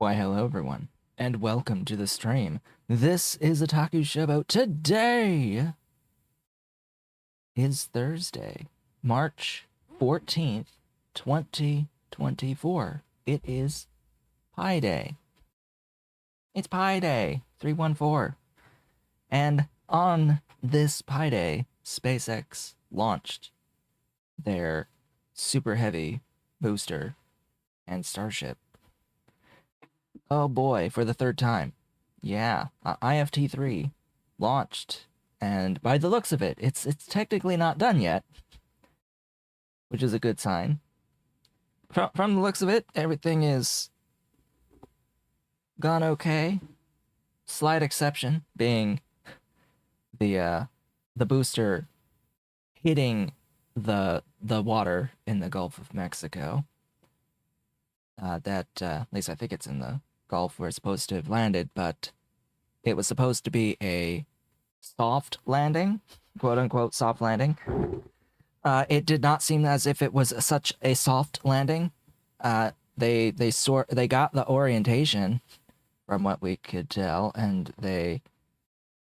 Why, hello everyone, and welcome to the stream. This is Otaku Shobo. Today is Thursday, March 14th, 2024. It is Pi Day. It's Pi Day, 314. And on this Pi Day, SpaceX launched their super heavy booster and Starship. Oh boy, for the third time. Yeah, IFT3 launched, and by the looks of it, it's technically not done yet, which is a good sign. From the looks of it, everything is gone okay. Slight exception being the booster hitting the water in the Gulf of Mexico. At least I think it's in the Gulf where it's supposed to have landed, but it was supposed to be a soft landing, quote unquote soft landing. It did not seem as if it was such a soft landing. They got the orientation from what we could tell, and they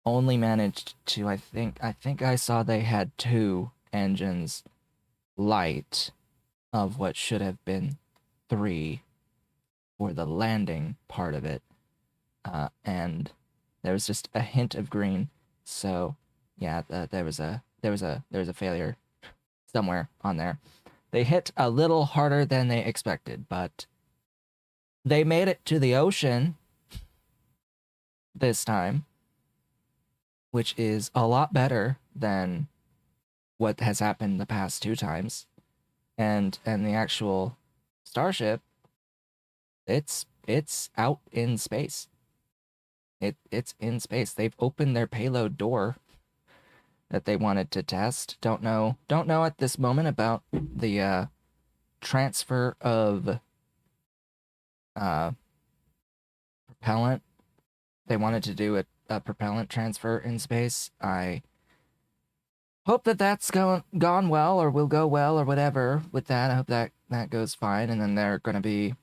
only managed to I think I saw they had 2 engines light of what should have been 3 for the landing part of it, and there was just a hint of green. So yeah, there was a failure somewhere on there. They hit a little harder than they expected, but they made it to the ocean this time, which is a lot better than what has happened the past 2 times. And the actual Starship, it's out in space. It's in space. They've opened their payload door that they wanted to test. Don't know at this moment about the transfer of propellant. They wanted to do a propellant transfer in space. I hope that that's gone well, or will go well, or whatever with that. I hope that goes fine, and then they're going to be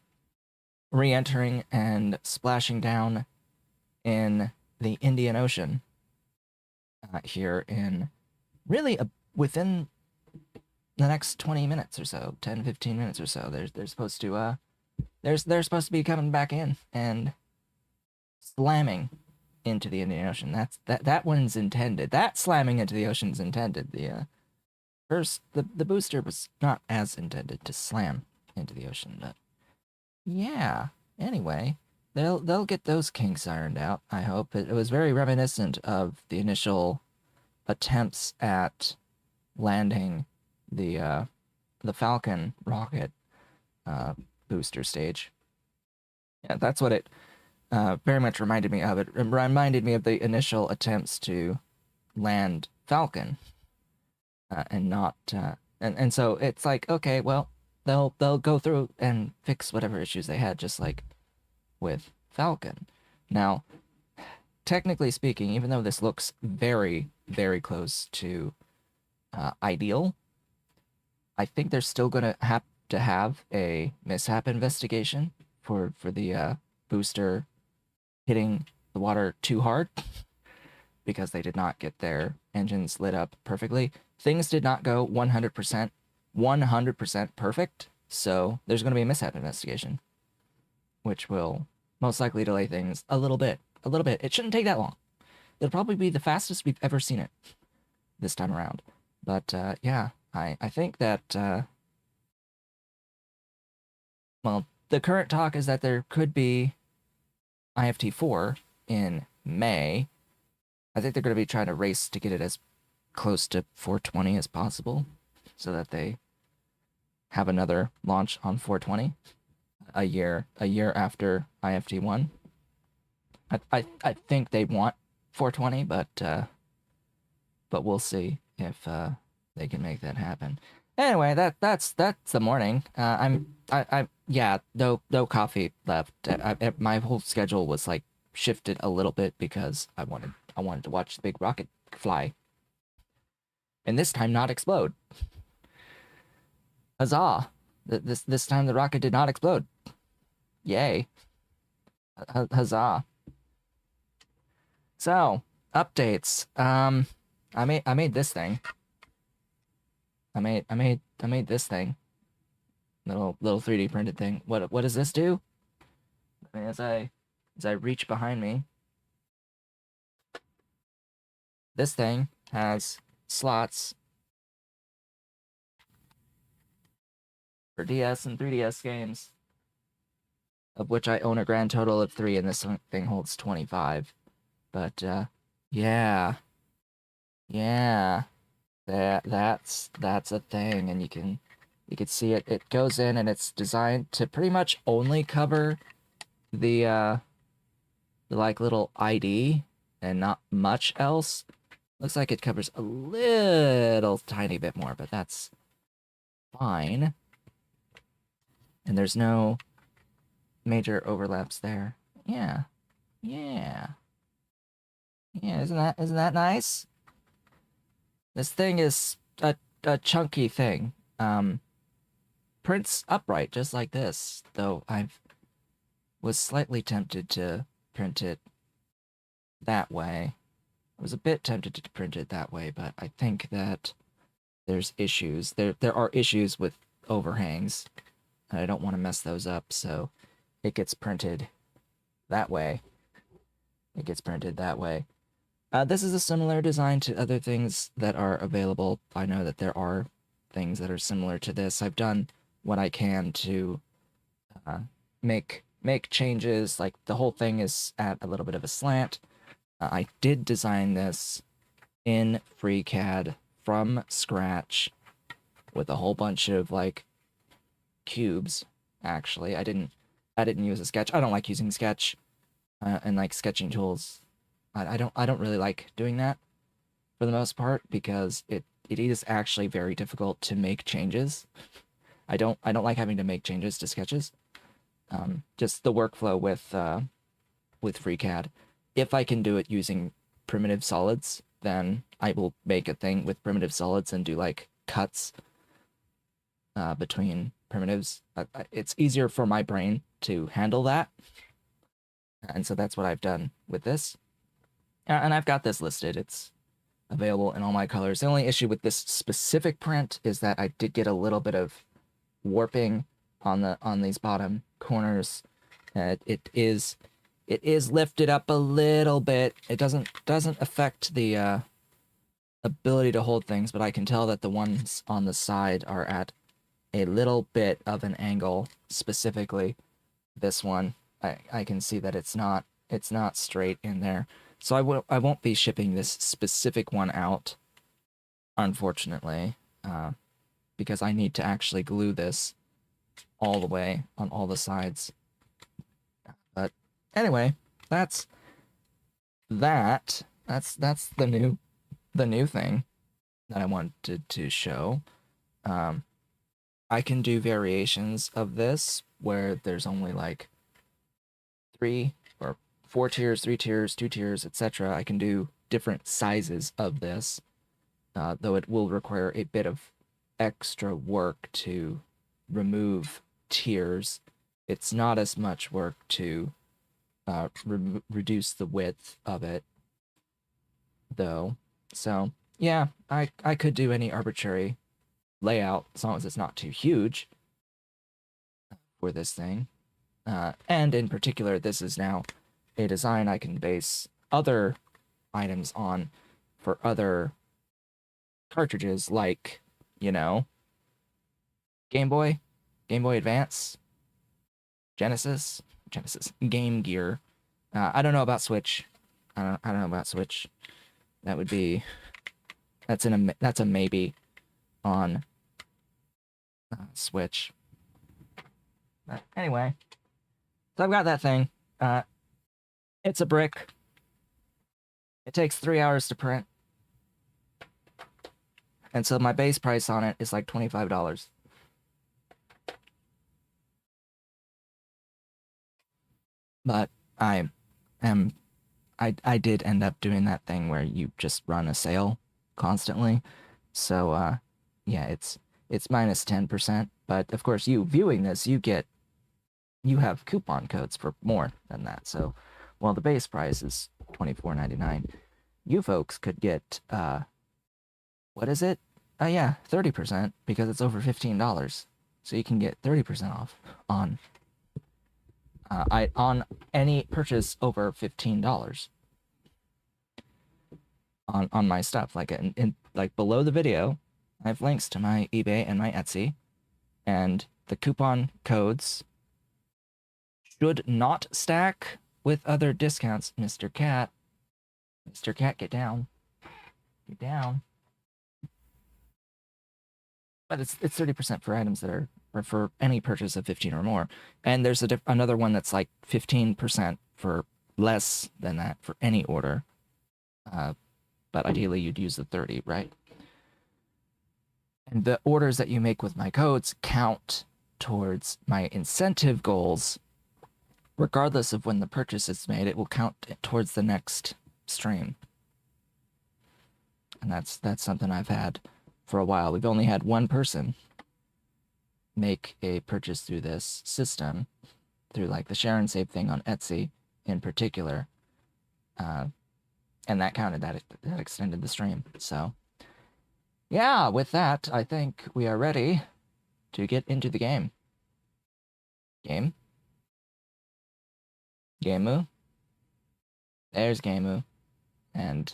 re-entering and splashing down in the Indian Ocean here in really within the next 20 minutes or so, 10-15 minutes or so. They're supposed to they're supposed to be coming back in and slamming into the Indian Ocean. That one's intended. That slamming into the ocean's intended. The booster was not as intended to slam into the ocean, but yeah. Anyway, they'll get those kinks ironed out. I hope it was very reminiscent of the initial attempts at landing the Falcon rocket booster stage. Yeah, that's what it very much reminded me of. It reminded me of the initial attempts to land Falcon, and not and so it's like, okay, well, they'll go through and fix whatever issues they had, just like with Falcon. Now, technically speaking, even though this looks very, very close to ideal, I think they're still gonna have to have a mishap investigation for the booster hitting the water too hard, because they did not get their engines lit up perfectly. Things did not go 100% perfect, so there's going to be a mishap investigation, which will most likely delay things a little bit. It shouldn't take that long. It'll probably be the fastest we've ever seen it this time around. But yeah, I think that well, the current talk is that there could be IFT4 in May. I think they're going to be trying to race to get it as close to 420 as possible, so that they have another launch on 420 a year after IFT1. I think they want 420, but we'll see if they can make that happen. Anyway, that's the morning. Yeah, no coffee left. My whole schedule was like shifted a little bit because I wanted to watch the big rocket fly, and this time not explode. Huzzah! This time the rocket did not explode. Yay! Huzzah. So, updates. I made this thing. I made this thing. Little 3D printed thing. What does this do? I mean, as I reach behind me, this thing has slots for DS and 3DS games, of which I own a grand total of 3, and this thing holds 25. But yeah, yeah, that's a thing, and you can see it. It goes in, and it's designed to pretty much only cover the like little ID and not much else. Looks like it covers a little tiny bit more, but that's fine. And there's no major overlaps there. Yeah. Yeah. Yeah, isn't that nice? This thing is a chunky thing. Prints upright just like this, though I was slightly tempted to print it that way. I was a bit tempted to print it that way, but I think that there's issues. There are issues with overhangs, and I don't want to mess those up, so it gets printed that way. It gets printed that way. This is a similar design to other things that are available. I know that there are things that are similar to this. I've done what I can to make changes. Like, the whole thing is at a little bit of a slant. I did design this in FreeCAD from scratch with a whole bunch of like cubes. Actually, I didn't use a sketch. I don't like using sketch and like sketching tools. I don't really like doing that for the most part, because it is actually very difficult to make changes. I don't like having to make changes to sketches. Just the workflow with FreeCAD. If I can do it using primitive solids, then I will make a thing with primitive solids and do like cuts between primitives. It's easier for my brain to handle that. And so that's what I've done with this. And I've got this listed. It's available in all my colors. The only issue with this specific print is that I did get a little bit of warping on these bottom corners. It is lifted up a little bit. It doesn't affect the ability to hold things, but I can tell that the ones on the side are at a little bit of an angle. Specifically, this one, I can see that it's not straight in there. So I won't be shipping this specific one out, unfortunately, because I need to actually glue this all the way on all the sides. But anyway, that's the new thing that I wanted to show. I can do variations of this where there's only like 3 or 4 tiers, 3 tiers, 2 tiers, etc. I can do different sizes of this, though it will require a bit of extra work to remove tiers. It's not as much work to reduce the width of it, though. So yeah, I could do any arbitrary layout as long as it's not too huge for this thing. And in particular, this is now a design I can base other items on for other cartridges, like, you know, Game Boy Advance, Genesis, Game Gear. I don't know about Switch. I don't know about Switch. That would be that's a maybe on Switch. But anyway, so I've got that thing. It's a brick. It takes 3 hours to print. And so my base price on it is like $25. But I did end up doing that thing where you just run a sale constantly. So yeah, it's minus 10%. But of course, you viewing this, you get you have coupon codes for more than that. So while the base price is $24.99, you folks could get, what is it? Yeah, 30% because it's over $15. So you can get 30% off on on any purchase over $15 on my stuff. Like like below the video, I have links to my eBay and my Etsy, and the coupon codes should not stack with other discounts. Mr. Cat, get down, get down. But it's 30% for items that are or for any purchase of 15 or more, and there's another one that's like 15% for less than that for any order. But ideally you'd use the 30, right? And the orders that you make with my codes count towards my incentive goals. Regardless of when the purchase is made, it will count towards the next stream. And that's something I've had for a while. We've only had one person make a purchase through this system, through like the share and save thing on Etsy in particular. And that counted, that extended the stream. So yeah, with that, I think we are ready to get into the game. Gameu. There's Gameu. And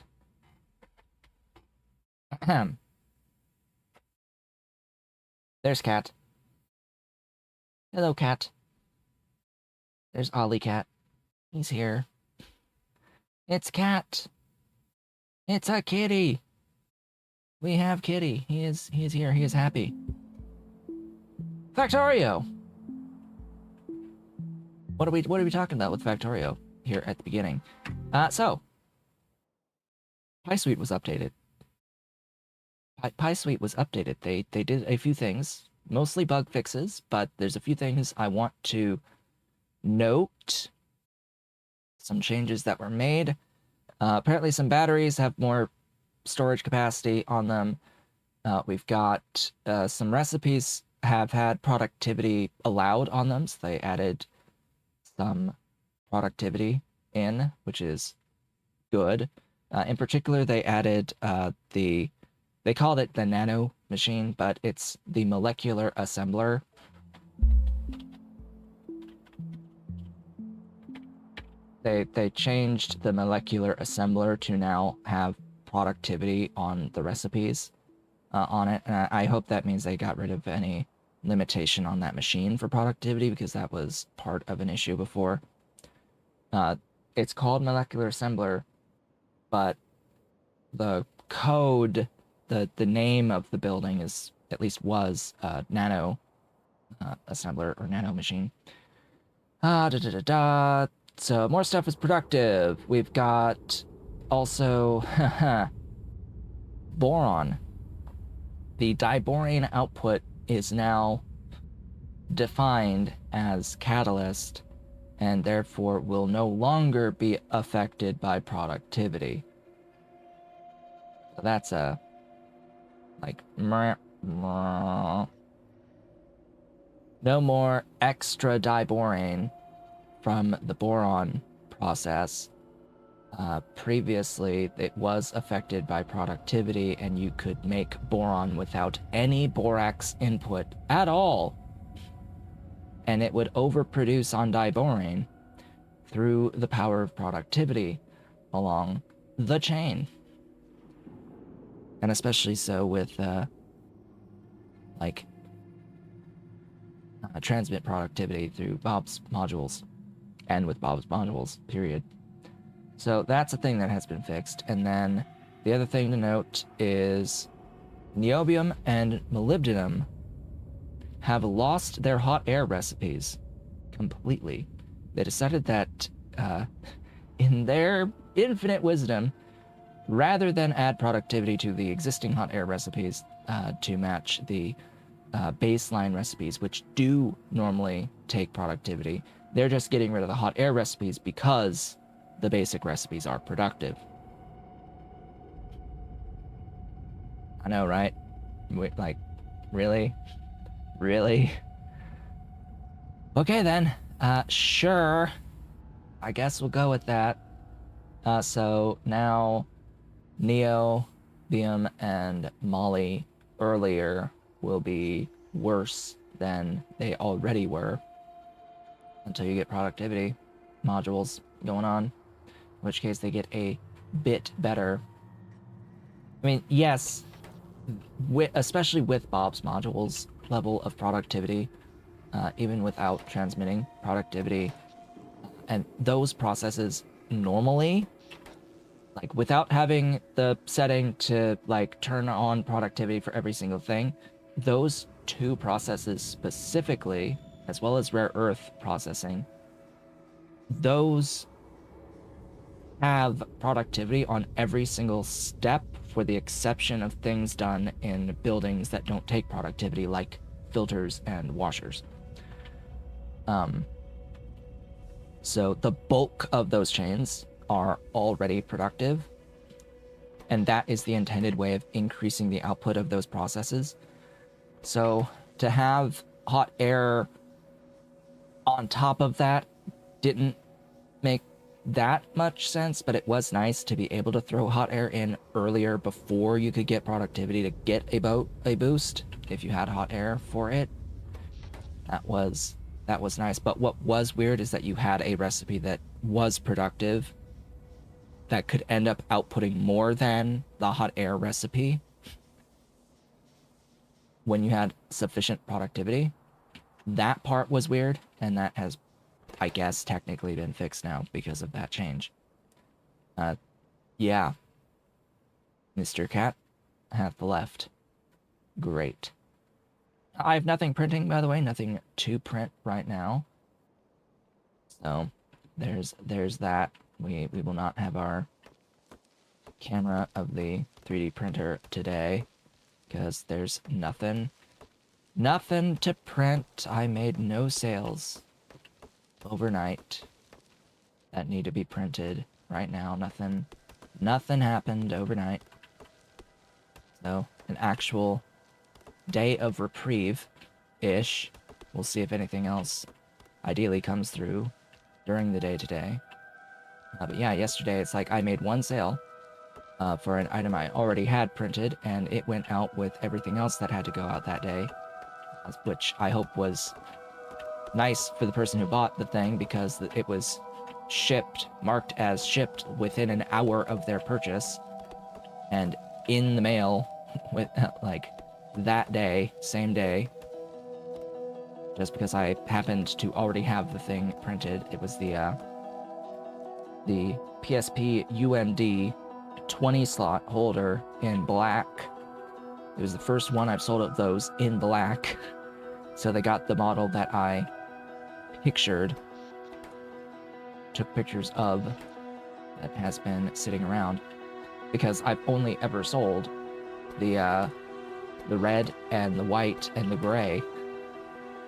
there's Cat. Hello, Cat. There's Ollie Cat. He's here. It's Cat. It's a kitty. We have Kitty. He is here. He is happy. Factorio. What are we talking about with Factorio here at the beginning? So PySuite was updated. PySuite was updated. They did a few things, mostly bug fixes, but there's a few things I want to note. Some changes that were made. Apparently some batteries have more storage capacity on them. We've got some recipes have had productivity allowed on them, so they added some productivity in, which is good. In particular, they added they called it the nano machine, but it's the molecular assembler. They changed the molecular assembler to now have productivity on the recipes on it, and I hope that means they got rid of any limitation on that machine for productivity, because that was part of an issue before. It's called molecular assembler, but the code, the name of the building is, at least was, nano assembler or nano machine. So more stuff is productive. We've got also boron. The diborane output is now defined as catalyst, and therefore will no longer be affected by productivity. So that's a like no more extra diborane from the boron process. Previously, it was affected by productivity, and you could make boron without any borax input at all, and it would overproduce on diborane through the power of productivity along the chain. And especially so with transmit productivity through Bob's modules, and with Bob's modules, period. So that's a thing that has been fixed. And then the other thing to note is niobium and molybdenum have lost their hot air recipes completely. They decided that, in their infinite wisdom, rather than add productivity to the existing hot air recipes to match the baseline recipes, which do normally take productivity, they're just getting rid of the hot air recipes because the basic recipes are productive. I know, right? Like, really? Really? Okay then. Sure. I guess we'll go with that. So now Neo, Liam, and Molly earlier will be worse than they already were until you get productivity modules going on, in which case they get a bit better. I mean, yes, especially with Bob's modules level of productivity, even without transmitting productivity, and those processes normally, like without having the setting to like turn on productivity for every single thing, those two processes specifically, as well as rare earth processing, those have productivity on every single step, for the exception of things done in buildings that don't take productivity, like filters and washers. So the bulk of those chains are already productive, and that is the intended way of increasing the output of those processes. So to have hot air on top of that didn't make that much sense, but it was nice to be able to throw hot air in earlier before you could get productivity to get a boost if you had hot air for it. That was nice. But what was weird is that you had a recipe that was productive that could end up outputting more than the hot air recipe when you had sufficient productivity. That part was weird, and that has, I guess, technically been fixed now because of that change. Yeah. Mr. Cat hath left. Great. I have nothing printing, by the way, nothing to print right now. So there's that. We will not have our camera of the 3D printer today because there's nothing to print. I made no sales overnight that need to be printed right now. Nothing happened overnight. So an actual day of reprieve-ish. We'll see if anything else ideally comes through during the day today. But yeah, yesterday it's like I made one sale for an item I already had printed, and it went out with everything else that had to go out that day, which I hope was nice for the person who bought the thing, because it was marked as shipped within an hour of their purchase, and in the mail with like that day, same day, just because I happened to already have the thing printed. It was the PSP UMD 20 slot holder in black. It was the first one I've sold of those in black. So they got the model that I took pictures of, that has been sitting around, because I've only ever sold the red and the white and the gray,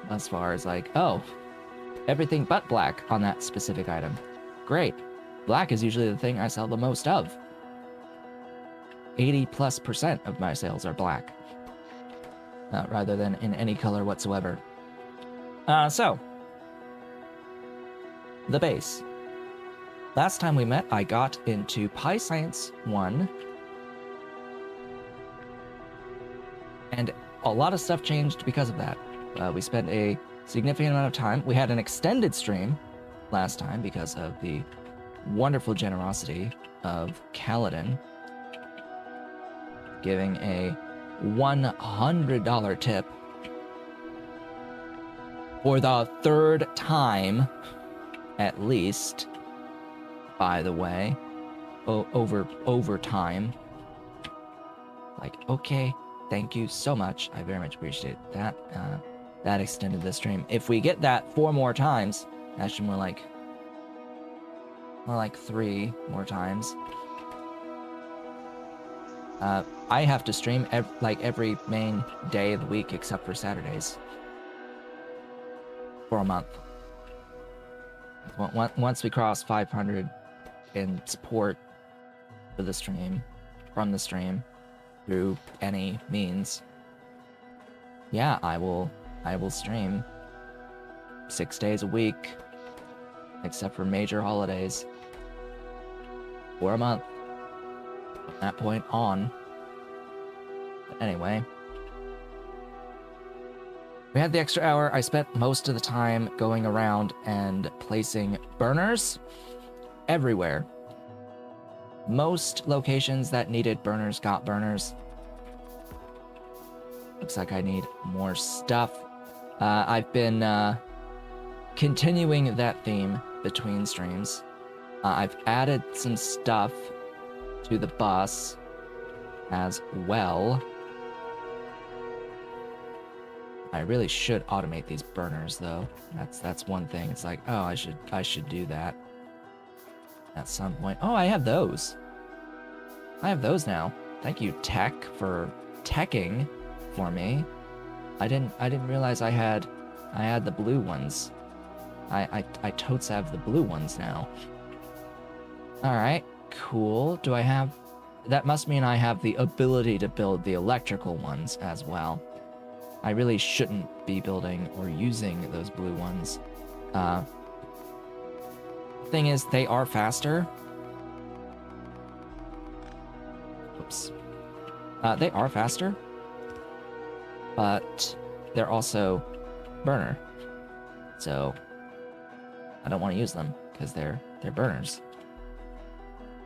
as far as like, oh, everything but black on that specific item. Great. Black is usually the thing I sell the most of. 80+% of my sales are black, rather than in any color whatsoever. So, the base. Last time we met, I got into Pi Science 1, and a lot of stuff changed because of that. We spent a significant amount of time. We had an extended stream last time because of the wonderful generosity of Kaladin giving a $100 tip for the third time, at least, by the way, over time. Like, okay, thank you so much. I very much appreciate that. That extended the stream. If we get that 4 more times, actually more like 3 more times, I have to stream every main day of the week except for Saturdays for a month. Once we cross 500 in support for the stream, from the stream, through any means, yeah, I will stream 6 days a week except for major holidays, for a month. From that point on. But anyway, we had the extra hour. I spent most of the time going around and placing burners everywhere. Most locations that needed burners got burners. Looks like I need more stuff. I've been continuing that theme between streams. I've added some stuff to the bus as well. I really should automate these burners though. That's one thing. It's like, oh, I should do that at some point. Oh, I have those. I have those now. Thank you, Tech, for teching for me. I didn't realize I had the blue ones. I totes have the blue ones now. All right, cool. Do I have? That must mean I have the ability to build the electrical ones as well. I really shouldn't be building or using those blue ones. Thing is, they are faster. Oops. They are faster, but they're also burner. So I don't want to use them because they're burners.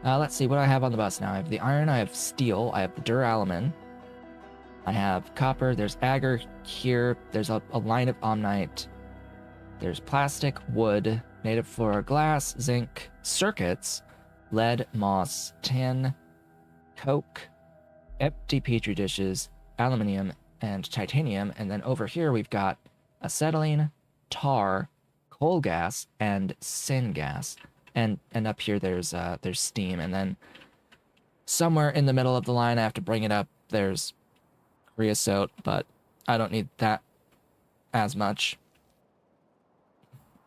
Let's see what I have on the bus now. I have the iron, I have steel, I have the duralumin, I have copper, there's agar here, there's a line of omnite, there's plastic, wood, native flora, glass, zinc, circuits, lead, moss, tin, coke, empty petri dishes, aluminium, and titanium, and then over here we've got acetylene, tar, coal gas, and syngas. And up here there's steam, and then somewhere in the middle of the line I have to bring it up, there's creosote, but I don't need that as much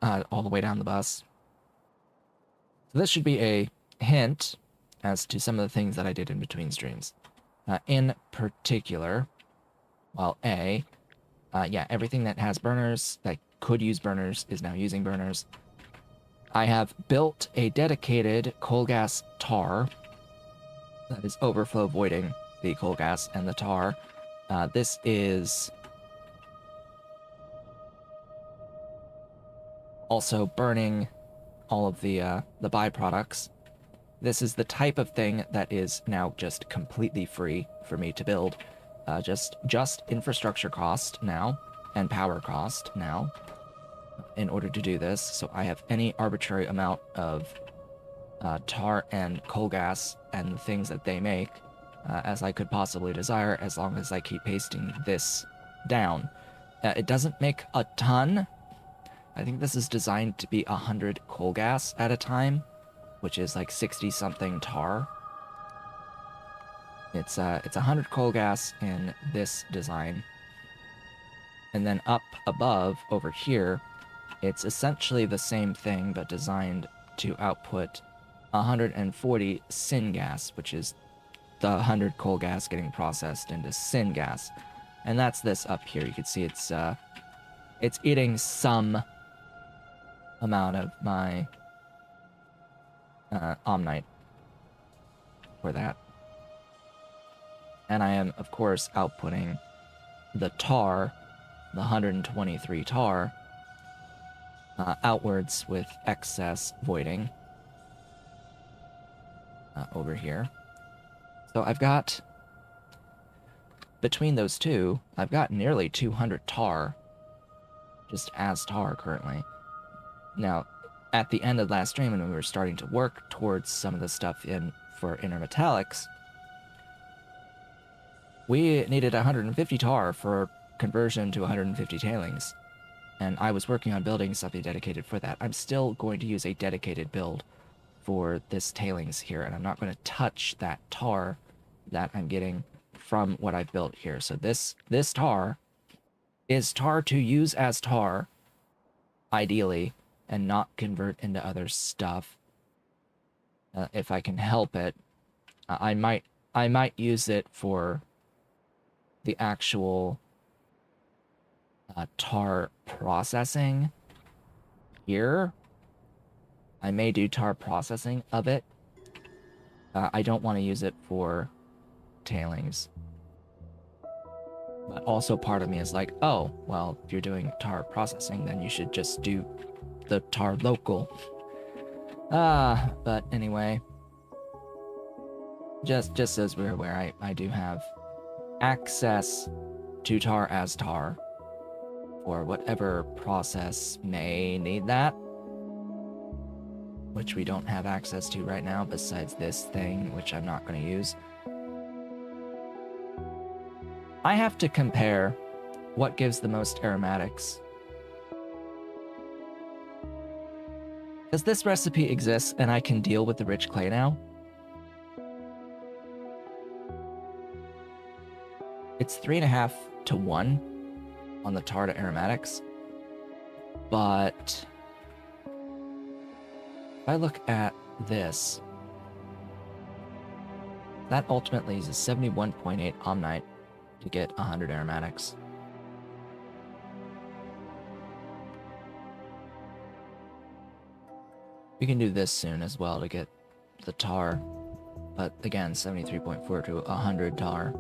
all the way down the bus. So this should be a hint as to some of the things that I did in between streams. In particular, well, yeah, everything that has burners, that could use burners, is now using burners. I have built a dedicated coal gas tar that is overflow voiding the coal gas and the tar. This is also burning all of the byproducts. This is the type of thing that is now just completely free for me to build. Just infrastructure cost now and power cost now in order to do this. So I have any arbitrary amount of tar and coal gas and the things that they make as I could possibly desire, as long as I keep pasting this down. It doesn't make a ton. I think this is designed to be 100 coal gas at a time, which is like 60 something tar. It's 100 coal gas in this design. And then up above over here, it's essentially the same thing, but designed to output 140 syngas, which is the 100 coal gas getting processed into syngas. And that's this up here. You can see it's eating some amount of my omnite for that. And I am, of course, outputting the tar, the 123 tar, outwards with excess voiding over here. So I've got, between those two, I've got nearly 200 tar, just as tar currently. Now, at the end of last stream, when we were starting to work towards some of the stuff for INTERMETALLICS, we needed 150 tar for conversion to 150 tailings. And I was working on building something dedicated for that. I'm still going to use a dedicated build for this tailings here, and I'm not going to touch that tar that I'm getting from what I've built here. So this tar is tar to use as tar, ideally, and not convert into other stuff. If I can help it, I might use it for the actual tar processing here, I may do tar processing of it. I don't want to use it for tailings. But also part of me is like, oh, well, if you're doing tar processing, then you should just do the tar local. But anyway, just as we're aware, I do have access to tar as tar for whatever process may need that, which we don't have access to right now besides this thing, which I'm not going to use. I have to compare what gives the most aromatics. Because this recipe exists and I can deal with the rich clay now. It's 3.5 to 1 on the tar to aromatics. But if I look at this, that ultimately is a 71.8 Omnite to get 100 aromatics. We can do this soon as well to get the tar, but again, 73.4 to 100 tar.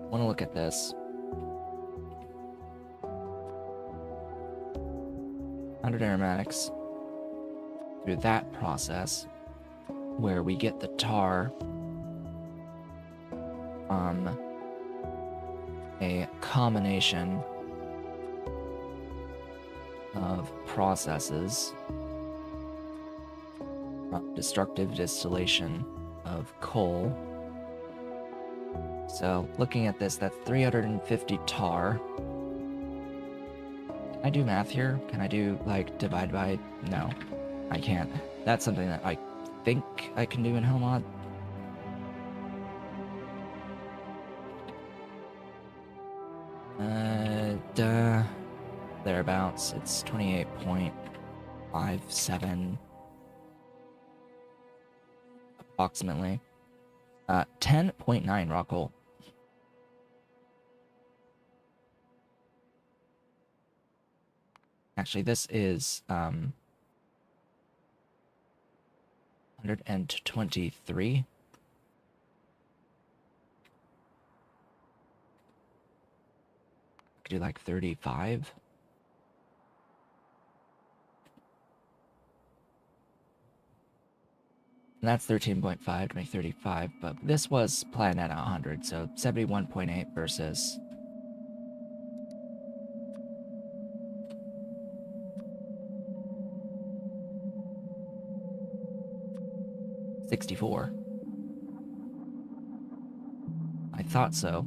Want to look at this. 100 aromatics through that process where we get the tar from a combination of processes from destructive distillation of coal. So looking at this, that's 350 tar. Can I do math here? Can I do, like, divide by? No, I can't. That's something that I think I can do in Hellmod. Thereabouts. It's 28.57 approximately. 10.9 raw coal. Actually, this is 123. Could do like 35. And that's 13.5 to make 35, but this was planned at 100, so 71.8 versus 64. I thought so.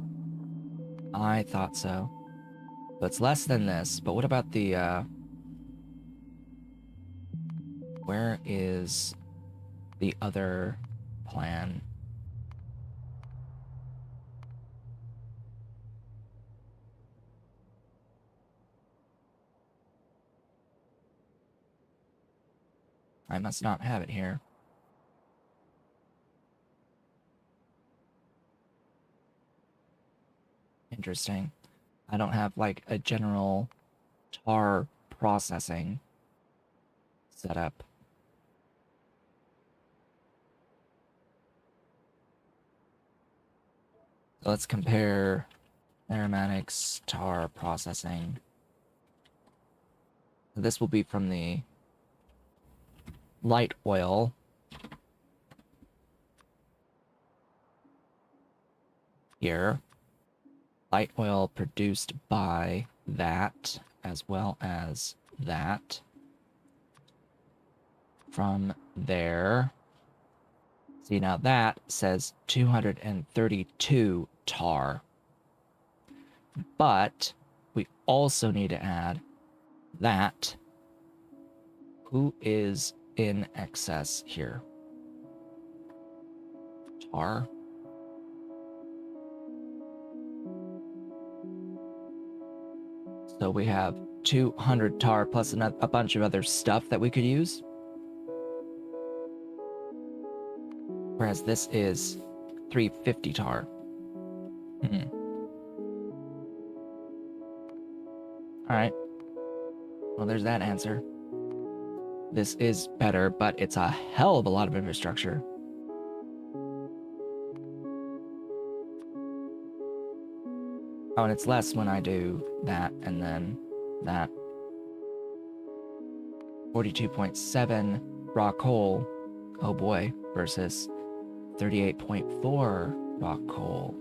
I thought so. So it's less than this, but what about the, where is the other plan? I must not have it here. Interesting. I don't have, like, a general tar processing setup. So let's compare aromatics, tar processing. This will be from the light oil. Here. Light oil produced by that, as well as that. From there. See, now that says 232 tar. But we also need to add that. Who is in excess here? Tar. So we have 200 tar plus a bunch of other stuff that we could use. whereas this is 350 tar. Alright. Well, there's that answer. This is better, but it's a hell of a lot of infrastructure. Oh, and it's less when I do that, and then that. 42.7 raw coal, oh boy, versus 38.4 raw coal.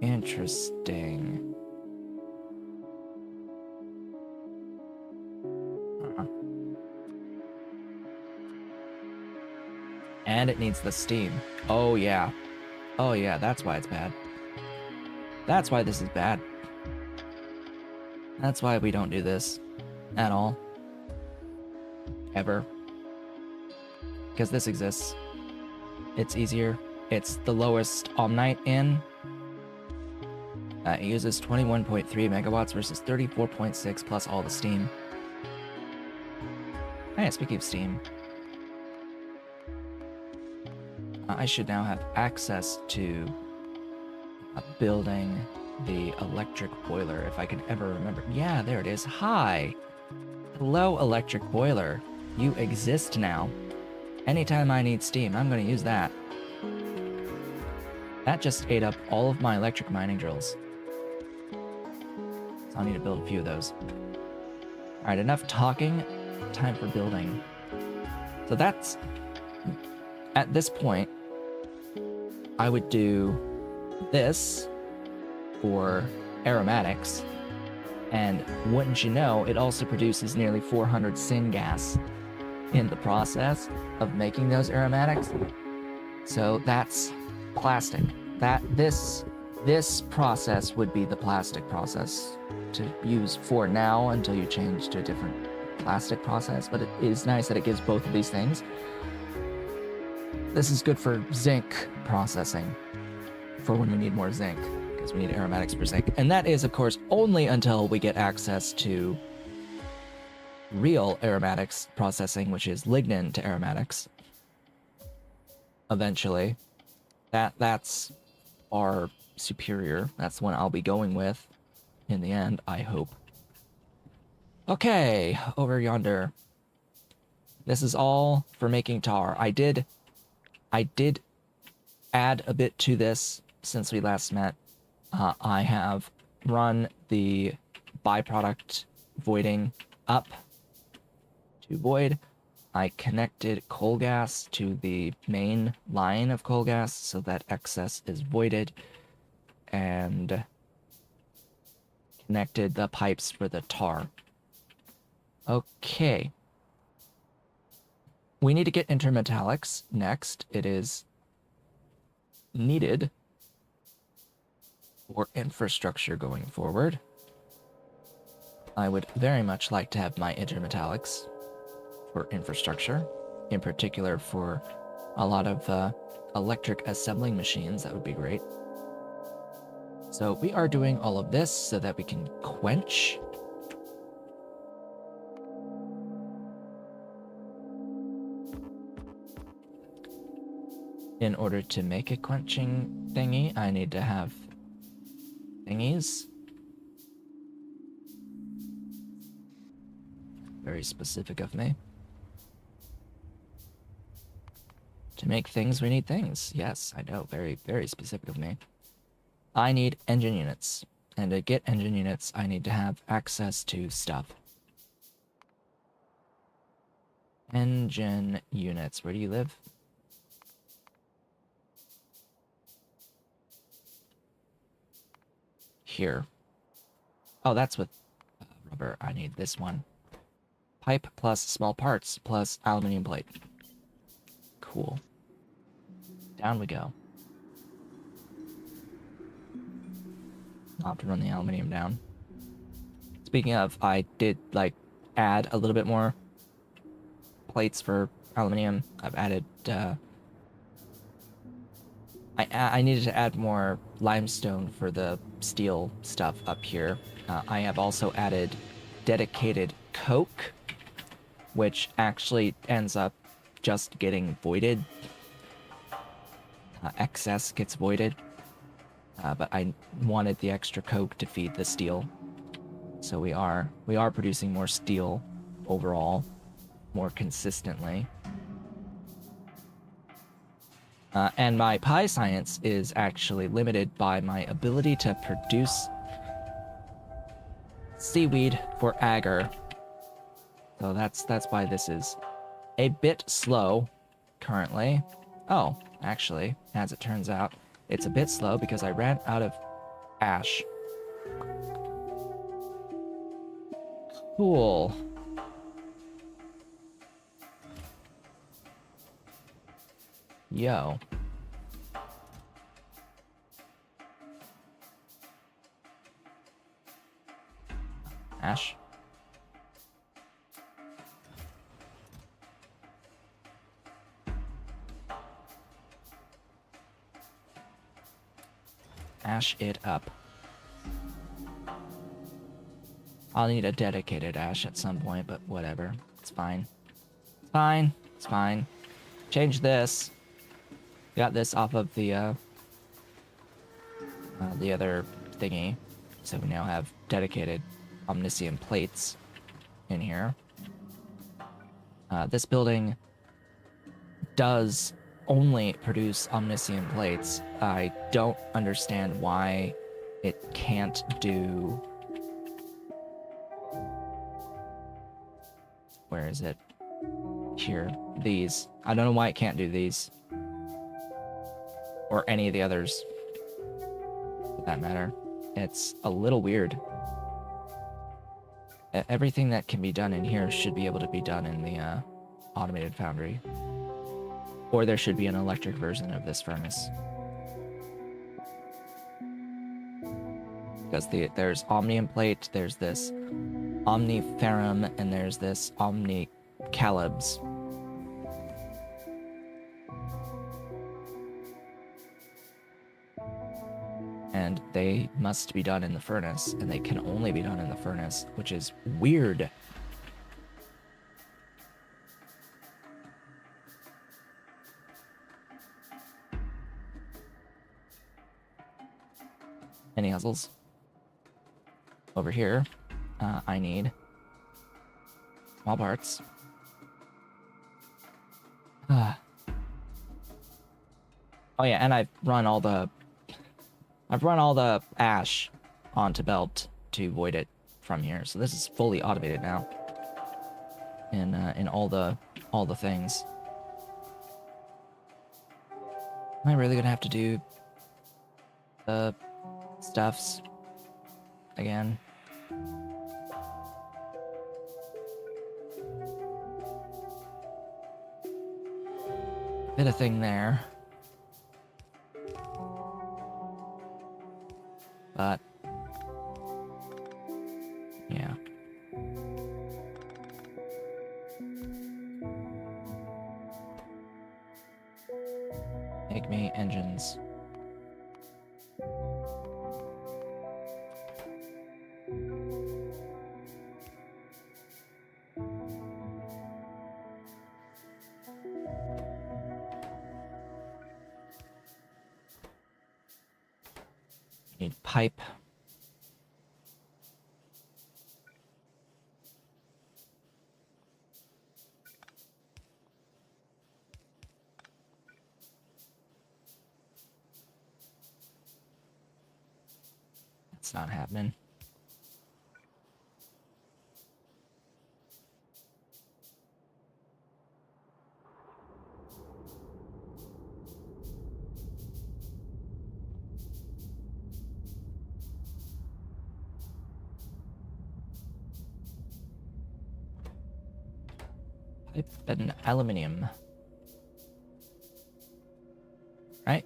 Interesting. And it needs the steam. Oh yeah. Oh yeah, that's why it's bad. That's why this is bad. That's why we don't do this at all. Ever. Because this exists. It's easier. It's the lowest Omnite in. It uses 21.3 megawatts versus 34.6 plus all the steam. Hey, speaking of steam, I should now have access to building the electric boiler, if I can ever remember. Yeah, there it is. Hi! Hello, electric boiler. You exist now. Anytime I need steam, I'm going to use that. That just ate up all of my electric mining drills. So I'll need to build a few of those. Alright, enough talking. Time for building. So that's... At this point, I would do this for aromatics, and wouldn't you know, it also produces nearly 400 syngas in the process of making those aromatics. So that's plastic. This process would be the plastic process to use for now until you change to a different plastic process, but it is nice that it gives both of these things. This is good for zinc processing, for when we need more zinc, because we need aromatics for zinc. And that is, of course, only until we get access to real aromatics processing, which is lignin to aromatics. Eventually. That's our superior. That's one I'll be going with in the end, I hope. Okay, over yonder. This is all for making tar. I did add a bit to this since we last met. I have run the byproduct voiding up to void. I connected coal gas to the main line of coal gas so that excess is voided, and connected the pipes for the tar. Okay. We need to get intermetallics next. It is needed for infrastructure going forward. I would very much like to have my intermetallics for infrastructure, in particular for a lot of electric assembling machines. That would be great. So we are doing all of this so that we can quench. In order to make a quenching thingy, I need to have thingies. Very specific of me. To make things, we need things. Yes, I know. Very, very specific of me. I need engine units. And to get engine units, I need to have access to stuff. Engine units. Where do you live? Here. Oh, that's with rubber. I need this one. Pipe plus small parts plus aluminum plate. Cool. Down we go. I'll have to run the aluminum down. Speaking of, I did, add a little bit more plates for aluminum. I've added, I needed to add more limestone for the steel stuff up here. I have also added dedicated coke, which actually ends up just getting voided. Excess gets voided. But I wanted the extra coke to feed the steel. So we are producing more steel overall, more consistently. And my pie science is actually limited by my ability to produce seaweed for agar. So that's why this is a bit slow currently. Oh, actually, as it turns out, it's a bit slow because I ran out of ash. Cool. Yo. Ash. Ash it up. I'll need a dedicated ash at some point, but whatever. It's fine. It's fine. It's fine. Change this. Got this off of the other thingy. So we now have dedicated omniscient plates in here. This building does only produce omniscient plates. I don't understand why it can't do... Where is it? Here. These. I don't know why it can't do these. Or any of the others, for that matter. It's a little weird. Everything that can be done in here should be able to be done in the automated foundry. Or there should be an electric version of this furnace. Because there's Omnium Plate, there's this Omniferrum, and there's this Omnicalibs. And they must be done in the furnace, and they can only be done in the furnace, which is weird. Any hustles? Over here, I need small parts. Oh yeah, and I've run all the ash onto belt to void it from here, so this is fully automated now. In all the things. Am I really gonna have to do the stuffs again? Bit of thing there. But yeah. Make me engines. Need pipe. It's not happening. Pipe and aluminium. Right?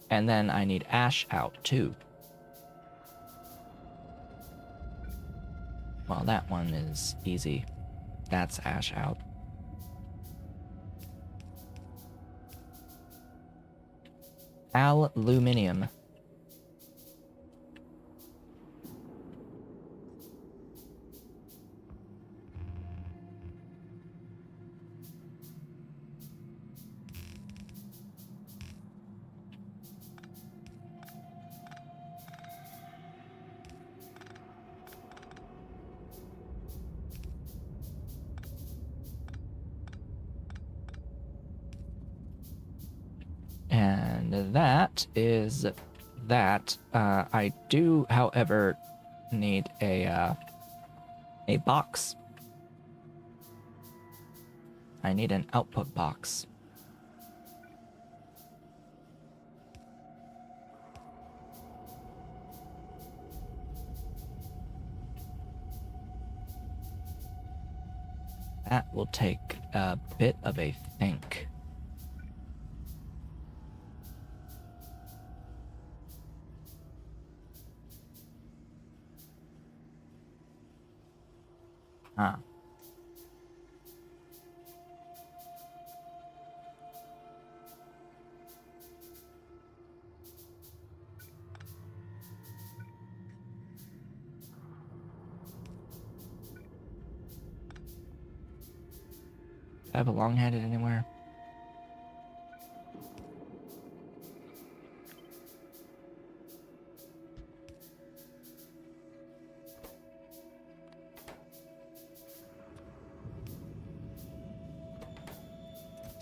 And then I need ash out too. Well, that one is easy. That's ash out. Aluminium. And that is that. I do, however, need a box. I need an output box. That will take a bit of a think. Huh. Do I have a long-handed anywhere?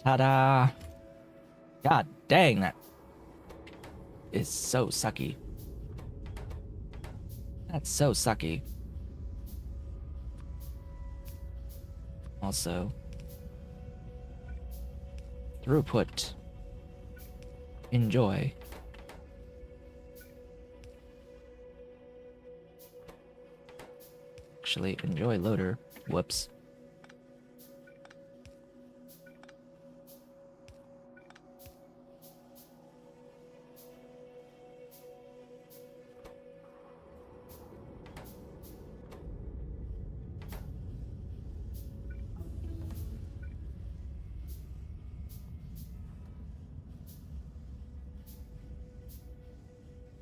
Ta-da! God dang, that is so sucky. That's so sucky. Also, throughput. Enjoy. Actually, enjoy loader. Whoops.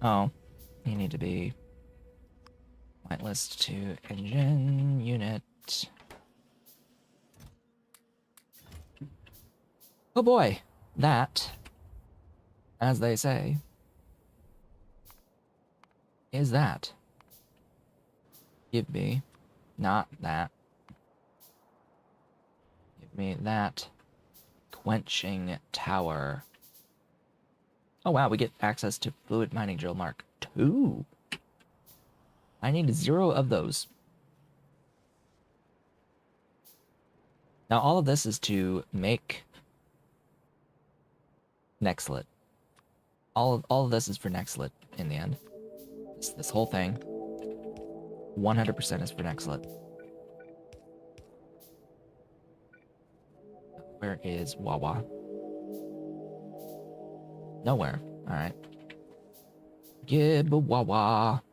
Oh, you need to be whitelist to engine unit. Oh boy, that, as they say, is that. Give me not that. Give me that quenching tower. Oh wow, we get access to fluid mining drill mark 2. I need 0 of those. Now all of this is to make Nexit. All of this is for Nexit in the end. This whole thing, 100% is for Nexit. Where is Wawa? Nowhere. Alright. Gib Wawa.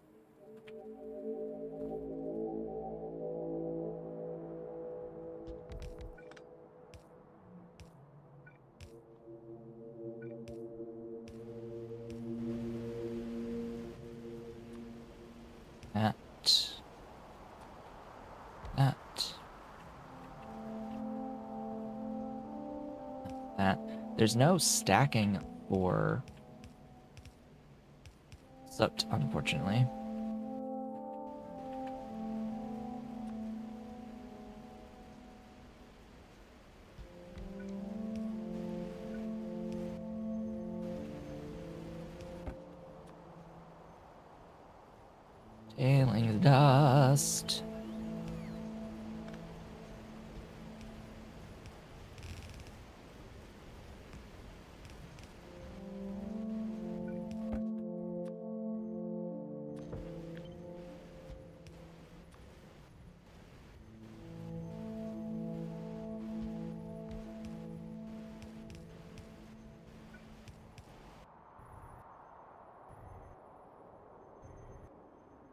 That. There's no stacking for soot, unfortunately. Tailing the dust.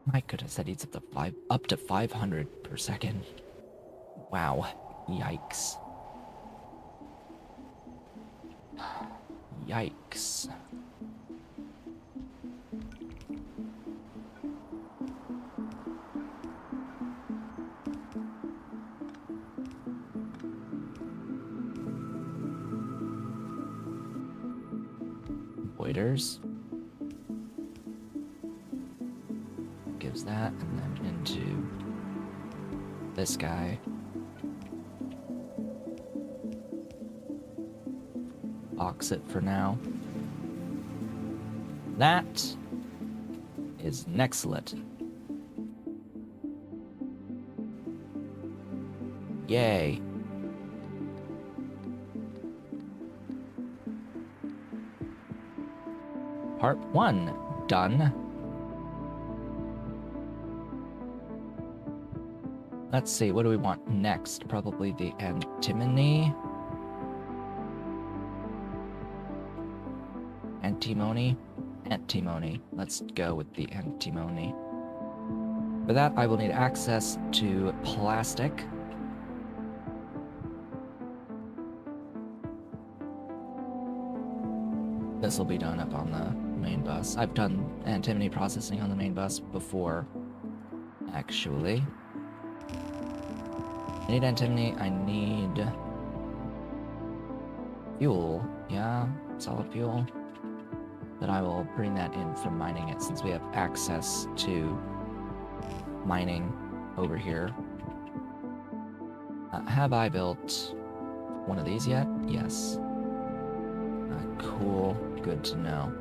My goodness, that eats up to 500 per second. Wow. Yikes. Yikes. voiders. Gives that, and then into this guy. Box it for now. That is Nexit. Yay. Part 1 done. Let's see, what do we want next? Probably the Antimony. Antimony. Let's go with the Antimony. For that, I will need access to plastic. This will be done up on the main bus. I've done antimony processing on the main bus before, actually. I need antimony, I need fuel. Yeah, solid fuel. But I will bring that in from mining it since we have access to mining over here. Have I built one of these yet? Yes. Cool. Good to know.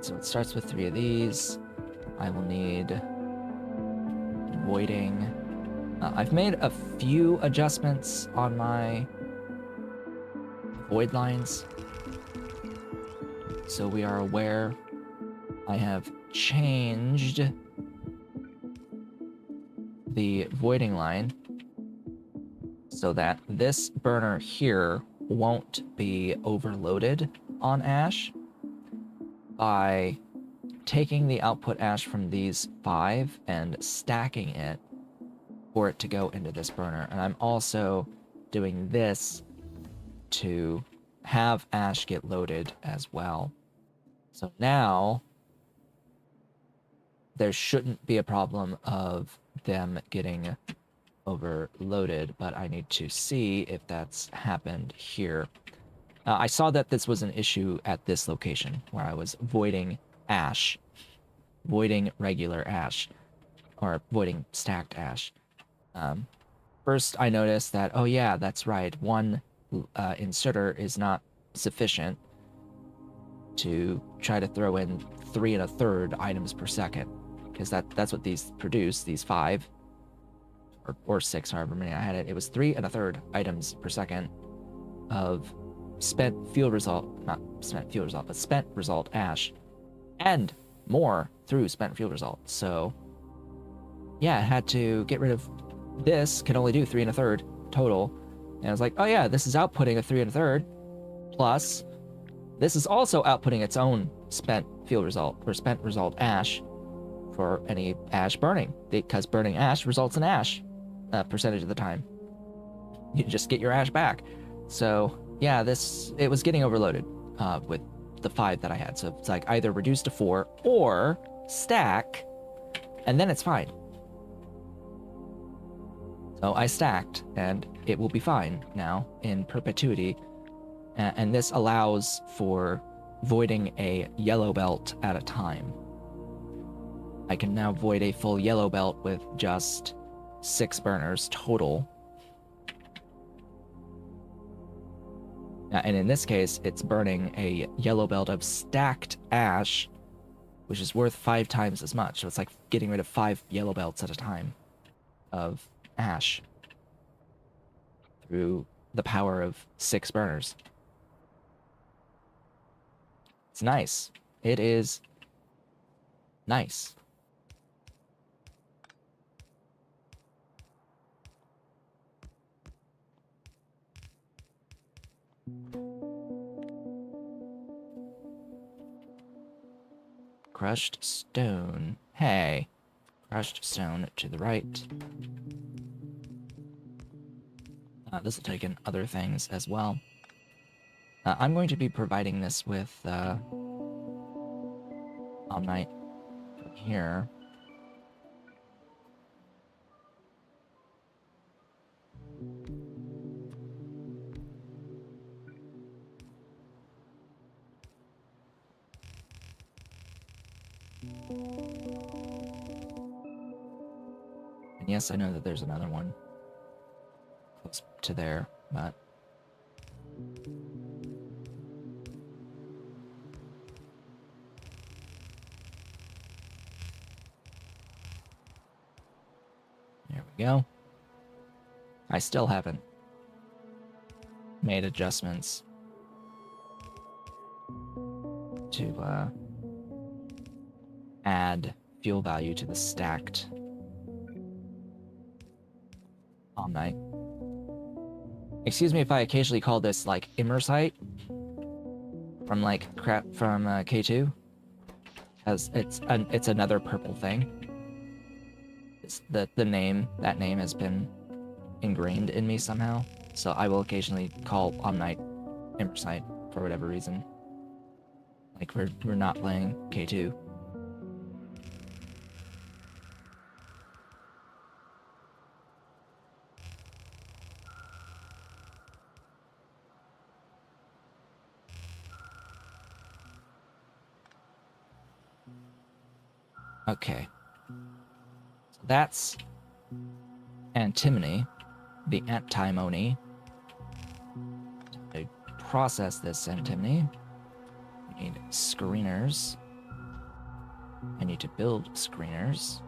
So it starts with 3 of these. I will need voiding. I've made a few adjustments on my void lines, so we are aware. I have changed the voiding line so that this burner here won't be overloaded on ash by taking the output ash from these 5 and stacking it for it to go into this burner. And I'm also doing this to have ash get loaded as well. So now there shouldn't be a problem of them getting overloaded, but I need to see if that's happened here. I saw that this was an issue at this location where I was voiding ash, voiding regular ash, or voiding stacked ash. First, I noticed that, oh yeah, that's right, one inserter is not sufficient to try to throw in 3 1/3 items per second, because that's what these produce, these 5, or 6, however many I had it. It was 3 1/3 items per second of spent fuel result, not spent fuel result, but spent result ash, and more through spent fuel result. So yeah, I had to get rid of this, can only do 3 1/3 total. And I was like, oh yeah, this is outputting a 3 1/3, plus this is also outputting its own spent fuel result, or spent result ash for any ash burning, because burning ash results in ash percentage of the time. You just get your ash back. So yeah, it was getting overloaded with the 5 that I had. So it's like either reduce to 4 or stack, and then it's fine. So I stacked, and it will be fine now in perpetuity. And this allows for voiding a yellow belt at a time. I can now void a full yellow belt with just 6 burners total. And in this case, it's burning a yellow belt of stacked ash, which is worth 5 times as much. So it's like getting rid of 5 yellow belts at a time of ash through the power of 6 burners. It's nice. It is nice. Crushed stone. Hey. Crushed stone to the right. This will take in other things as well. I'm going to be providing this with Omnite from here. And yes, I know that there's another one close to there, but there we go. I still haven't made adjustments to add fuel value to the stacked Omnite. Excuse me if I occasionally call this like Immersite from like crap from K2, as it's another purple thing. It's the name, that name has been ingrained in me somehow, so I will occasionally call Omnite Immersite for whatever reason. Like we're not playing K2. Okay. So that's Antimony, the Antimony. To process this Antimony, we need screeners. I need to build screeners.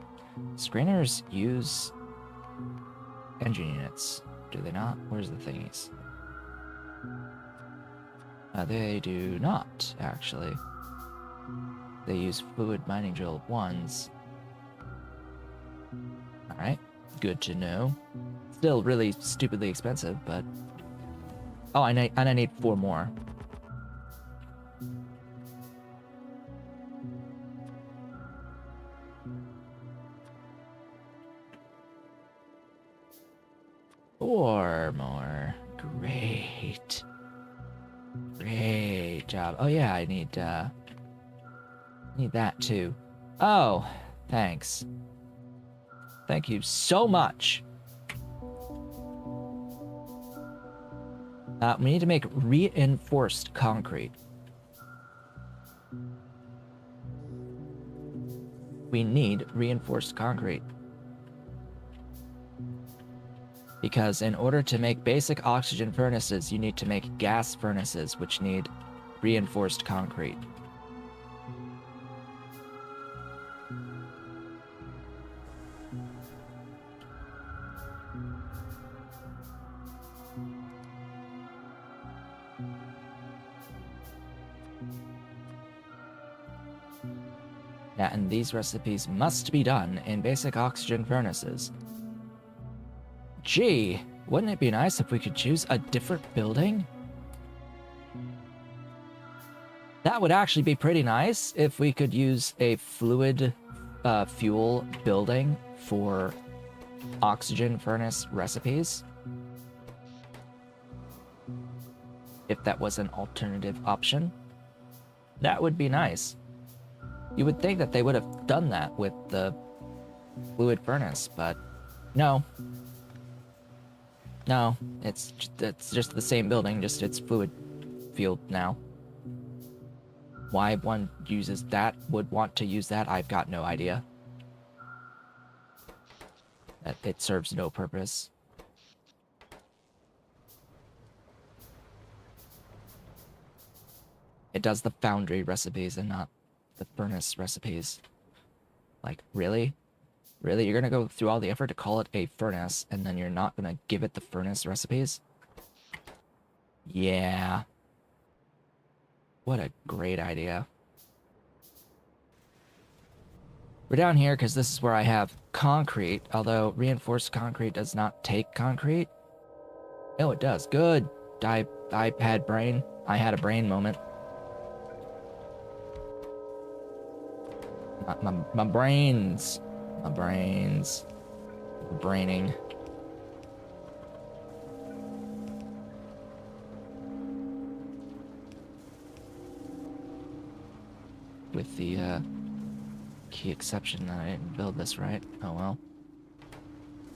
Screeners use engine units, do they not? Where's the thingies? They do not, actually. They use fluid mining drill 1s. Alright, good to know. Still really stupidly expensive, but... Oh, and I need 4 more. Four more. Great. Great job. Oh yeah, I need that too. Oh, thanks. Thank you so much. We need to make reinforced concrete. We need reinforced concrete. Because in order to make basic oxygen furnaces, you need to make gas furnaces, which need reinforced concrete. Yeah, and these recipes must be done in basic oxygen furnaces. Gee, wouldn't it be nice if we could choose a different building? That would actually be pretty nice if we could use a fluid fuel building for oxygen furnace recipes. If that was an alternative option, that would be nice. You would think that they would have done that with the fluid furnace, but no. No, it's just the same building, just it's fluid fueled now. Why one uses that, would want to use that, I've got no idea. That it serves no purpose. It does the foundry recipes and not the furnace recipes. Like, really? Really? You're gonna go through all the effort to call it a furnace, and then you're not gonna give it the furnace recipes? Yeah. What a great idea. We're down here because this is where I have concrete, although reinforced concrete does not take concrete. Oh, it does. Good. I had brain. I had a brain moment. My brains. My brains. Braining. With the key exception that I didn't build this right. Oh well.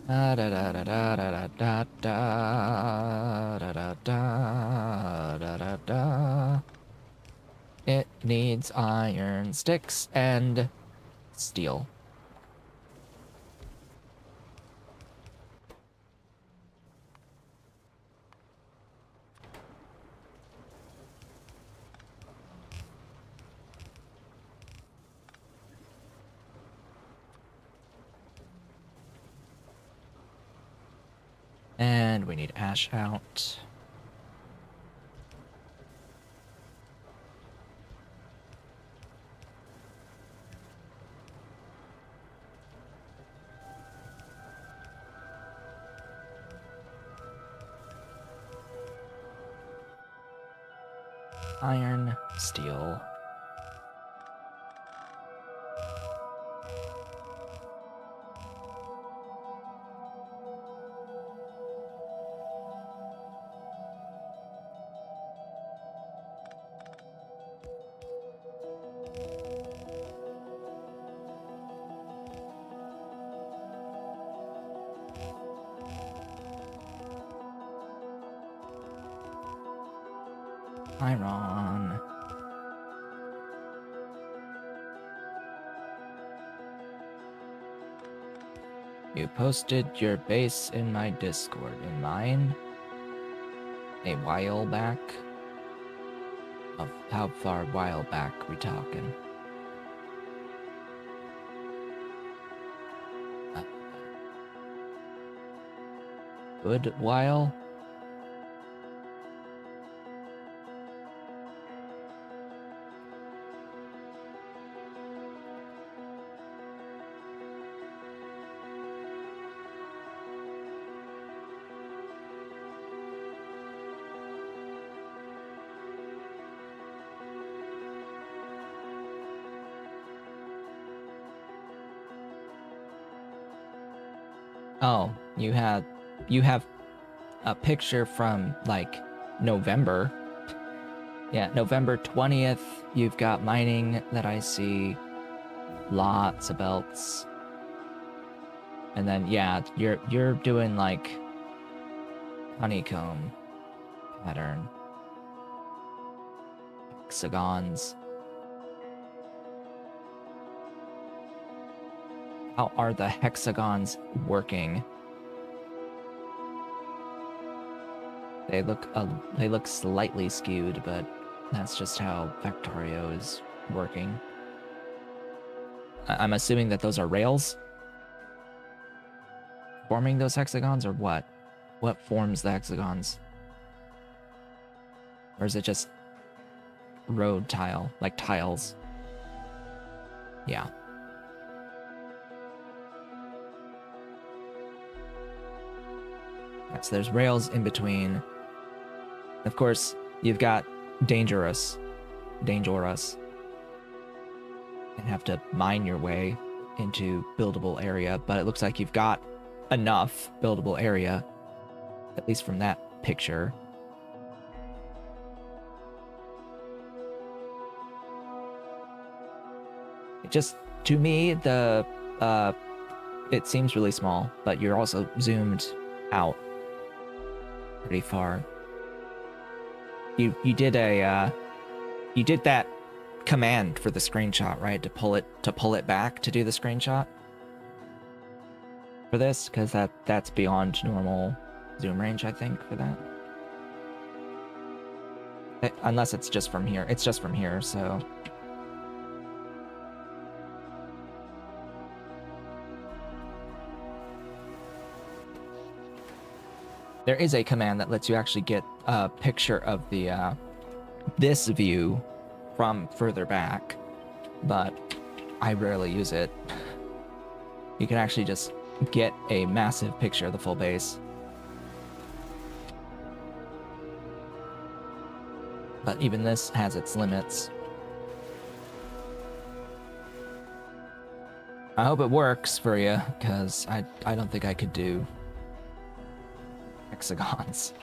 Da da da da da da da da da da da da da da. It needs iron sticks and steel. And we need ash out. Iron, steel. Iron. You posted your base in my Discord. In mine? A while back? Of how far while back we talking? Good while? Oh, you have a picture from like November. Yeah, November 20th. You've got mining that I see. Lots of belts. And then yeah, you're doing like honeycomb pattern. Hexagons. How are the hexagons working? They look slightly skewed, but that's just how Factorio is working. I'm assuming that those are rails forming those hexagons, or what? What forms the hexagons? Or is it just road tile, like tiles? Yeah. So there's rails in between. Of course, you've got dangerous, and have to mine your way into buildable area, but it looks like you've got enough buildable area, at least from that picture. It just, to me, it seems really small, but you're also zoomed out pretty far. You did that command for the screenshot, right? To pull it back to do the screenshot for this, because that's beyond normal zoom range, I think, for that. Unless it's just from here. It's just from here, so. There is a command that lets you actually get a picture of the this view from further back, but I rarely use it. You can actually just get a massive picture of the full base. But even this has its limits. I hope it works for you, because I don't think I could do hexagons.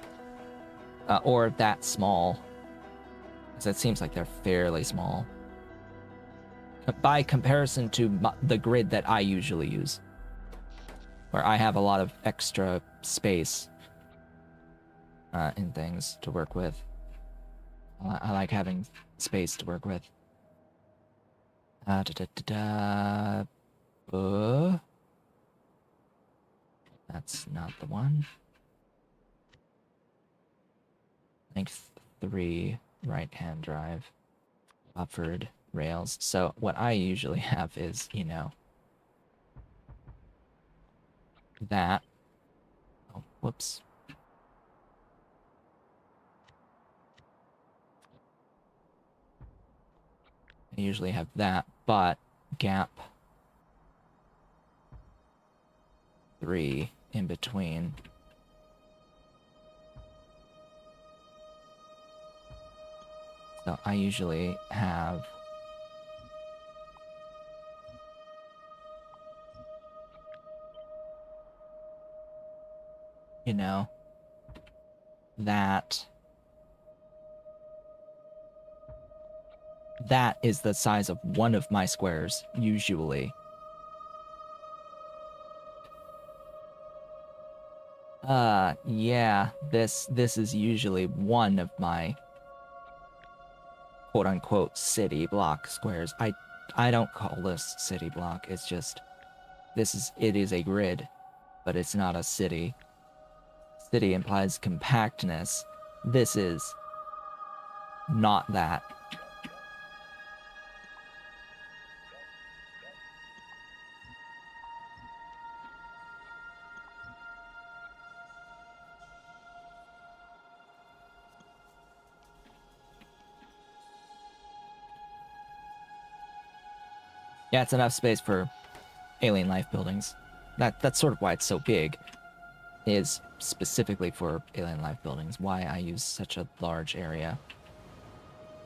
Or that small. Because it seems like they're fairly small. By comparison to the grid that I usually use. Where I have a lot of extra space in things to work with. I like having space to work with. That's not the one. Length 3, right-hand drive, buffered rails. So what I usually have is, that. Oh, Whoops. I usually have that, but gap 3 in between. So I usually have you know, that is the size of one of my squares, usually. Yeah, this is usually one of my quote-unquote city block squares. I don't call this city block, it's just, it is a grid, but it's not a city. City implies compactness. This is not that. Yeah, it's enough space for alien life buildings. That's sort of why it's so big, is specifically for alien life buildings, why I use such a large area.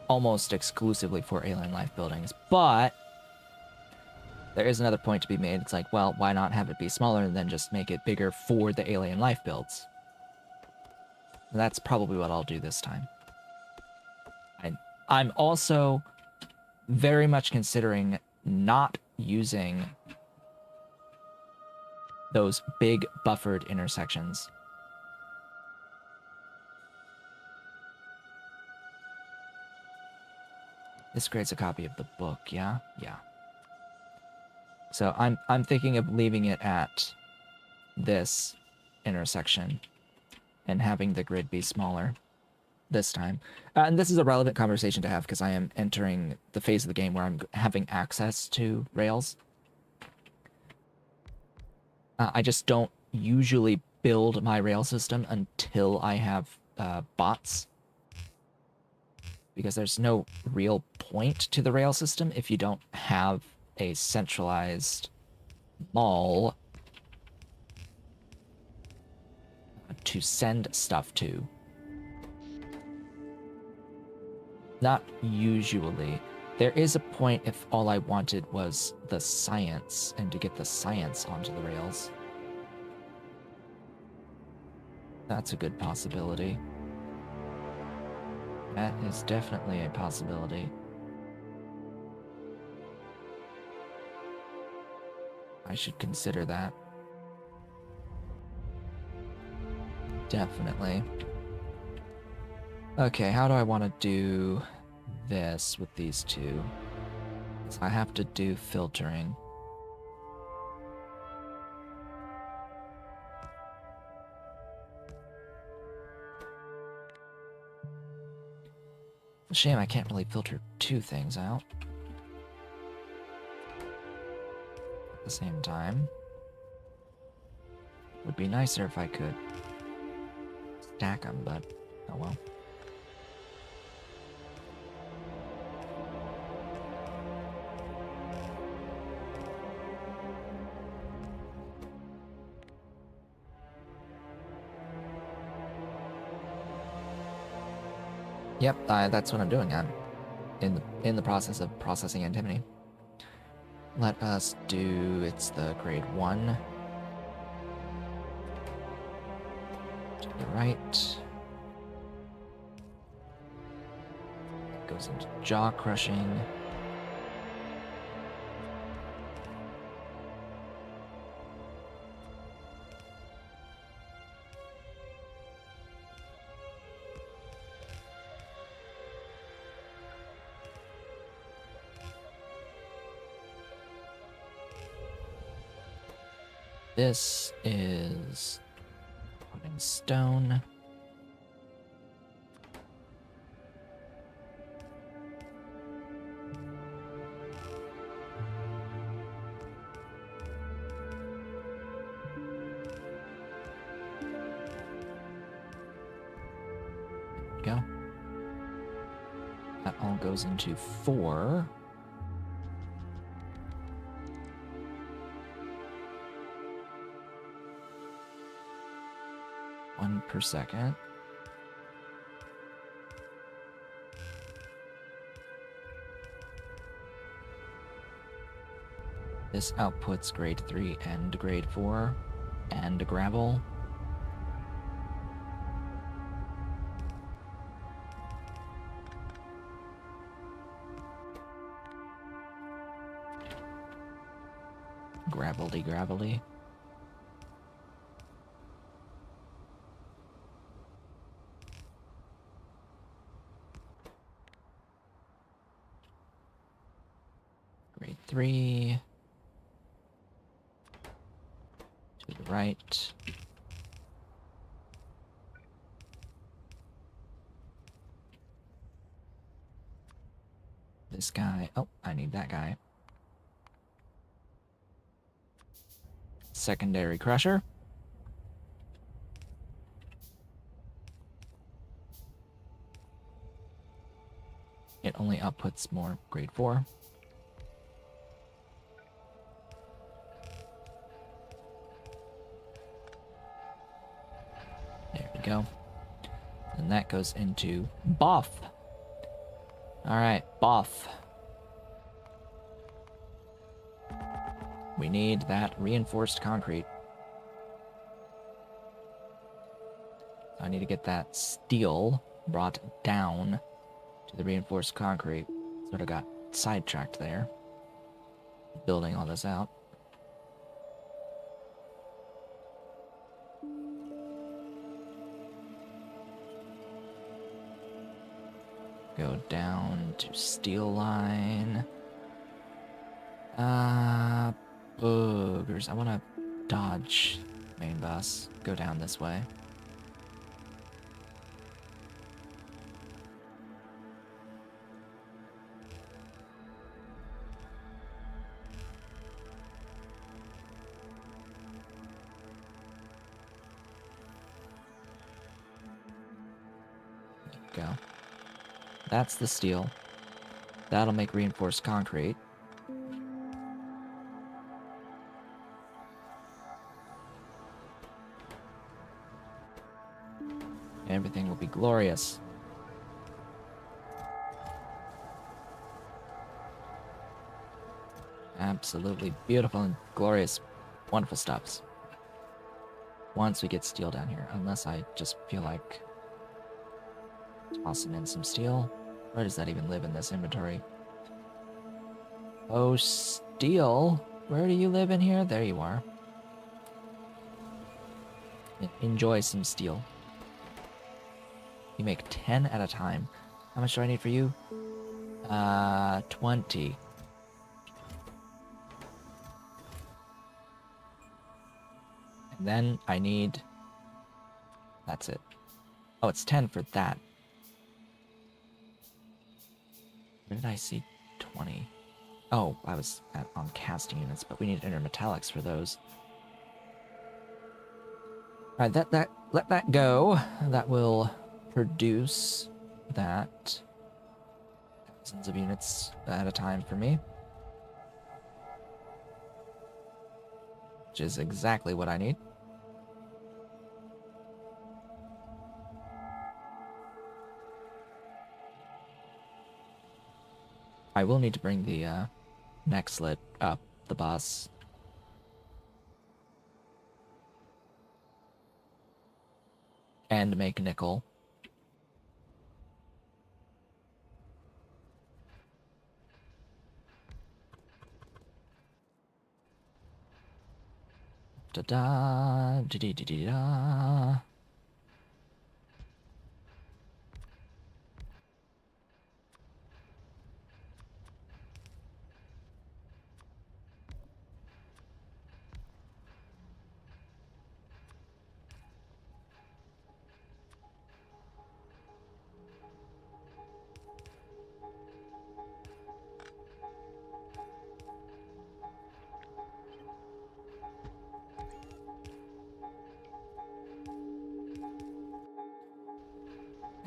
Almost exclusively for alien life buildings. But there is another point to be made. It's like, well, why not have it be smaller and then just make it bigger for the alien life builds? And that's probably what I'll do this time. I'm also very much considering not using those big buffered intersections. This creates a copy of the book, yeah? Yeah. So I'm thinking of leaving it at this intersection and having the grid be smaller this time. And this is a relevant conversation to have because I am entering the phase of the game where I'm having access to rails. I just don't usually build my rail system until I have bots, because there's no real point to the rail system if you don't have a centralized mall to send stuff to. Not usually. There is a point if all I wanted was the science and to get the science onto the rails. That's a good possibility. That is definitely a possibility. I should consider that. Definitely. Okay, how do I want to do this with these two? So I have to do filtering. It's a shame I can't really filter two things out at the same time. Would be nicer if I could stack them, but oh well. Yep, that's what I'm doing. I'm in the process of processing antimony. Let us do, it's the grade 1. To the right. It goes into jaw crushing. This is putting stone. Go. That all goes into 4. One per second. This outputs grade 3 and grade 4 and gravel. Gravelly. Grade 3. To the right. This guy. Oh, I need that guy. Secondary crusher. It only outputs more grade 4. There we go. And that goes into Boff. Alright, Boff. We need that reinforced concrete. I need to get that steel brought down to the reinforced concrete. Sort of got sidetracked there, building all this out. Go down to steel line. Boogers. I want to dodge main bus. Go down this way. There we go. That's the steel. That'll make reinforced concrete. Everything will be glorious. Absolutely beautiful and glorious. Wonderful stuffs. Once we get steel down here, unless I just feel like tossing in some steel. Where does that even live in this inventory? Oh, steel. Where do you live in here? There you are. Enjoy some steel. You make 10 at a time. How much do I need for you? 20. And then I need... That's it. Oh, it's 10 for that. Where did I see 20? Oh, I was on casting units, but we need intermetallics for those. Alright, let that go. That will produce that. Thousands of units at a time for me. Which is exactly what I need. I will need to bring the Nexit up the bus. And make nickel. Da-da, da-dee-dee-dee-da.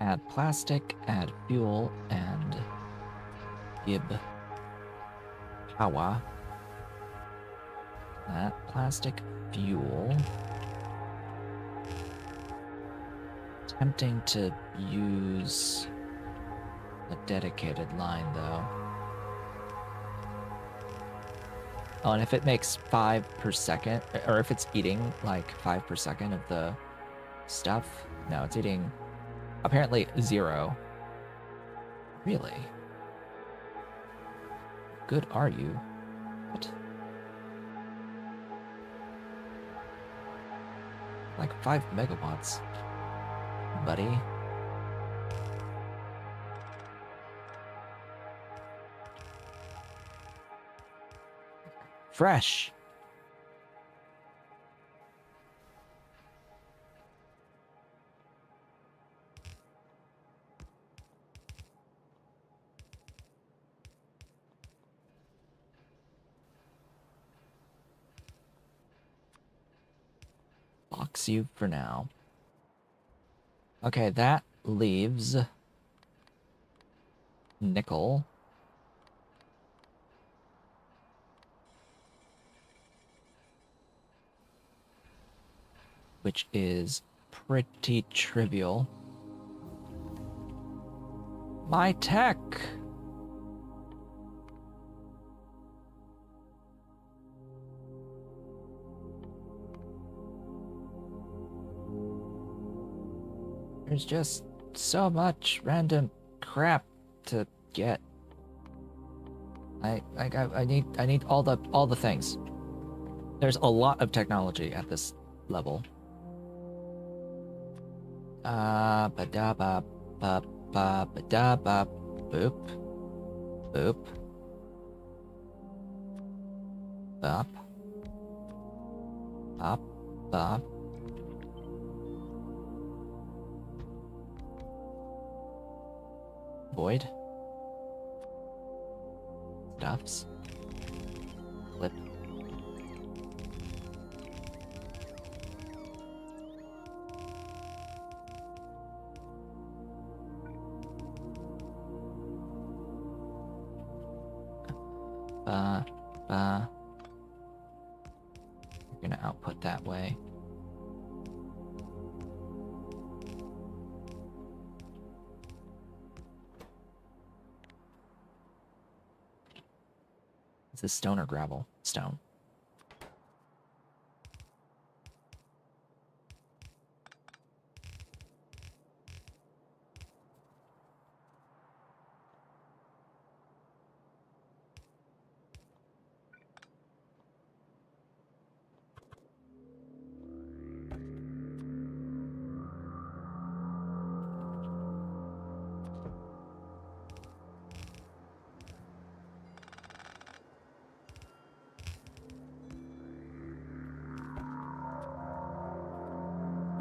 Add plastic, add fuel, and give power. That plastic fuel. Tempting to use a dedicated line, though. Oh, and if it makes 5 per second, or if it's eating like 5 per second of the stuff, no, it's eating apparently 0. Really? Good are you? What? Like 5 megawatts, buddy. Fresh. Box you for now. Okay, that leaves nickel. Which is pretty trivial. My tech! There's just so much random crap to get. I need all the things. There's a lot of technology at this level. Ba-da-ba, ba-ba, ba-da-ba, boop, boop, bop, bop, bop. Void. Stuffs. Flip. You're gonna output that way. Is this stone or gravel? Stone.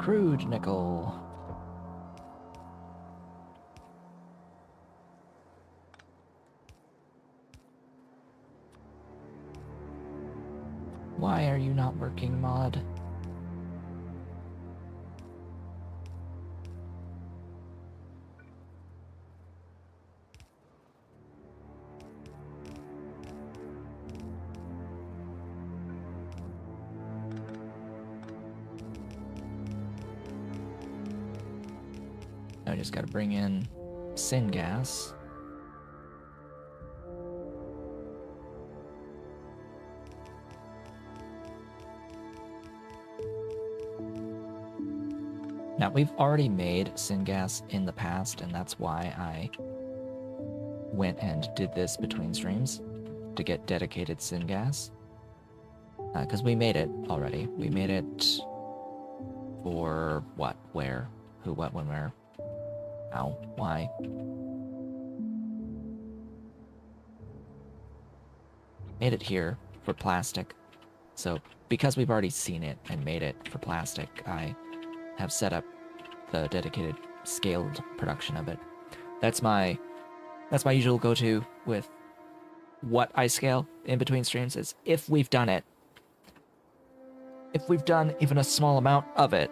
Crude nickel. Why are you not working, mod? I just gotta bring in syngas. Now, we've already made syngas in the past, and that's why I went and did this between streams to get dedicated syngas. Because we made it already. We made it for what, where, who, what, when, where, how, why. Made it here for plastic. So because we've already seen it and made it for plastic, I have set up the dedicated scaled production of it. That's my usual go-to with what I scale in between streams is if we've done it. If we've done even a small amount of it,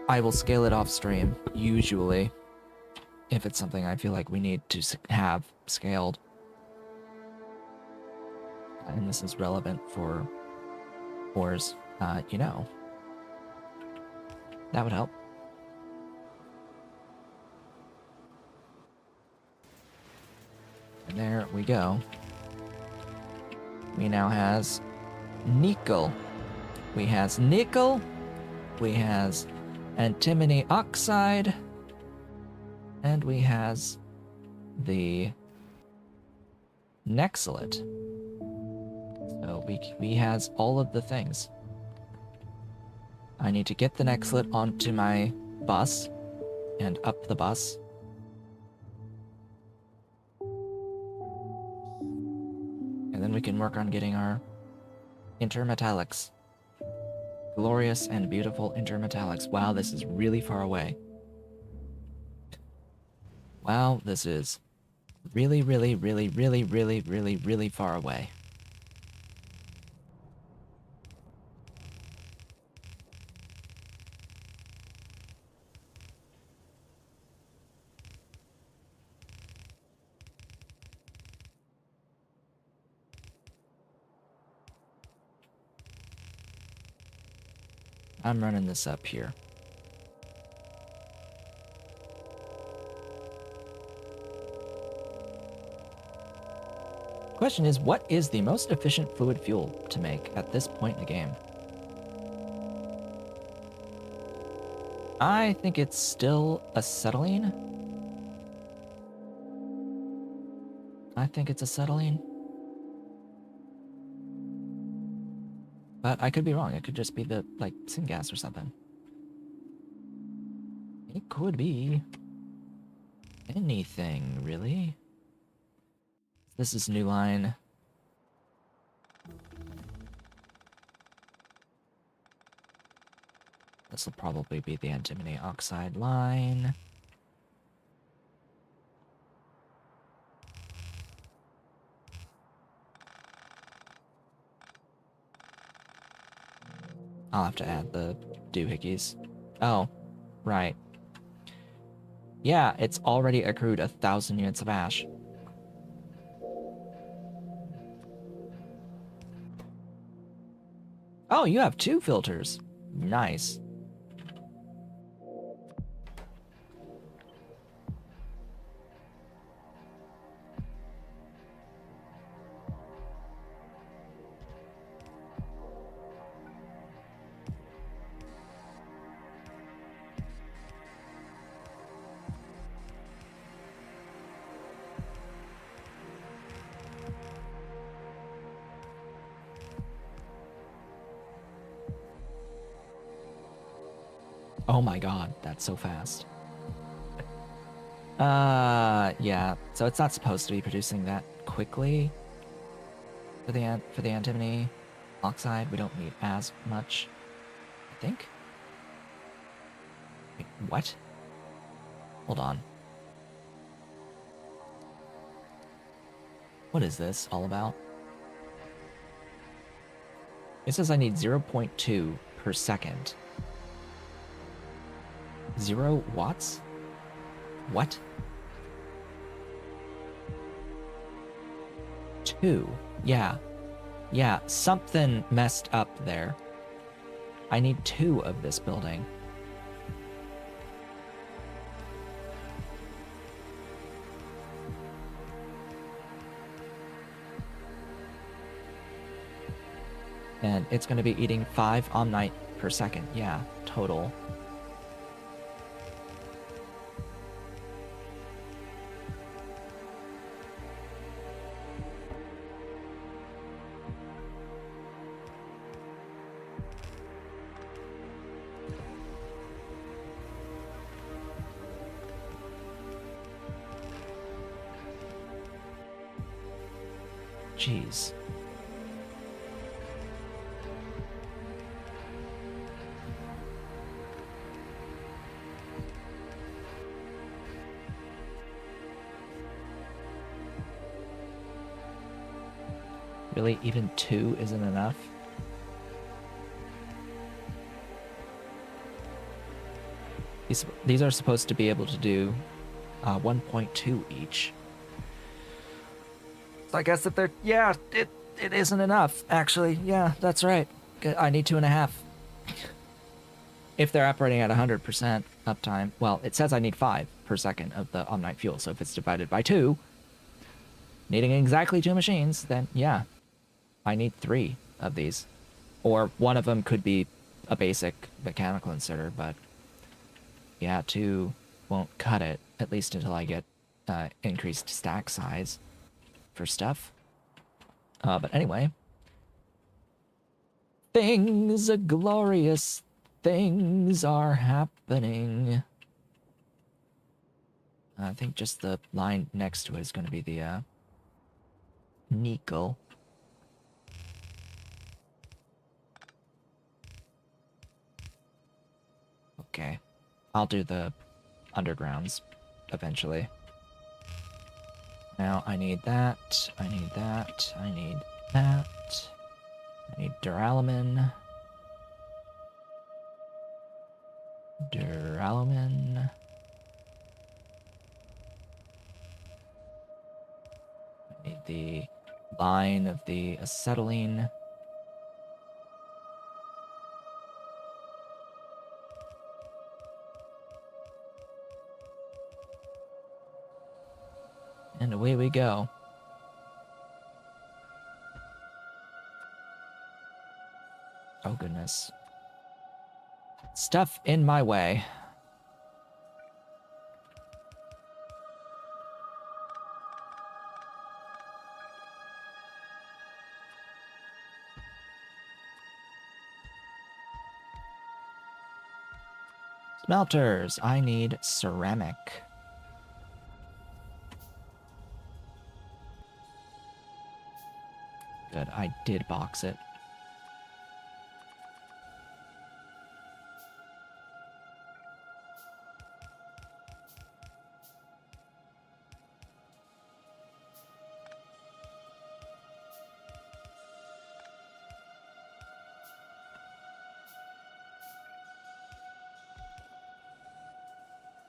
I will scale it off stream, usually. if it's something I feel like we need to have scaled. And this is relevant for ores, you know, that would help. And there we go. We now has nickel. We has nickel. We has antimony oxide. And we has the Nexit. So we has all of the things. I need to get the Nexit onto my bus and up the bus. And then we can work on getting our intermetallics. Glorious and beautiful intermetallics. Wow, this is really far away. Wow, this is really, really, really, really, really, really, really far away. I'm running this up here. Question is, what is the most efficient fluid fuel to make at this point in the game? I think it's still acetylene. I think it's acetylene. But I could be wrong. It could just be the, like, syngas or something. It could be anything, really. This is new line. This will probably be the antimony oxide line. I'll have to add the doohickeys. Oh, right. Yeah, it's already accrued 1,000 units of ash. Oh, you have 2 filters. Nice. Oh my god, that's so fast. Yeah. So it's not supposed to be producing that quickly for the antimony oxide. We don't need as much, I think. Wait, what? Hold on. What is this all about? It says I need 0.2 per second. 0 watts? What? 2. Yeah. Yeah, something messed up there. I need 2 of this building. And it's going to be eating 5 Omnite per second. Yeah, total. Jeez. Really, even 2 isn't enough? These are supposed to be able to do 1.2 each. So I guess that they're, yeah, it isn't enough, actually. Yeah, that's right. I need 2.5. If they're operating at 100% uptime, well, it says I need 5 per second of the Omnite fuel. So if it's divided by 2, needing exactly 2 machines, then yeah, I need 3 of these. Or one of them could be a basic mechanical inserter, but yeah, 2 won't cut it, at least until I get increased stack size for stuff. But anyway, things are glorious. Things are happening. I think just the line next to it is going to be the nickel. Okay. I'll do the undergrounds eventually. Now I need that. I need that. I need that. I need duralumin. Duralumin. I need the line of the acetylene. And away we go. Oh goodness. Stuff in my way. Smelters. I need ceramic. Good, I did box it.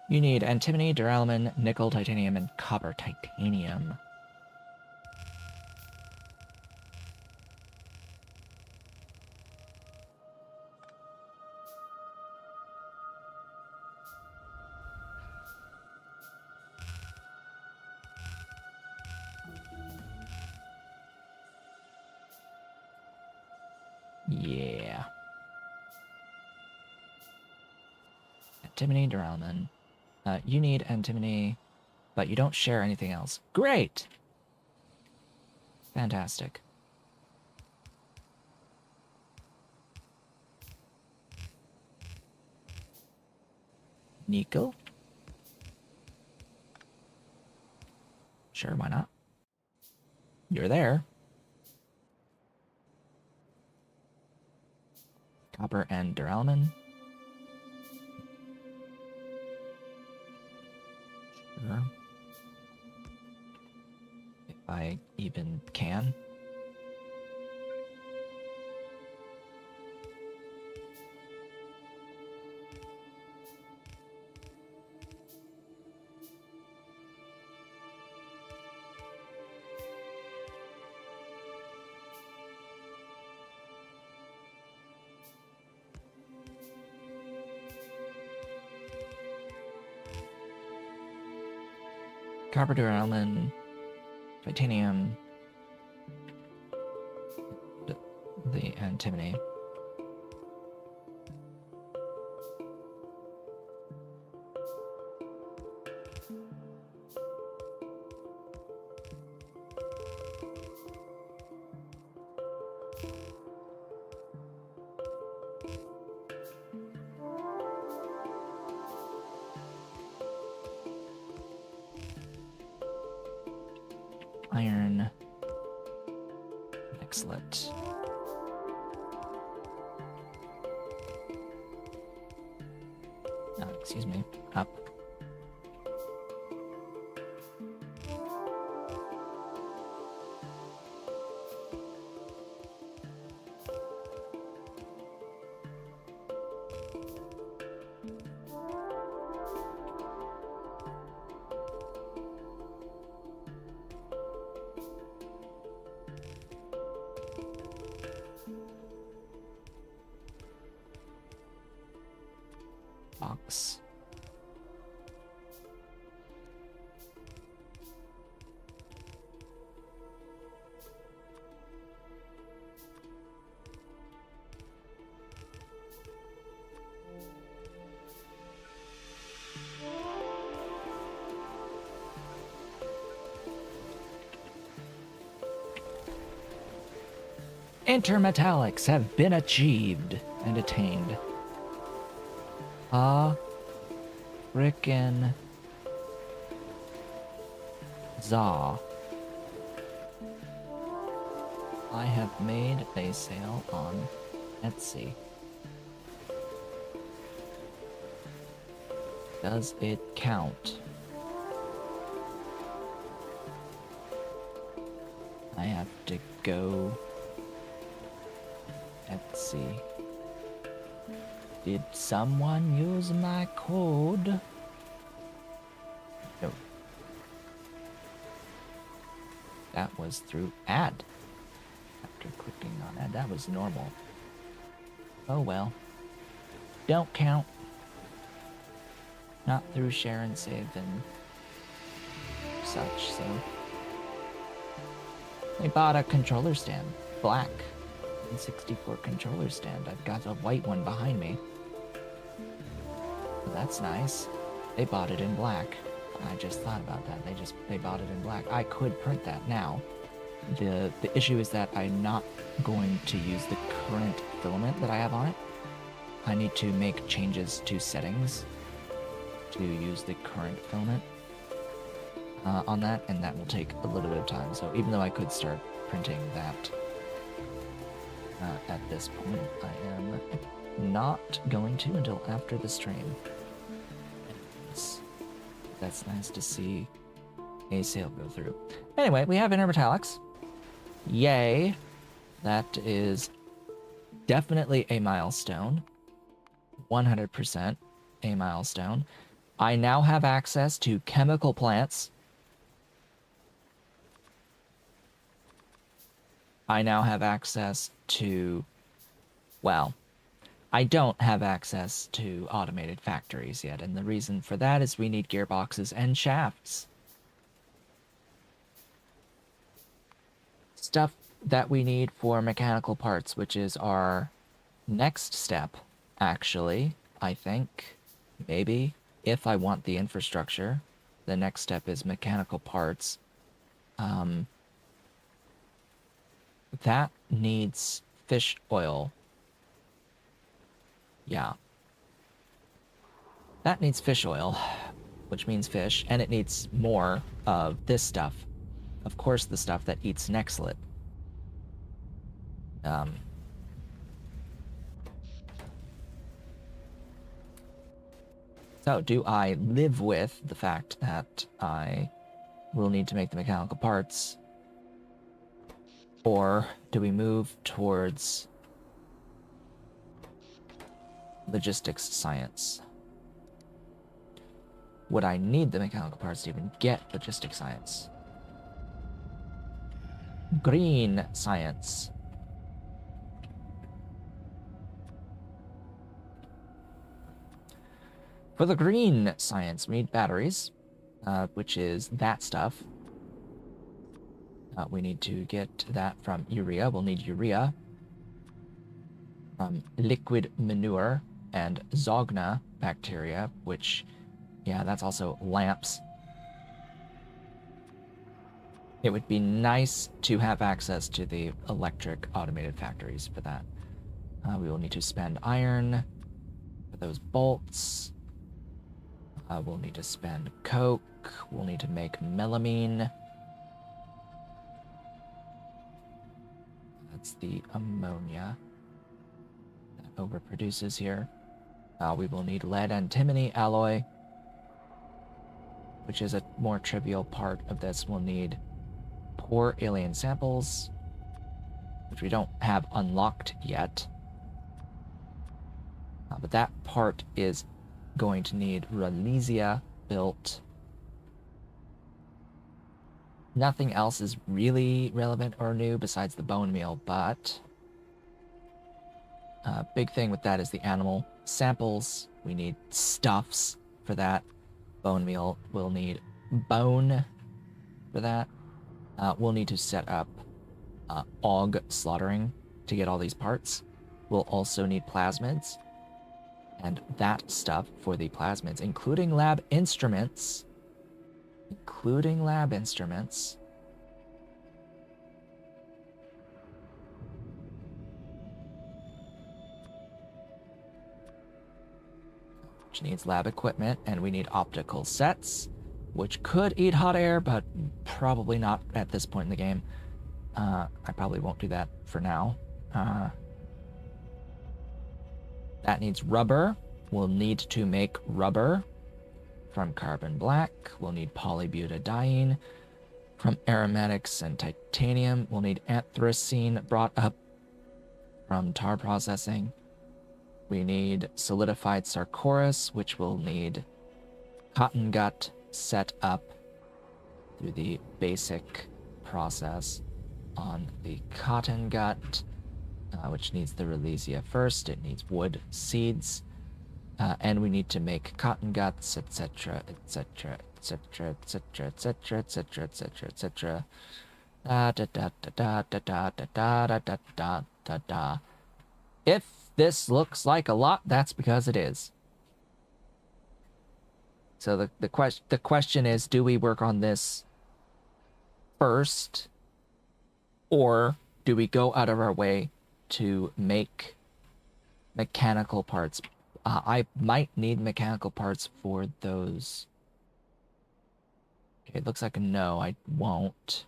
You need antimony, duralumin, nickel, titanium, and copper titanium. Yeah. Antimony, duralumin. You need antimony, but you don't share anything else. Great! Fantastic. Nickel? Sure, why not? You're there. Copper and duralumin. Sure. If I even can. Copper, duralumin, titanium, the antimony. Iron. Excellent. Excuse me. Up. gearbox. Intermetallics have been achieved and attained. Frickin' Zaw. I have made a sale on Etsy. Does it count? I have to go Etsy. Did someone use my code? No. That was through ad. After clicking on ad, that was normal. Oh well. Don't count. Not through share and save and such, so. I bought a controller stand. Black. 64 controller stand. I've got a white one behind me. So that's nice. They bought it in black. I just thought about that. They bought it in black. I could print that now. The issue is that I'm not going to use the current filament that I have on it. I need to make changes to settings to use the current filament on that, and that will take a little bit of time. So even though I could start printing that at this point, I am not going to until after the stream. That's nice to see a sale go through. Anyway, we have INTERMETALLICS. Yay! That is definitely a milestone. 100% a milestone. I now have access to chemical plants. I now have access to, well, I don't have access to automated factories yet, and the reason for that is we need gearboxes and shafts. Stuff that we need for mechanical parts, which is our next step, actually, I think, maybe, if I want the infrastructure. The next step is mechanical parts. That needs fish oil. Yeah. That needs fish oil, which means fish, and it needs more of this stuff. Of course, the stuff that eats Nexit. So, do I live with the fact that I will need to make the mechanical parts? Or do we move towards logistics science? Would I need the mechanical parts to even get logistics science? Green science. For the green science, we need batteries, which is that stuff. We need to get that from urea. We'll need urea from liquid manure and Zogna bacteria, which, yeah, that's also lamps. It would be nice to have access to the electric automated factories for that. We will need to spend iron for those bolts. We'll need to spend coke. We'll need to make melamine. That's the ammonia that overproduces here. We will need lead antimony alloy, which is a more trivial part of this. We'll need poor alien samples, which we don't have unlocked yet. But that part is going to need Ralesia built. Nothing else is really relevant or new besides the bone meal, but big thing with that is the animal samples. We need stuffs for that. Bone meal. We'll need bone for that. We'll need to set up AUG slaughtering to get all these parts. We'll also need plasmids and that stuff for the plasmids, including lab instruments. Including lab instruments. Which needs lab equipment, and we need optical sets, which could eat hot air, but probably not at this point in the game. I probably won't do that for now. That needs rubber. We'll need to make rubber from carbon black. We'll need polybutadiene from aromatics and titanium. We'll need anthracene brought up from tar processing. We need solidified sarcoris, which will need cotton gut set up through the basic process on the cotton gut, which needs the relesia first. It needs wood seeds, and we need to make cotton guts, etc., etc., etc., etc., etc., etc., etc., etc. Da da da da da da da da da da da da. If this looks like a lot, that's because it is. So the question is, do we work on this first, or do we go out of our way to make mechanical parts? I might need mechanical parts for those. Okay, it looks like a no, I won't.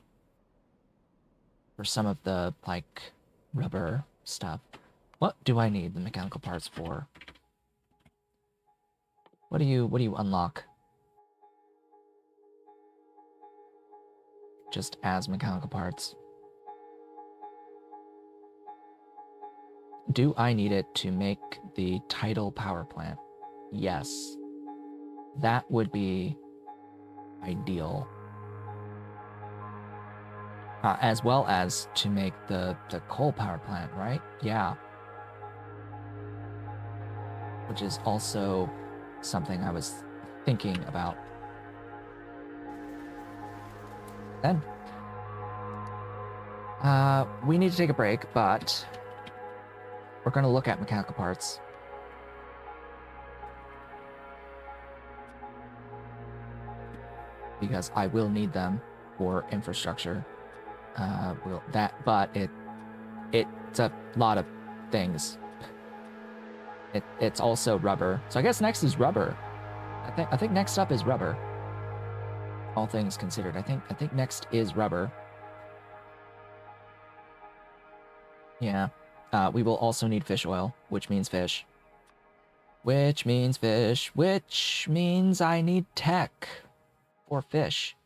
For some of the, like, rubber stuff. What do I need the mechanical parts for? What do you unlock? Just as mechanical parts. Do I need it to make the tidal power plant? Yes. That would be ideal. As well as to make the coal power plant, right? Yeah. Which is also something I was thinking about. Then, we need to take a break, but we're going to look at mechanical parts. Because I will need them for infrastructure. But it's a lot of things. It's also rubber. So I guess next is rubber. I think next up is rubber. All things considered, I think next is rubber. Yeah. We will also need fish oil, which means fish. Which means fish. Which means I need tech for fish.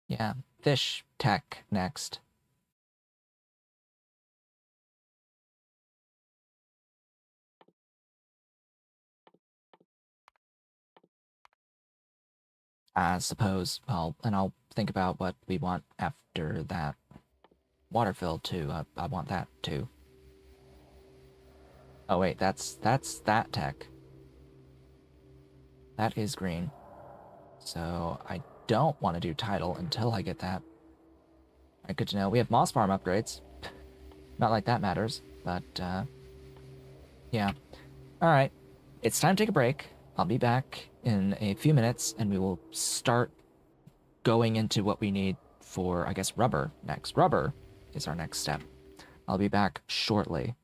Yeah, fish tech next. I suppose I'll think about what we want after that. Water fill too. I want that too. Oh wait, that's that tech. That is green. So I don't want to do tidal until I get that. Alright, good to know. We have moss farm upgrades. Not like that matters, but yeah. Alright, it's time to take a break. I'll be back in a few minutes, and we will start going into what we need for, I guess, rubber next. Rubber is our next step. I'll be back shortly.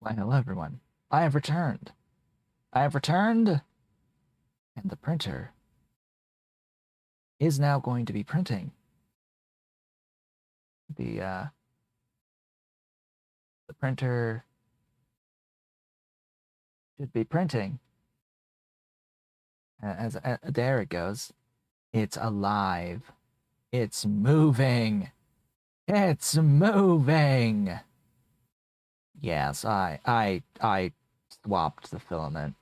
Why, hello everyone. I have returned. I have returned, and the printer is now going to be printing. The printer should be printing. There it goes. It's alive. It's moving. It's moving. Yes, I swapped the filament.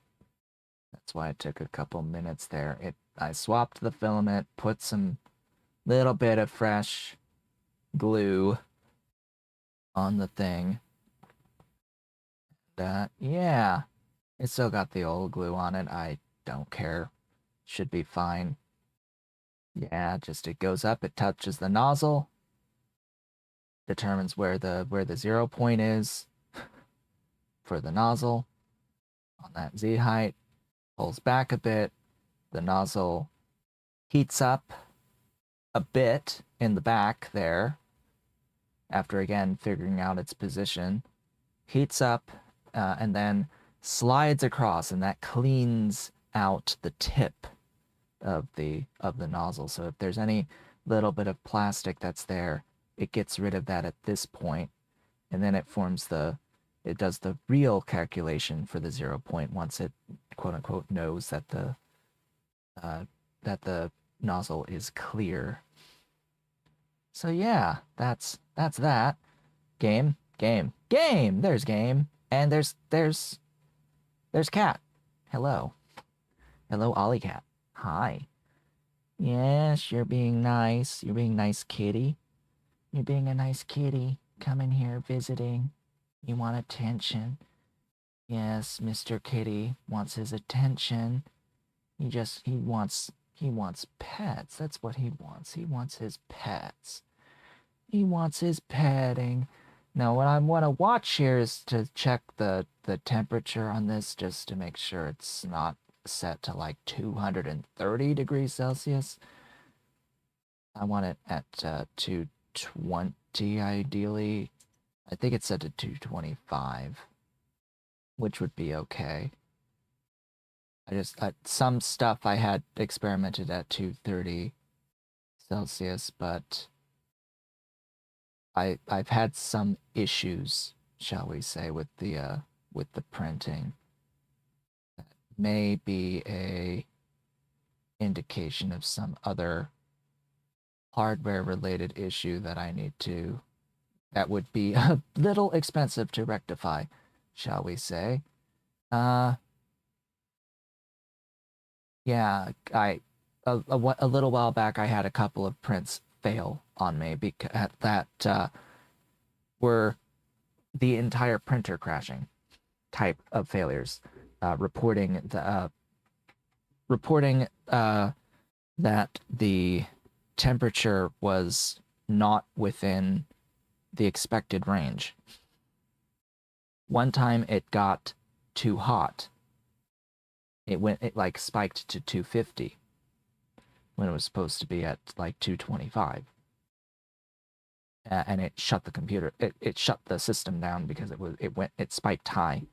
That's why it took a couple minutes there. I swapped the filament, put some little bit of fresh glue on the thing. Yeah, it still got the old glue on it. I don't care. Should be fine. Yeah, just it goes up, it touches the nozzle, determines where the 0 point is for the nozzle on that Z height, pulls back a bit, the nozzle heats up a bit in the back there, after again figuring out its position, heats up, and then slides across, and that cleans out the tip of the nozzle. So if there's any little bit of plastic that's there, it gets rid of that at this point, and then it does the real calculation for the 0 point once it quote unquote knows that the nozzle is clear. So yeah, that's that. Game. There's game, and there's cat. Hello, Ollie cat. Hi. Yes, you're being nice. You're being nice, kitty. You're being a nice kitty. Coming here visiting. You want attention. Yes, Mr. Kitty wants his attention. He wants pets. That's what he wants. He wants his pets. He wants his petting. Now, what I want to watch here is to check the temperature on this, just to make sure it's not set to like 230 degrees Celsius. I want it at 220 ideally. I think it's set to 225, which would be okay. Some stuff I had experimented at 230 Celsius, but I've had some issues, shall we say, with the printing. That may be a indication of some other hardware-related issue that would be a little expensive to rectify, shall we say. Yeah, a little while back I had a couple of prints fail on me because that were the entire printer crashing type of failures, reporting that the temperature was not within the expected range. One time it got too hot. It like spiked to 250 when it was supposed to be at like 225. And it shut the computer. It shut the system down because it spiked high.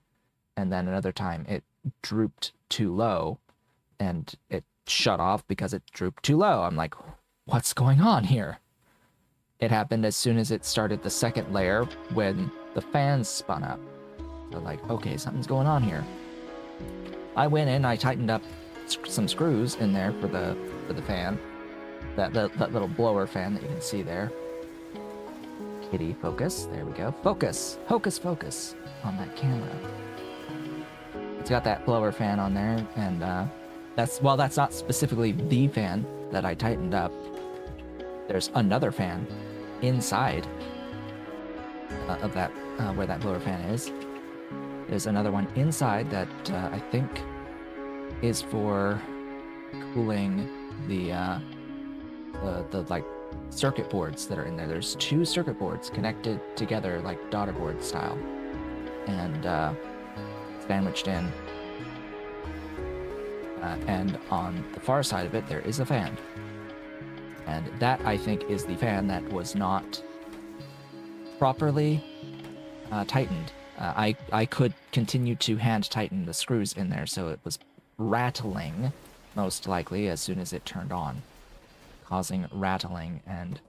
And then another time it drooped too low and it shut off because it drooped too low. I'm like, what's going on here? It happened as soon as it started the second layer when the fans spun up. So like, okay, something's going on here. I went in, I tightened up some screws in there for the fan. That little blower fan that you can see there. Kitty, focus. There we go. Focus. Hocus focus on that camera. It's got that blower fan on there, and that's not specifically the fan that I tightened up. There's another fan inside of that where that blower fan is. There's another one inside that I think is for cooling the like circuit boards that are in there. There's 2 circuit boards connected together like daughter board style, and sandwiched in. And on the far side of it, there is a fan. And that, I think, is the fan that was not properly tightened. I could continue to hand tighten the screws in there so it was rattling, most likely, as soon as it turned on, causing rattling and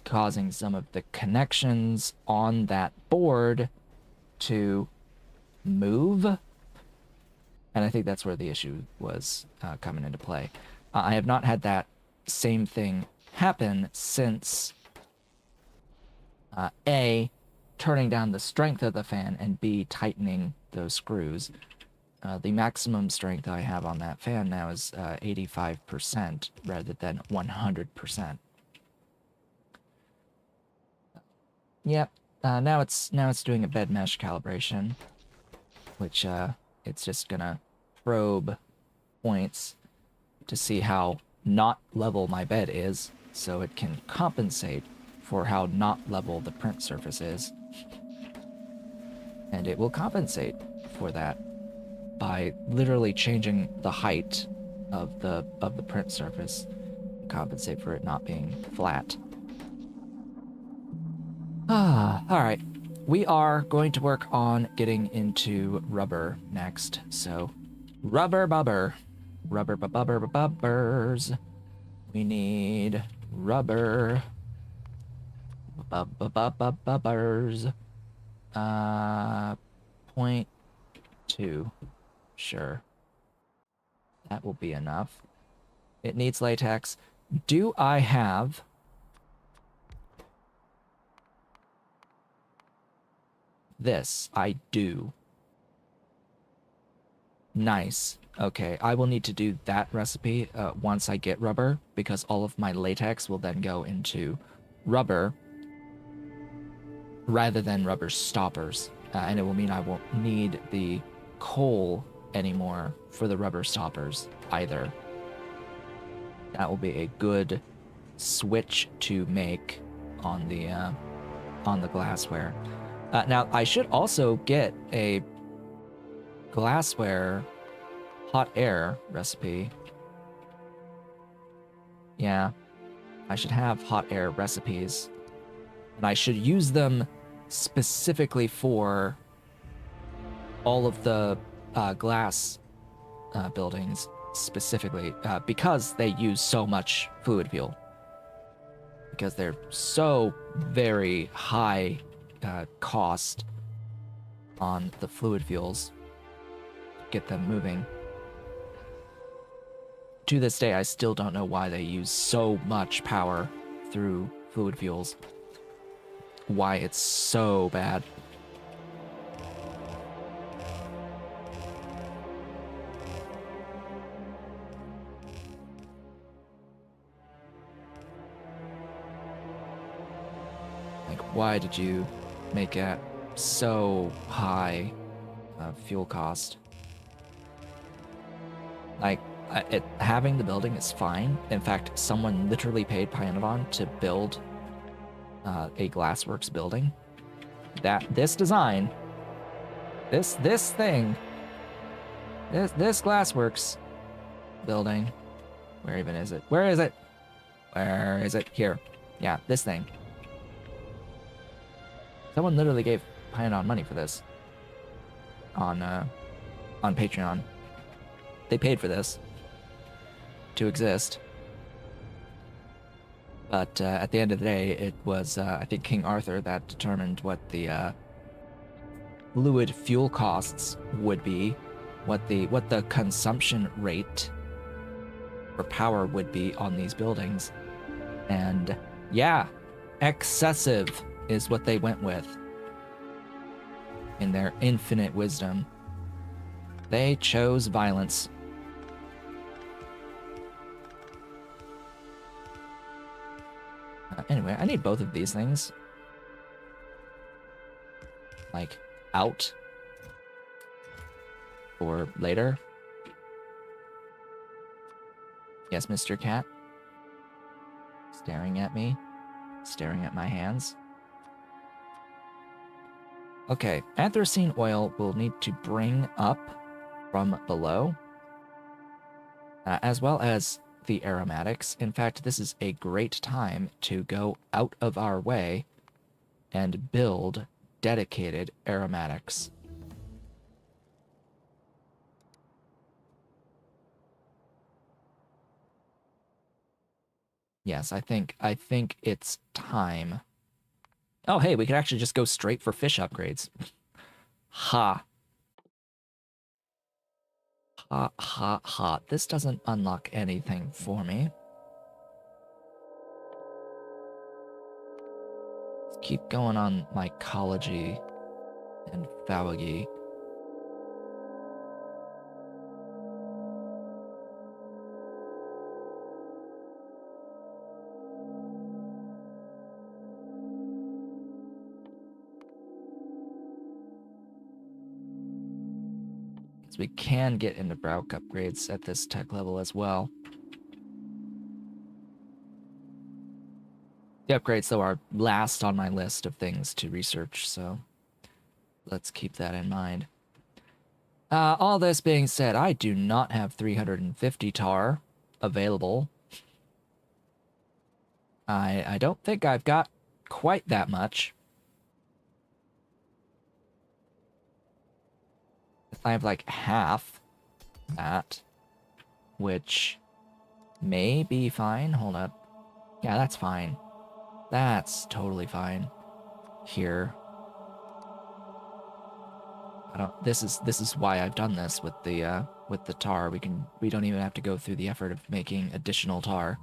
causing some of the connections on that board to move. And I think that's where the issue was coming into play. I have not had that same thing happen since A, turning down the strength of the fan, and B, tightening those screws. The maximum strength I have on that fan now is 85% rather than 100%. Yep. Now it's doing a bed mesh calibration, which it's just gonna probe points to see how not level my bed is, so it can compensate for how not level the print surface is. And it will compensate for that by literally changing the height of the print surface, compensate for it not being flat. Alright. We are going to work on getting into rubber next. So, rubber bubber. Rubber bubber bubbers. We need rubber bubbers. 0.2. Sure. That will be enough. It needs latex. Do I have... this? I do. Nice. Okay, I will need to do that recipe once I get rubber, because all of my latex will then go into rubber rather than rubber stoppers. And it will mean I won't need the coal anymore for the rubber stoppers either. That will be a good switch to make on the glassware. Now, I should also get a glassware hot air recipe. Yeah, I should have hot air recipes. And I should use them specifically for all of the glass buildings, specifically, because they use so much fluid fuel. Because they're so very high cost on the fluid fuels to get them moving. To this day, I still don't know why they use so much power through fluid fuels. Why it's so bad. Like, why did you make it so high fuel cost? Like, having the building is fine. In fact, someone literally paid Pyanodon to build a glassworks building. This design, this thing, this glassworks building, where even is it? Where is it? Where is it? Here. Yeah, this thing. Someone literally gave Pyanodon money for this on Patreon. They paid for this to exist. But at the end of the day, it was, I think, King Arthur that determined what the fluid fuel costs would be, what the consumption rate for power would be on these buildings. And yeah, excessive is what they went with. In their infinite wisdom, they chose violence. Anyway, I need both of these things. Like, out. For later. Yes, Mr. Cat. Staring at me. Staring at my hands. Okay, anthracene oil will need to bring up from below. As well as the aromatics. In fact, this is a great time to go out of our way and build dedicated aromatics. Yes, I think it's time. Oh, hey, we could actually just go straight for fish upgrades. Ha. Ha, ha, ha. This doesn't unlock anything for me. Let's keep going on mycology and phagogy. So we can get into Browk upgrades at this tech level as well. The upgrades, though, are last on my list of things to research, so let's keep that in mind. All this being said, I do not have 350 tar available. I don't think I've got quite that much. I have like half that, which may be fine. Hold up. Yeah, that's fine. That's totally fine. Here. I don't this is why I've done this with the tar. We don't even have to go through the effort of making additional tar.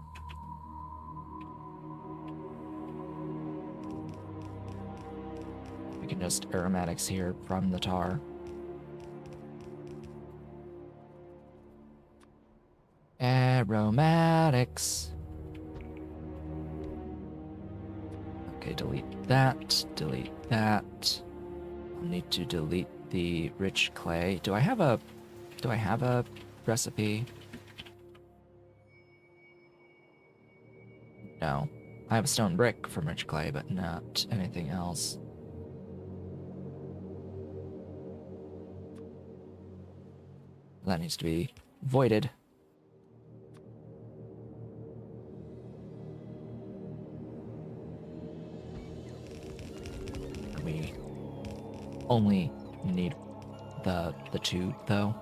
We can just aromatics here from the tar. Aromatics. Okay, delete that. Delete that. I'll need to delete the rich clay. Do I have a recipe? No. I have a stone brick from rich clay, but not anything else. That needs to be voided. We only need the two, though.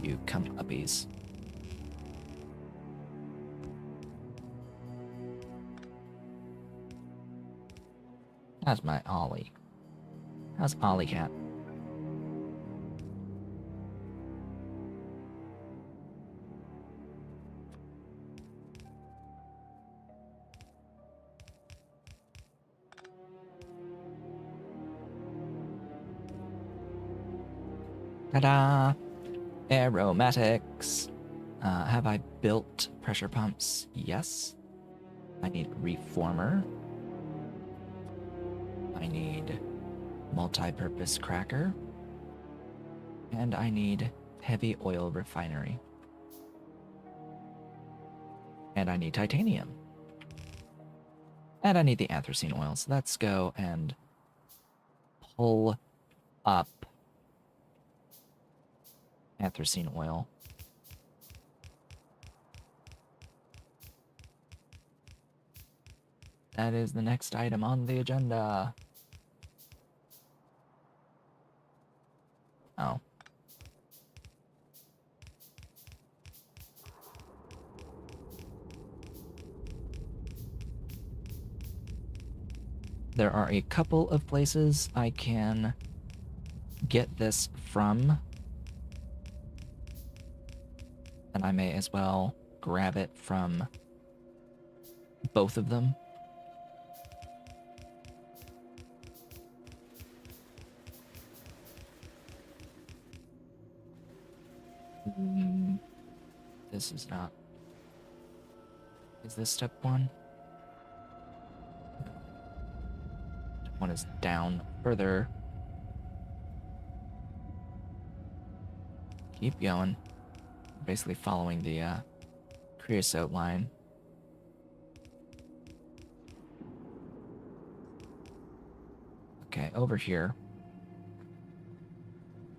You come uppies. How's my Ollie? How's Ollie cat? Ta-da! Aromatics. Have I built pressure pumps? Yes. I need reformer. I need multi-purpose cracker. And I need heavy oil refinery. And I need titanium. And I need the anthracene oil. So let's go and pull up anthracene oil. That is the next item on the agenda. Oh. There are a couple of places I can get this from. And I may as well grab it from both of them. This is not... Is this step one? Step one is down further. Keep going. Basically following the creosote line. Okay, over here.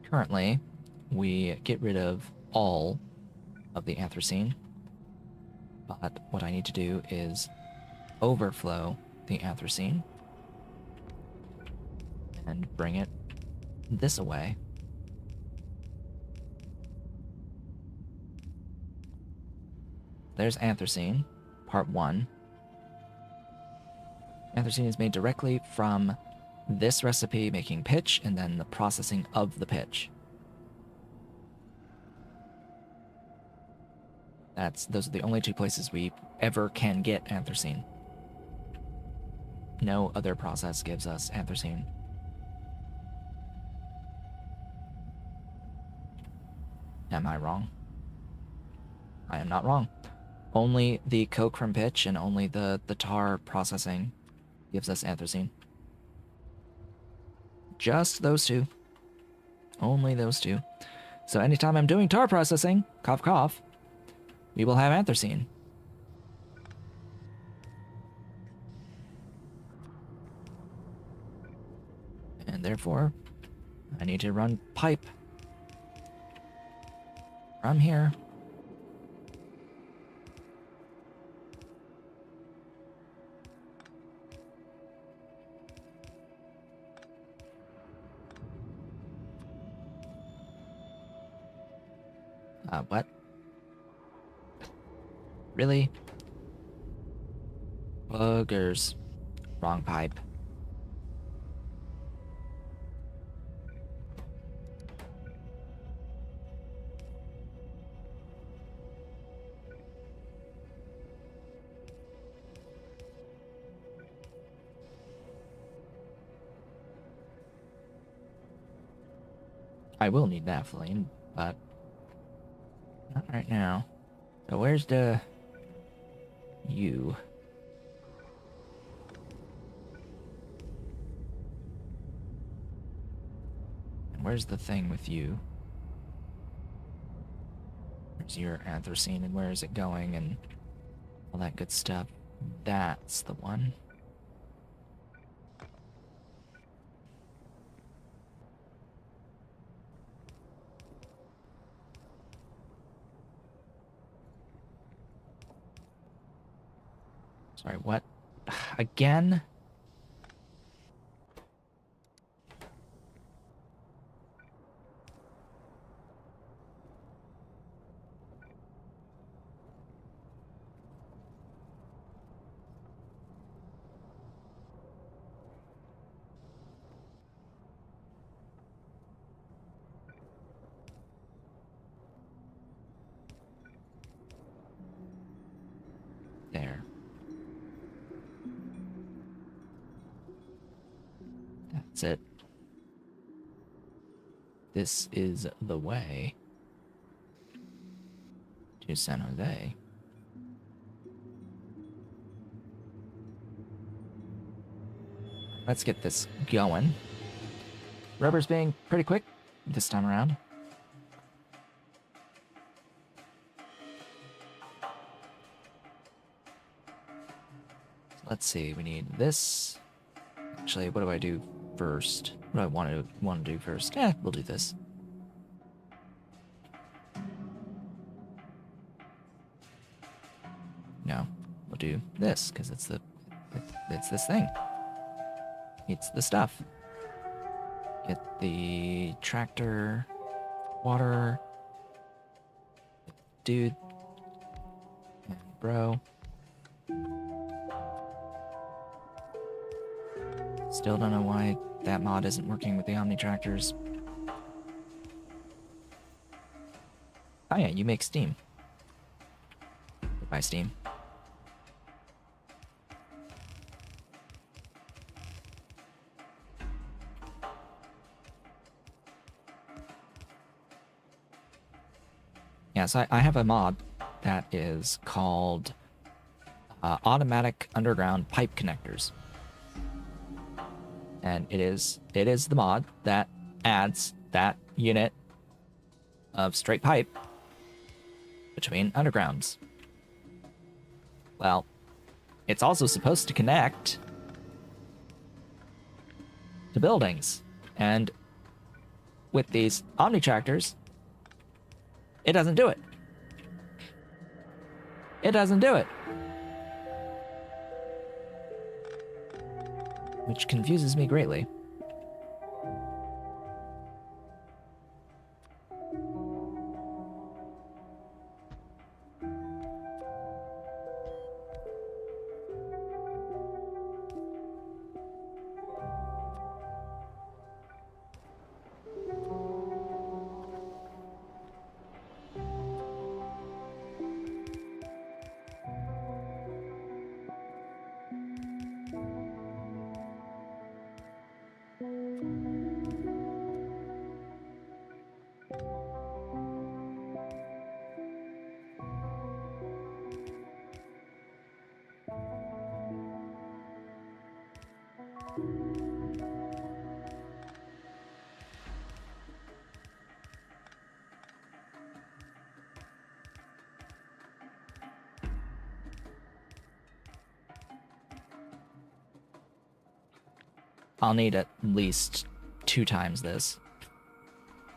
Currently, we get rid of all of the anthracene. But what I need to do is overflow the anthracene and bring it this away. There's anthracene, part 1. Anthracene is made directly from this recipe, making pitch, and then the processing of the pitch. Those are the only 2 places we ever can get anthracene. No other process gives us anthracene. Am I wrong? I am not wrong. Only the coke from pitch and only the tar processing gives us anthracene. Just those 2. Only those 2. So anytime I'm doing tar processing, cough cough, we will have anthracene. And therefore, I need to run pipe from here what? Really? Buggers. Wrong pipe. I will need that flame, but not right now. So where's the... you? And where's the thing with you? Where's your anthracene and where is it going and all that good stuff? That's the one. Sorry, what? Again? There. That's it. This is the way to San Jose. Let's get this going. Rubber's being pretty quick this time around. Let's see, we need this. Actually, what do I do first? What do I want to do first? We'll do this. No, we'll do this because it's this thing. It's the stuff. Get the tractor, water, dude, and bro. Still don't know why that mod isn't working with the Omni tractors. Oh yeah, you make steam. Goodbye, steam. Yeah, so I have a mod that is called Automatic Underground Pipe Connectors. And it is the mod that adds that unit of straight pipe between undergrounds. Well, it's also supposed to connect to buildings. And with these Omni tractors, It doesn't do it. It doesn't do it. Which confuses me greatly. I'll need at least 2 times this.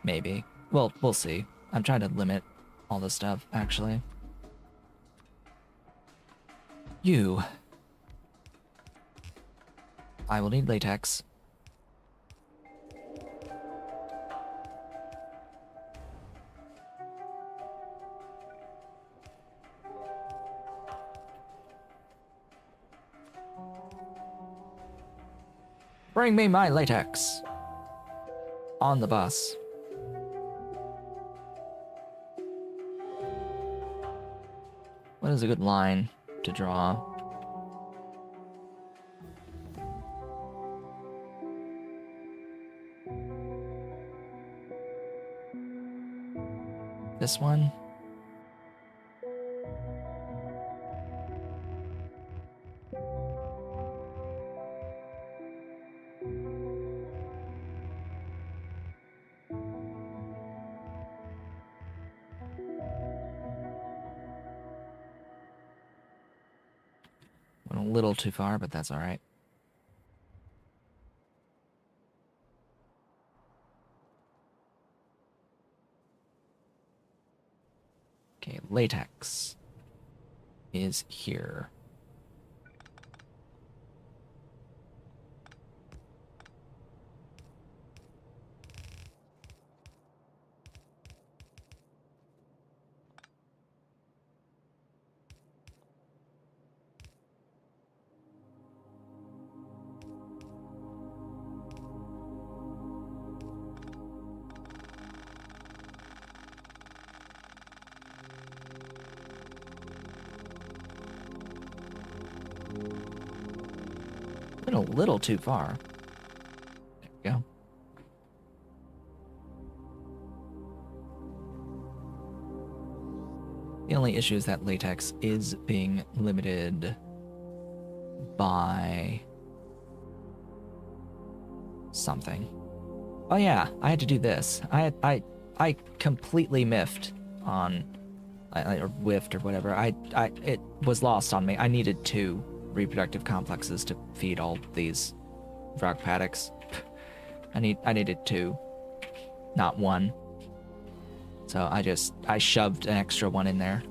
Maybe. Well, we'll see. I'm trying to limit all this stuff, actually. You. I will need latex. Bring me my latex. On the bus. What is a good line to draw? This one? Went a little too far, but that's all right. Okay, latex is here. Went a little too far. There we go. The only issue is that latex is being limited by something. Oh yeah, I had to do this. I completely miffed on, or whiffed or whatever. It was lost on me. I needed 2 reproductive complexes to feed all these rock paddocks. I needed 2, not 1. So I shoved an extra one in there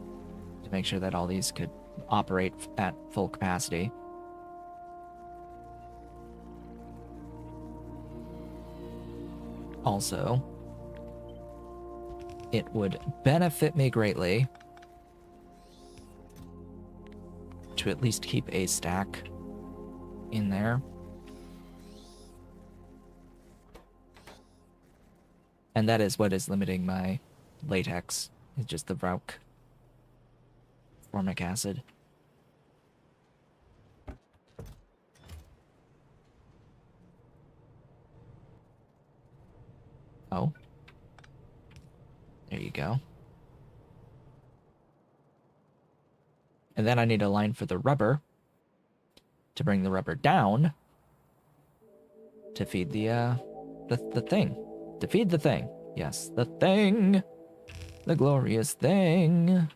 to make sure that all these could operate at full capacity. Also, it would benefit me greatly to at least keep a stack in there. And that is what is limiting my latex. It's just the Rauk formic acid. Oh. There you go. And then I need a line for the rubber to bring the rubber down to feed the thing. To feed the thing. Yes, the thing. The glorious thing.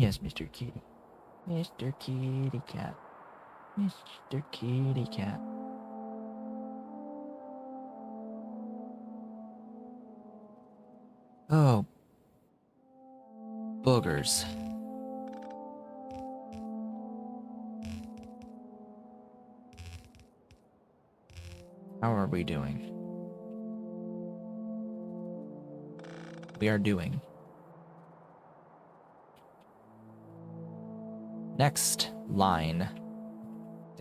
Yes, Mr. Kitty. Mr. Kitty Cat. Mr. Kitty Cat. Oh. Boogers. How are we doing? We are doing. Next line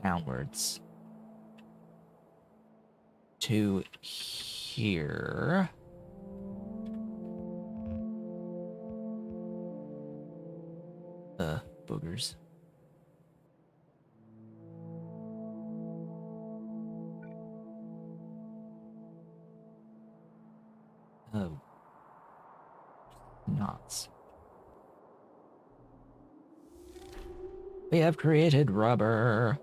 downwards to here. Boogers. Oh. Knots. We have created rubber.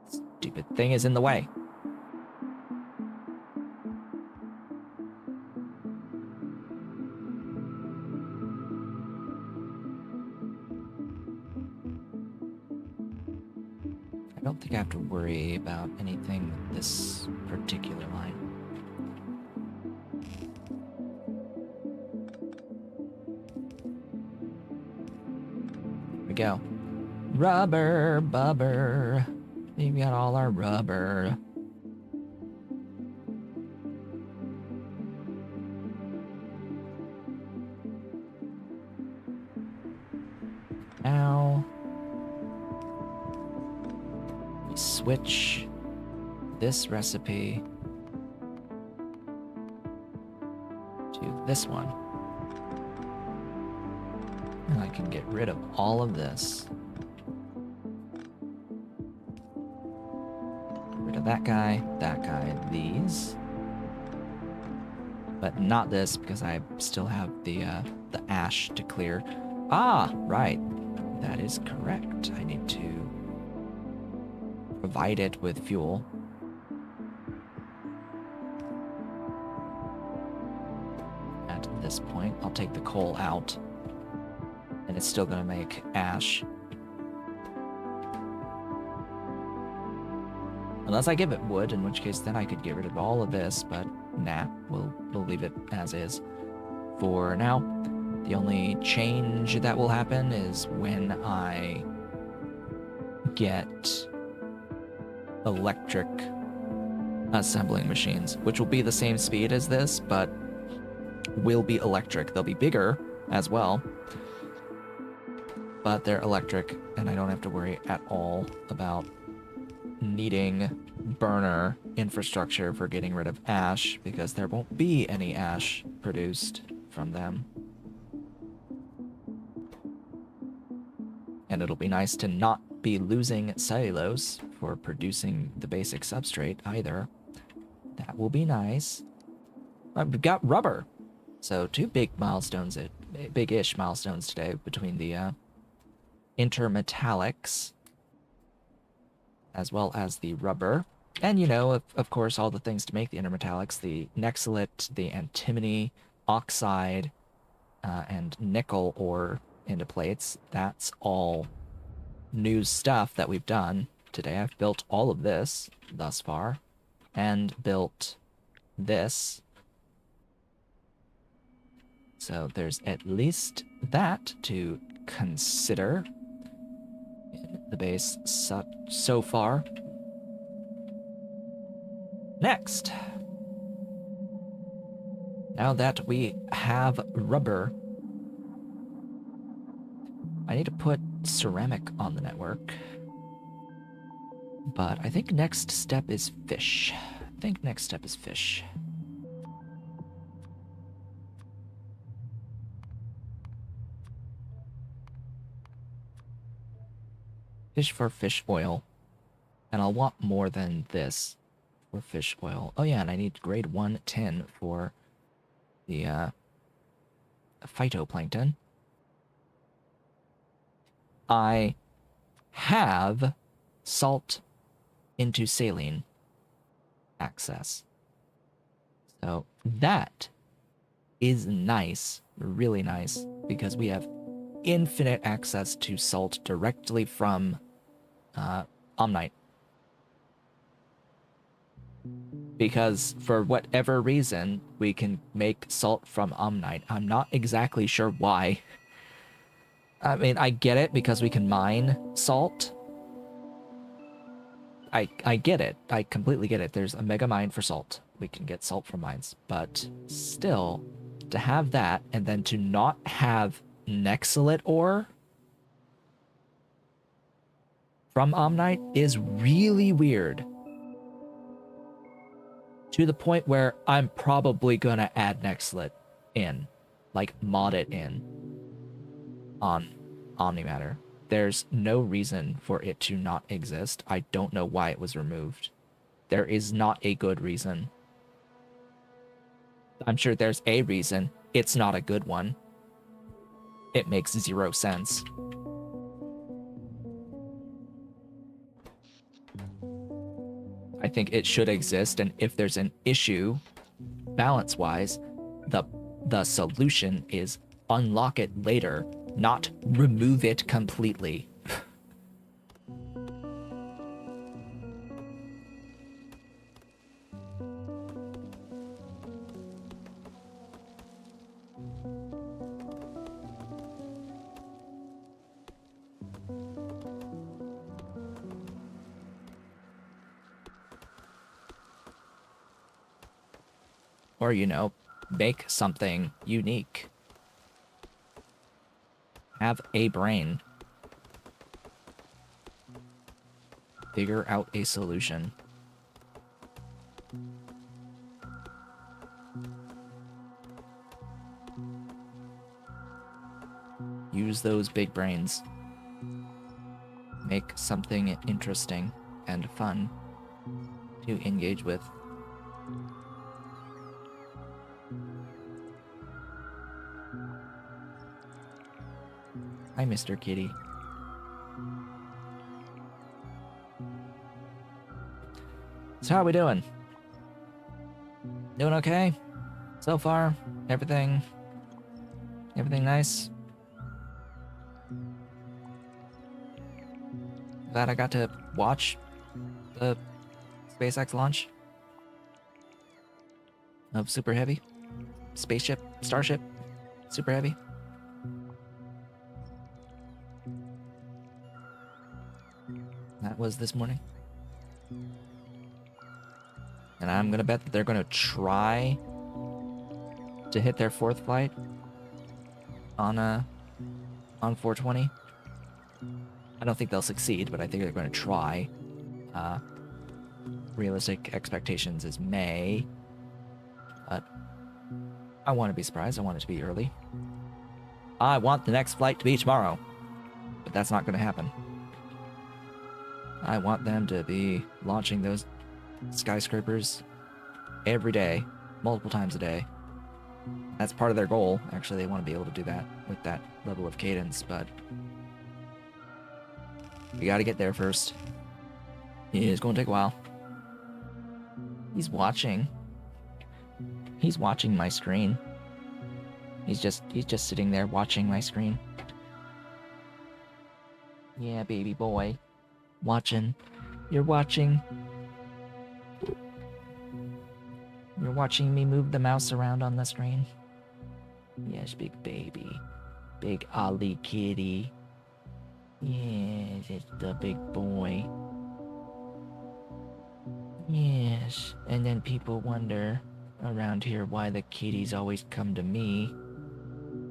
Stupid thing is in the way. I don't think I have to worry about anything with this particular line. Here we go. Rubber, bubber. We've got all our rubber. Now we switch this recipe to this one. And I can get rid of all of this. Get rid of that guy, these. But not this, because I still have the ash to clear. Ah, right. That is correct. I need to provide it with fuel. At this point, I'll take the coal out. And it's still gonna make ash. Unless I give it wood, in which case then I could get rid of all of this, but nah, we'll leave it as is for now. The only change that will happen is when I get electric assembling machines, which will be the same speed as this, but will be electric. They'll be bigger as well, but they're electric, and I don't have to worry at all about needing burner infrastructure for getting rid of ash, because there won't be any ash produced from them. And it'll be nice to not be losing cellulose for producing the basic substrate either. That will be nice. We've got rubber. So 2 big milestones, big-ish milestones today between the intermetallics as well as the rubber. And, you know, of course, all the things to make the intermetallics, the Nexit, the antimony, oxide, and nickel ore into plates. That's all new stuff that we've done today. I've built all of this thus far, and built this. So there's at least that to consider in the base so far. Next, now that we have rubber, I need to put ceramic on the network. But I think next step is fish. Fish for fish oil. And I'll want more than this for fish oil. Oh yeah, and I need grade 1 tin for the phytoplankton. I have salt into saline access. So that is nice, really nice, because we have infinite access to salt directly from Omnite. Because for whatever reason, we can make salt from Omnite. I'm not exactly sure why. I mean, I get it because we can mine salt. I get it. I completely get it. There's a mega mine for salt. We can get salt from mines. But still, to have that and then to not have Nexit ore from Omnite is really weird. To the point where I'm probably gonna add Nexit in. Like, mod it in on Omnimatter. There's no reason for it to not exist. I don't know why it was removed. There is not a good reason. I'm sure there's a reason. It's not a good one. It makes zero sense. I think it should exist, and if there's an issue, balance-wise, the solution is unlock it later, not remove it completely. Or, you know, make something unique. Have a brain. Figure out a solution. Use those big brains. Make something interesting and fun to engage with. Hi, Mr. Kitty. So how are we doing? Doing okay? So far? Everything nice? Glad I got to watch the SpaceX launch of Super Heavy. Spaceship, Starship, Super Heavy. That was this morning. And I'm gonna bet that they're gonna try to hit their 4th flight on 420. I don't think they'll succeed, but I think they're gonna try. Realistic expectations is May. But I want to be surprised. I want it to be early. I want the next flight to be tomorrow. But that's not gonna happen. I want them to be launching those skyscrapers every day, multiple times a day. That's part of their goal. Actually, they want to be able to do that with that level of cadence, but we got to get there first. It's going to take a while. He's watching. He's watching my screen. He's just sitting there watching my screen. Yeah, baby boy. Watching. You're watching. You're watching me move the mouse around on the screen. Yes, big baby. Big Ollie kitty. Yes, it's the big boy. Yes, and then people wonder around here why the kitties always come to me.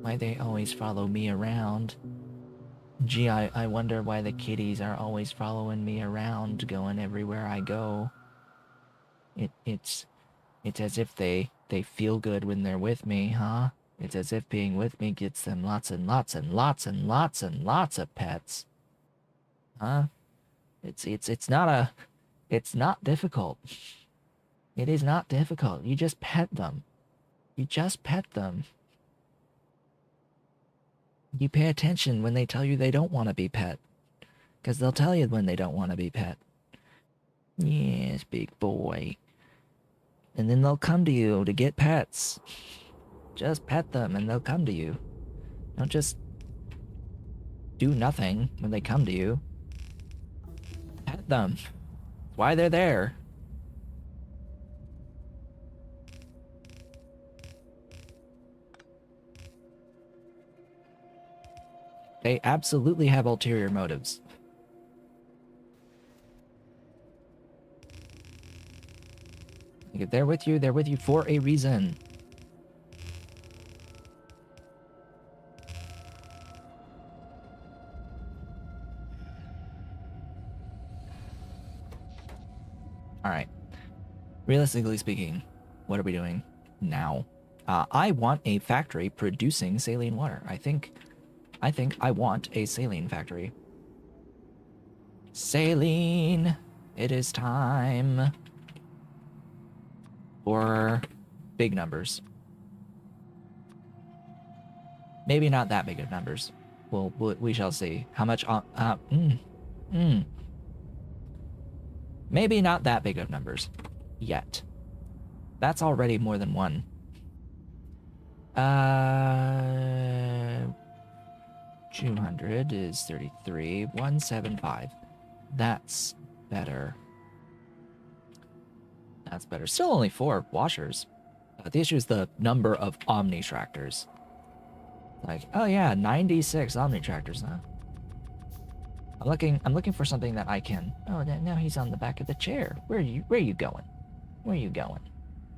Why they always follow me around. Gee, I wonder why the kitties are always following me around, going everywhere I go. It's as if they feel good when they're with me, huh? It's as if being with me gets them lots and lots and lots and lots and lots of pets. Huh? It's not difficult. It is not difficult. You just pet them. You just pet them. You pay attention when they tell you they don't want to be pet. Because they'll tell you when they don't want to be pet. Yes, big boy. And then they'll come to you to get pets. Just pet them and they'll come to you. Don't just do nothing when they come to you. Pet them. That's why they're there. They absolutely have ulterior motives. Like if they're with you for a reason. Alright. Realistically speaking, what are we doing now? I want a factory producing saline water. I think I want a saline factory. Saline! It is time for big numbers. Maybe not that big of numbers. We shall see. How much? Maybe not that big of numbers yet. That's already more than one. 200 is 33. 175. That's better. That's better. Still only 4 washers. The issue is the number of Omni tractors. Like, oh yeah, 96 Omni tractors, huh? I'm looking for something that I can. Oh, now he's on the back of the chair. Where are you going? Where are you going?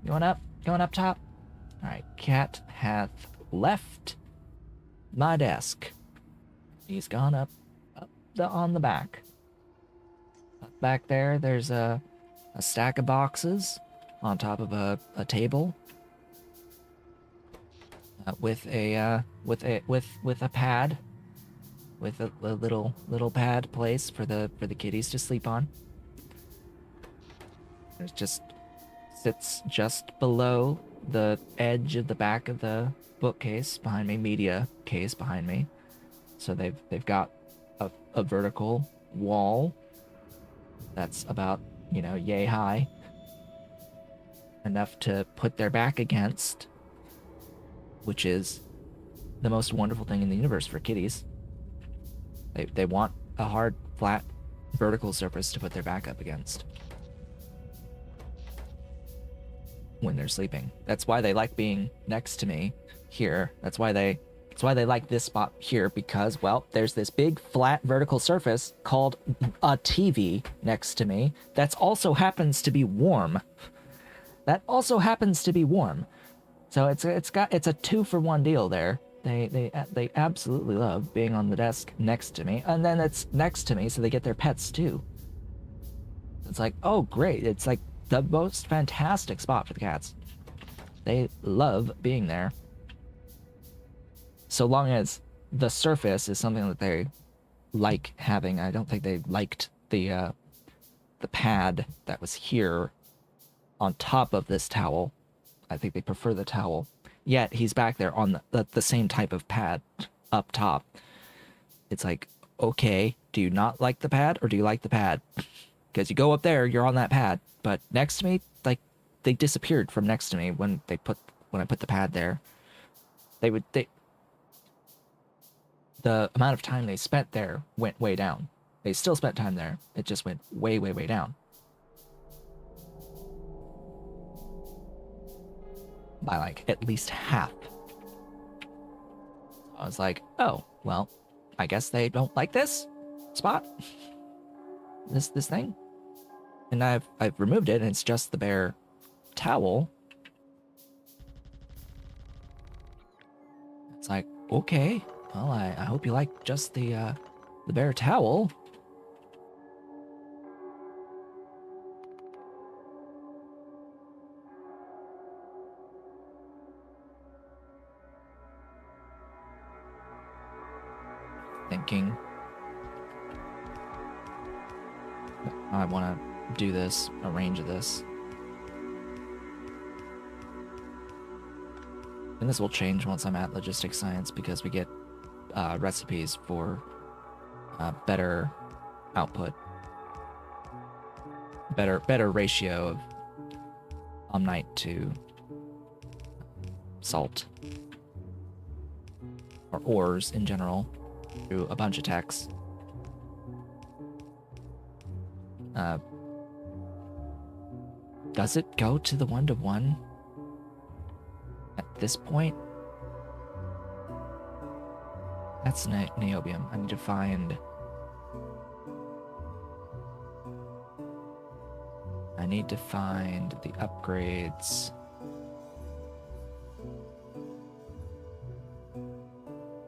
Going up? Going up top? All right, cat hath left my desk. He's gone up on the back. Up back there, there's a stack of boxes on top of a table with a pad, with a little pad place for the kitties to sleep on. It just sits just below the edge of the back of the bookcase behind me, media case behind me. So they've got a vertical wall that's about, yay high, enough to put their back against, which is the most wonderful thing in the universe for kitties. They want a hard, flat, vertical surface to put their back up against when they're sleeping. That's why they like being next to me here. That's why they like this spot here, because, well, there's this big flat vertical surface called a TV next to me that's also happens to be warm. So it's a 2-for-1 deal there. They absolutely love being on the desk next to me, and then it's next to me, so they get their pets too. It's like, oh great, it's like the most fantastic spot for the cats. They love being there. So long as the surface is something that they like having. I don't think they liked the pad that was here on top of this towel. I think they prefer the towel. Yet he's back there on the same type of pad up top. It's like, okay, do you not like the pad, or do you like the pad? Because you go up there, you're on that pad. But next to me, like, they disappeared from next to me when I put the pad there. The amount of time they spent there went way down. They still spent time there. It just went way, way, way down. By like at least half. I was like, oh, well, I guess they don't like this spot. This thing. And I've removed it, and it's just the bare towel. It's like, okay, well, I hope you like just the bare towel. Thinking I want to do this, arrange this. And this will change once I'm at logistics science, because we get recipes for better output. better ratio of omnite to salt. Or ores in general, through a bunch of techs. Does it go to the 1-to-1 at this point? That's niobium. I need to find... the upgrades.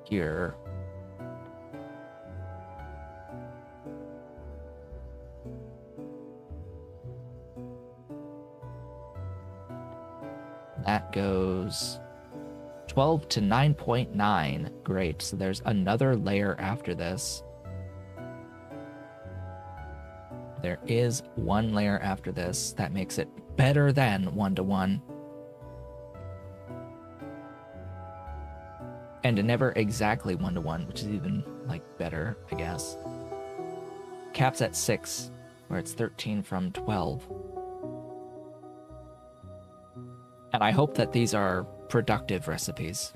Here. That goes 12 to 9.9. Great. So there's another layer after this. There is one layer after this that makes it better than 1-to-1. And never exactly 1-to-1, which is even, like, better, I guess. Caps at 6, where it's 13 from 12. And I hope that these are productive recipes.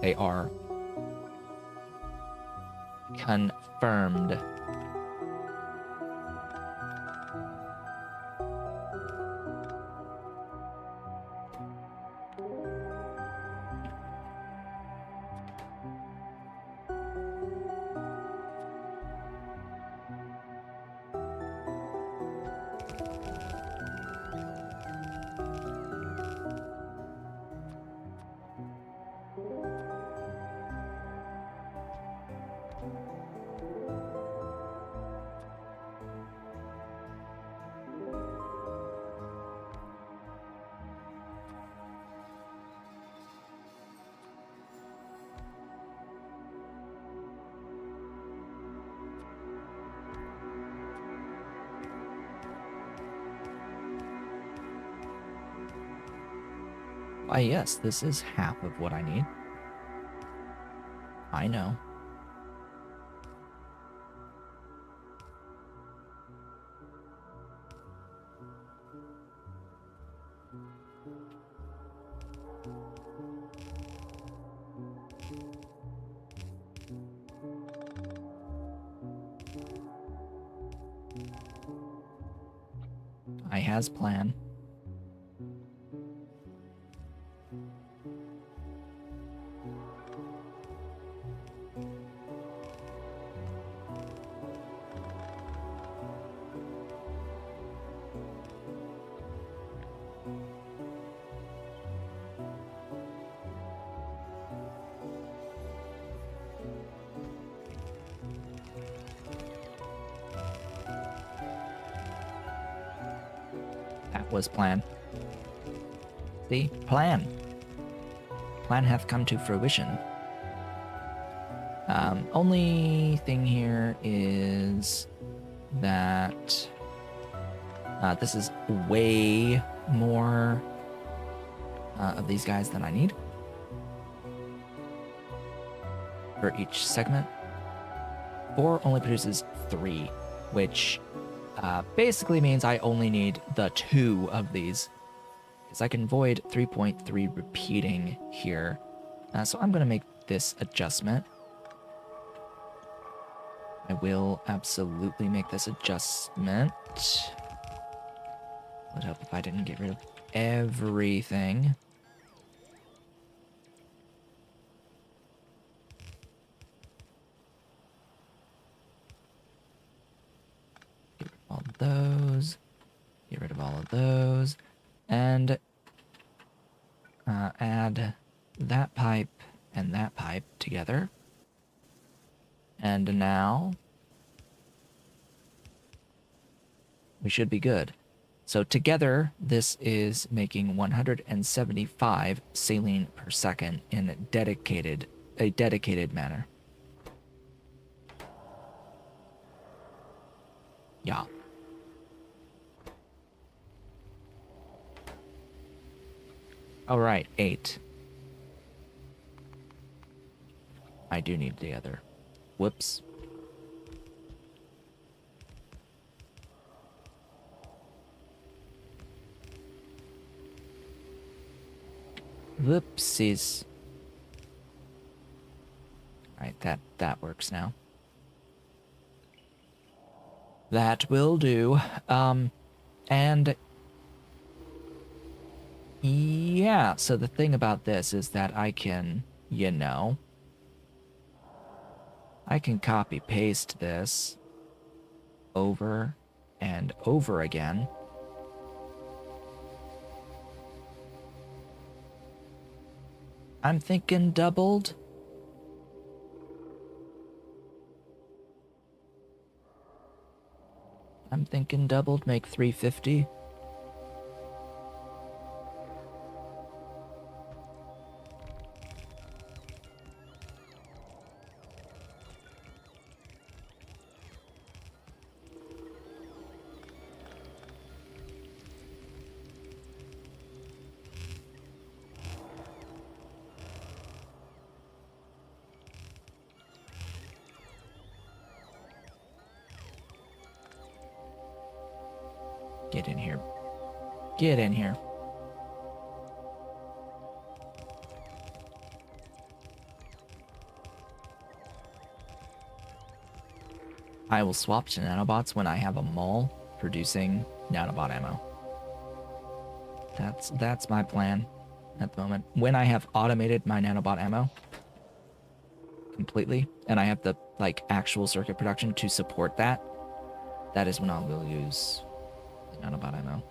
They are. Confirmed. Why, yes, this is half of what I need. I know. I has plan. That was plan. See? Plan. Plan hath come to fruition. Only thing here is that this is way more of these guys than I need for each segment. 4 only produces 3, which basically means I only need the 2 of these, because I can avoid 3.3 repeating here. So I'm going to make this adjustment. I will absolutely make this adjustment. Would help if I didn't get rid of everything. Get rid of all of those. Get rid of all of those. And add that pipe and that pipe together. And now we should be good. So together, this is making 175 saline per second in a dedicated manner. Yeah. All right, 8. I do need the other. Whoops. Whoopsies. Alright, that works now. That will do. And yeah, so the thing about this is that I can, you know, I can copy paste this over and over again. I'm thinking doubled. I'm thinking doubled, make 350. Get in here. Get in here. I will swap to nanobots when I have a mall producing nanobot ammo. That's my plan at the moment. When I have automated my nanobot ammo completely, and I have the like actual circuit production to support that, that is when I will use the nanobot ammo.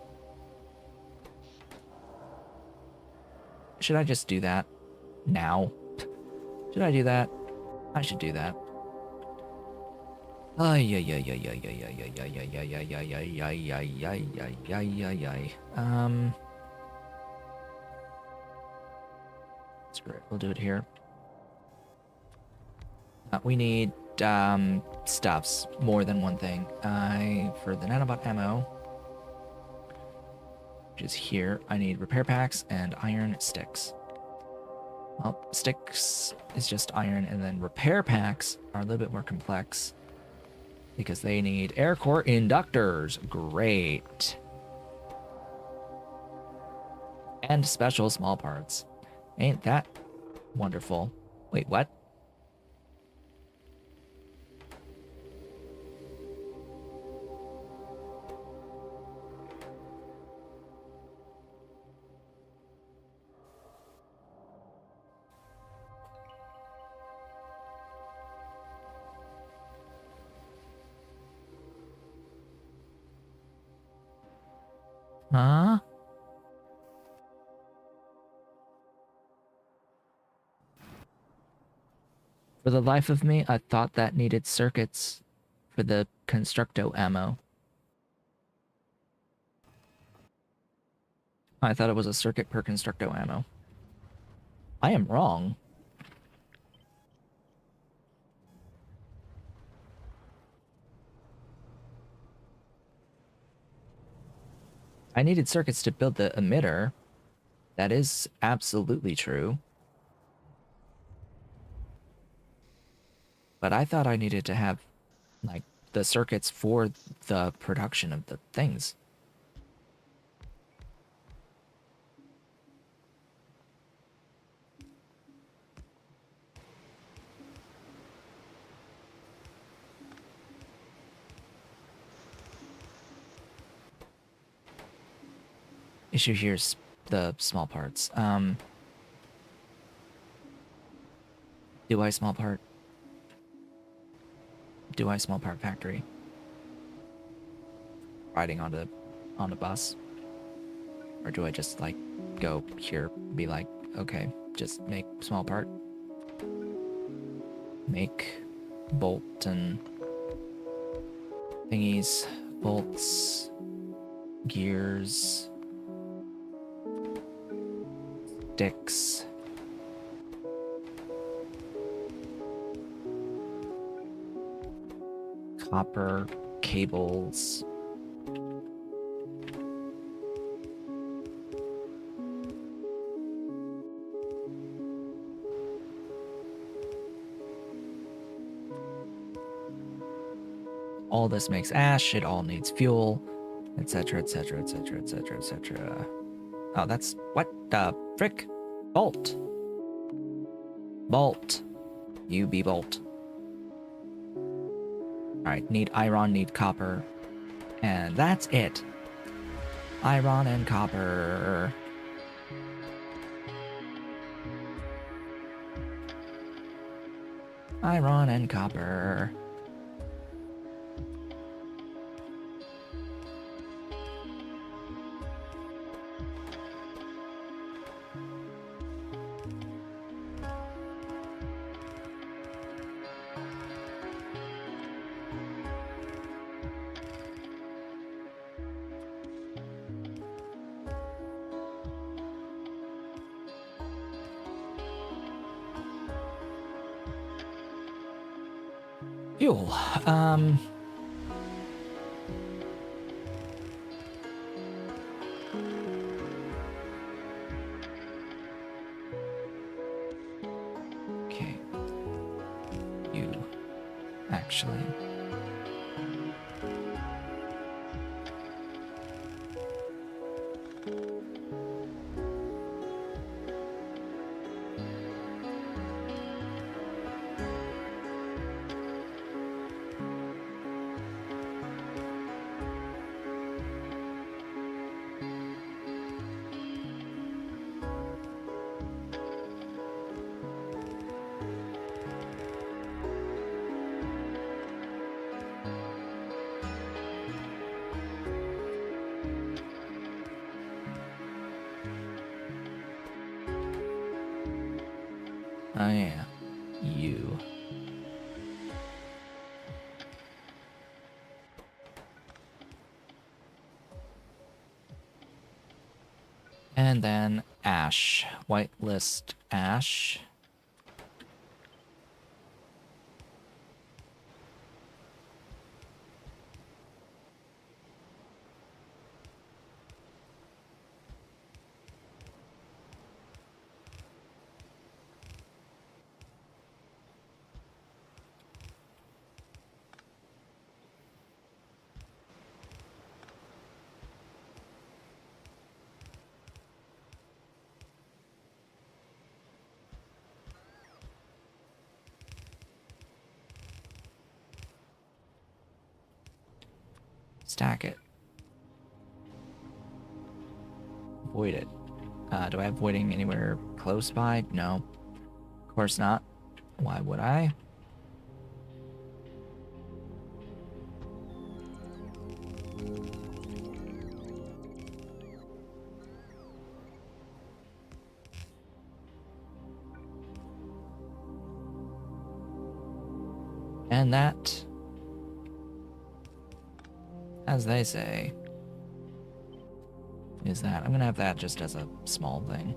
Should I just do that now? Should I do that? I should do that. Screw it, we'll do it here. We need stuffs, more than one thing. For the nanobot ammo, which is here, I need repair packs and iron sticks. Well, sticks is just iron, and then repair packs are a little bit more complex because they need air core inductors. Great. And special small parts. Ain't that wonderful? Wait, what? Huh? For the life of me, I thought that needed circuits for the Constructo ammo. I thought it was a circuit per Constructo ammo. I am wrong. I needed circuits to build the emitter. That is absolutely true. But I thought I needed to have, like, the circuits for the production of the things. Issue here's the small parts. Do I small part? Do I small part factory? Riding on the bus? Or do I just like go here, be like, okay, just make small part? Make bolt and thingies, bolts, gears, sticks. Copper, cables. All this makes ash, it all needs fuel, etc., etc., etc., etc., etc. Oh, that's... what the frick? Bolt. Bolt. You be bolt. Alright, need iron, need copper. And that's it. Iron and copper. Iron and copper. Fuel. Okay. You actually. Oh yeah, you. And then ash. Whitelist ash. Stack it. Void it. Do I have voiding anywhere close by? No. Of course not. Why would I? And that, as they say, is that. I'm gonna have that just as a small thing.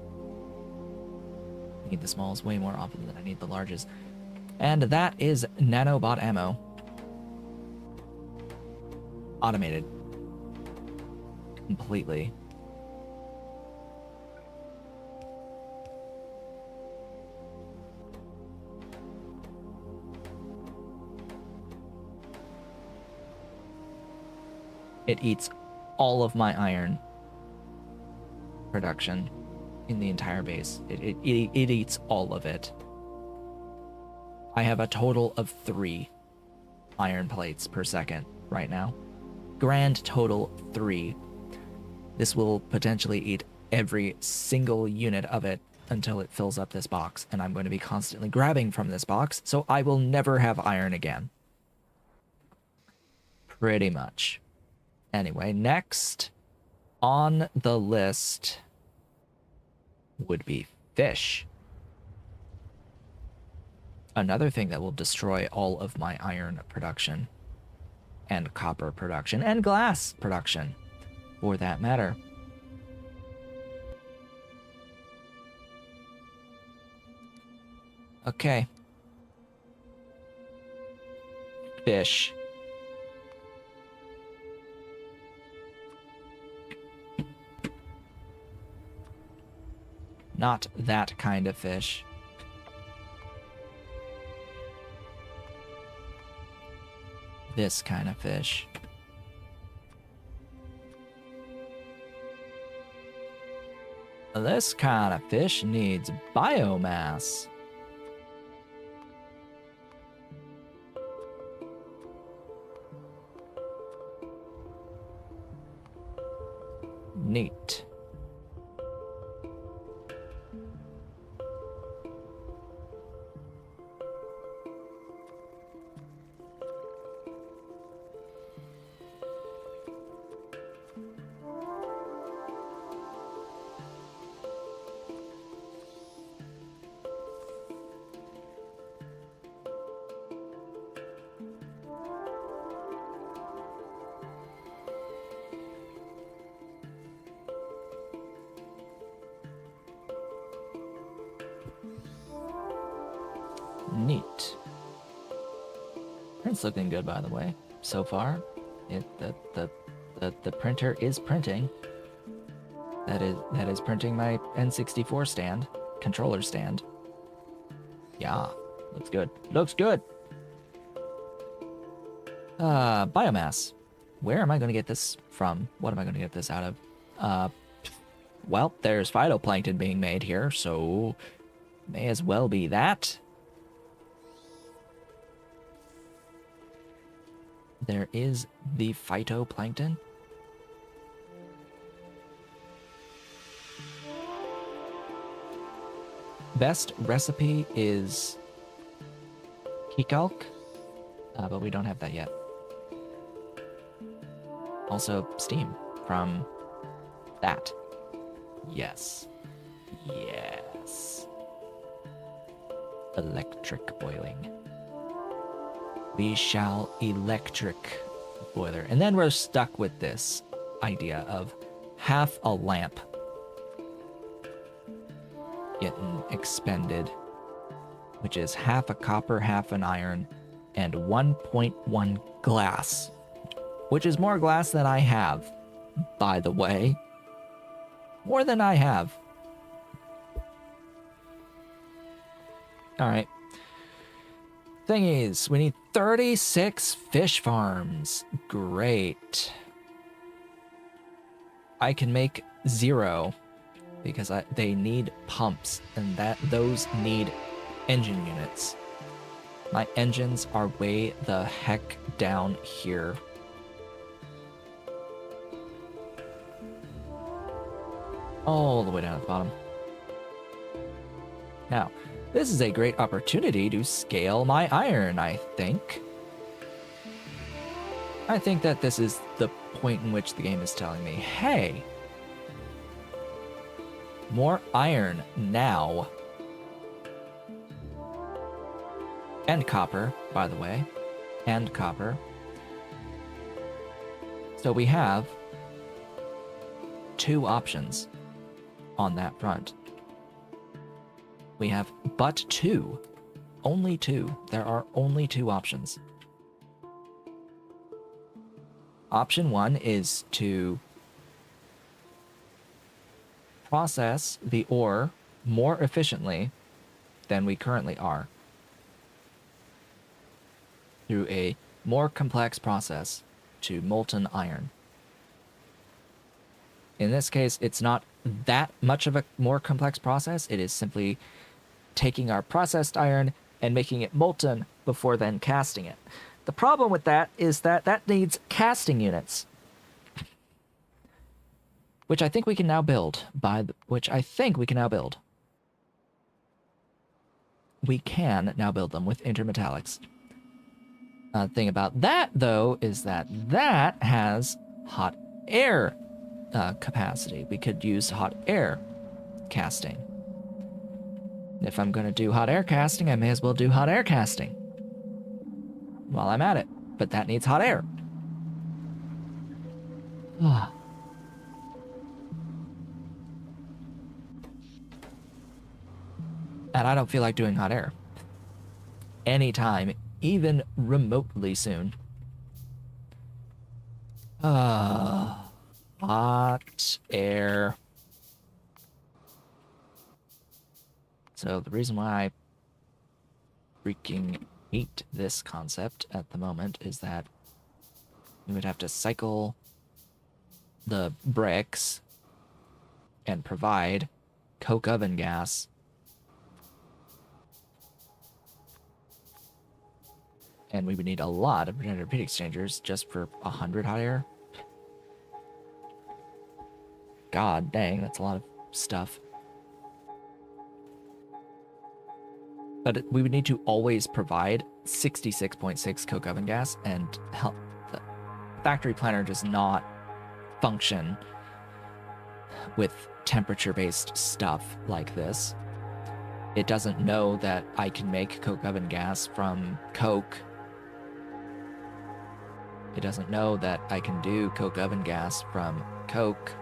I need the smalls way more often than I need the larges. And that is nanobot ammo. Automated. Completely. It eats all of my iron production in the entire base. It eats all of it. I have a total of 3 iron plates per second right now. Grand total 3. This will potentially eat every single unit of it until it fills up this box, and I'm going to be constantly grabbing from this box, so I will never have iron again. Pretty much. Anyway, next on the list would be fish. Another thing that will destroy all of my iron production and copper production and glass production, for that matter. Okay. Fish. Not that kind of fish. This kind of fish. This kind of fish needs biomass. Neat. Neat. Print's looking good, by the way. So far, the printer is printing. That is printing my N64 stand, controller stand. Yeah, looks good. Looks good. Biomass. Where am I going to get this from? What am I going to get this out of? Well, there's phytoplankton being made here, so may as well be that. There is the phytoplankton. Best recipe is Kikalk, but we don't have that yet. Also, steam from that. Yes. Yes. Electric boiling. We shall electric boiler. And then we're stuck with this idea of half a lamp getting expended, which is half a copper, half an iron, and 1.1 glass, which is more glass than I have, by the way. More than I have. All right. Thing is, we need 36 fish farms. Great. I can make 0 because they need pumps, and those need engine units. My engines are way the heck down here. All the way down at the bottom. Now, this is a great opportunity to scale my iron, I think. I think that this is the point in which the game is telling me, hey, more iron now. And copper, by the way. And copper. So we have 2 options on that front. We have but 2. Only 2. There are only 2 options. Option 1 is to process the ore more efficiently than we currently are through a more complex process to molten iron. In this case, it's not that much of a more complex process. It is simply taking our processed iron and making it molten before then casting it. The problem with that is that that needs casting units, which I think we can now build. We can now build them with intermetallics. Thing about that, though, is that that has hot air capacity. We could use hot air casting. If I'm going to do hot air casting, I may as well do hot air casting while I'm at it. But that needs hot air. And I don't feel like doing hot air anytime, even remotely soon. Hot air. So the reason why I freaking hate this concept at the moment is that we would have to cycle the bricks and provide coke oven gas. And we would need a lot of regenerative heat exchangers just for 100 hot air. God dang, that's a lot of stuff. But we would need to always provide 66.6 coke oven gas, and the factory planner does not function with temperature-based stuff like this. It doesn't know that I can make coke oven gas from coke. It doesn't know that I can do coke oven gas from coke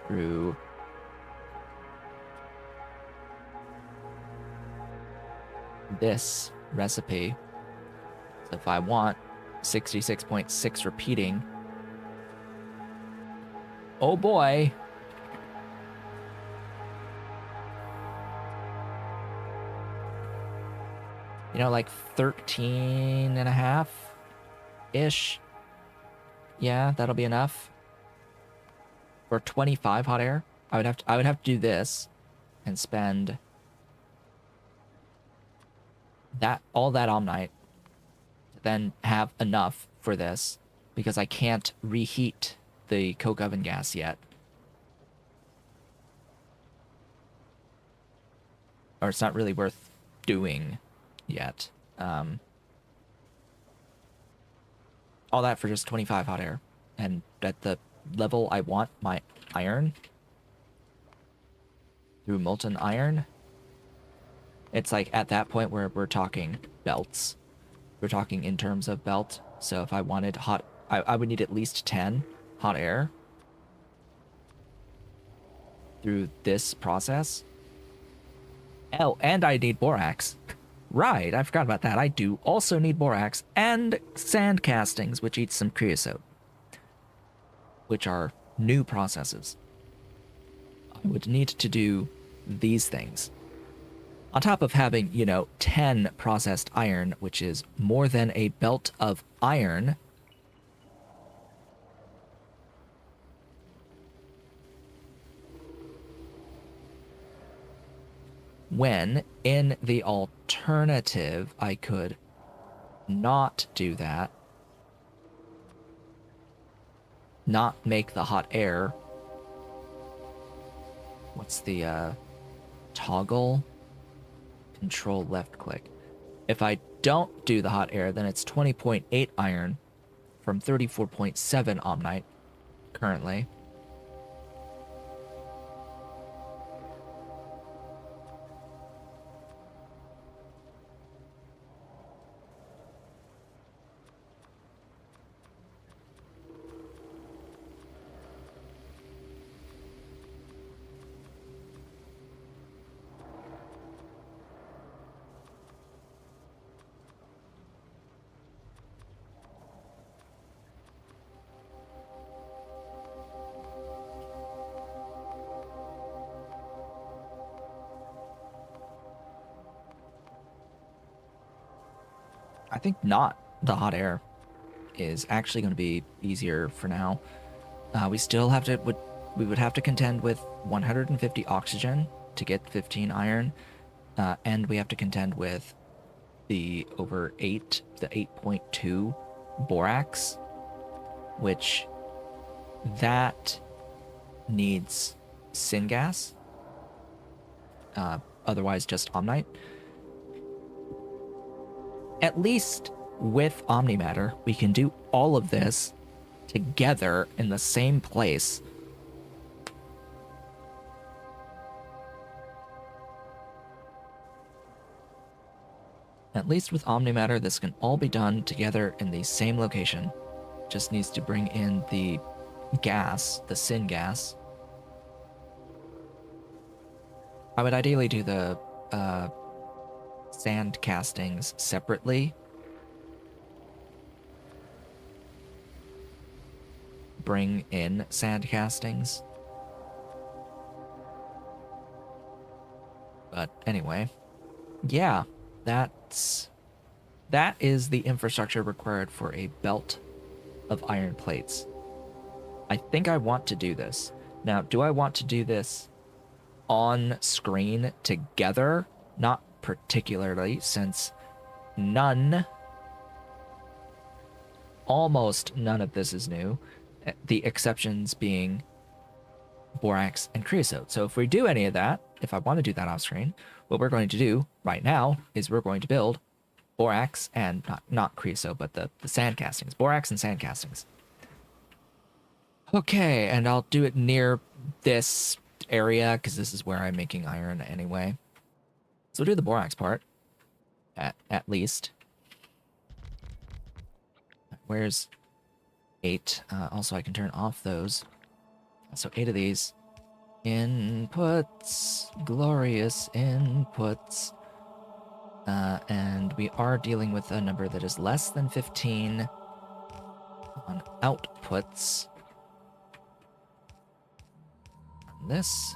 through this recipe. So if I want 66.6 repeating, oh boy. You know, like 13 and a half-ish. Yeah, that'll be enough. For 25 hot air, I would have to do this and spend all that Omnite to then have enough for this, because I can't reheat the coke oven gas yet. Or it's not really worth doing yet. All that for just 25 hot air. And at the level I want my iron, through molten iron, it's like at that point where we're talking belts. We're talking in terms of belt. So if I wanted hot, I would need at least 10 hot air through this process. Oh, and I need borax. Right, I forgot about that. I do also need borax and sand castings, which eat some creosote, which are new processes. I would need to do these things. On top of having, 10 processed iron, which is more than a belt of iron. When, in the alternative, I could not do that. Not make the hot air. What's the, toggle? Control left click. If I don't do the hot air, then it's 20.8 iron from 34.7 Omnite currently. I think not the hot air is actually going to be easier for now. We still have to, we would have to contend with 150 oxygen to get 15 iron, and we have to contend with the the 8.2 borax, which that needs syngas, otherwise just Omnite. At least with Omnimatter, we can do all of this together in the same place. At least with Omnimatter, this can all be done together in the same location. Just needs to bring in the gas, the syngas. I would ideally do the sand castings separately. Bring in sand castings. But anyway, yeah, that is the infrastructure required for a belt of iron plates. I think I want to do this. Now, do I want to do this on screen together? Not particularly, since almost none of this is new. The exceptions being borax and creosote. So if we do any of that, if I want to do that off screen, what we're going to do right now is we're going to build borax and not creosote, but the sand castings, borax and sand castings. Okay, and I'll do it near this area because this is where I'm making iron anyway. So we'll do the borax part at least. Where's 8? Also, I can turn off those. So 8 of these. Inputs. Glorious inputs. And we are dealing with a number that is less than 15 on outputs. This.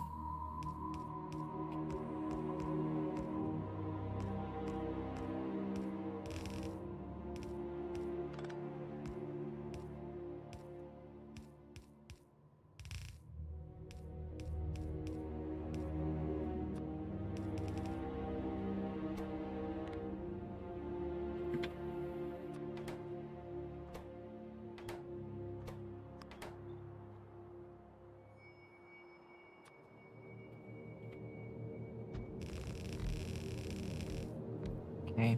Okay.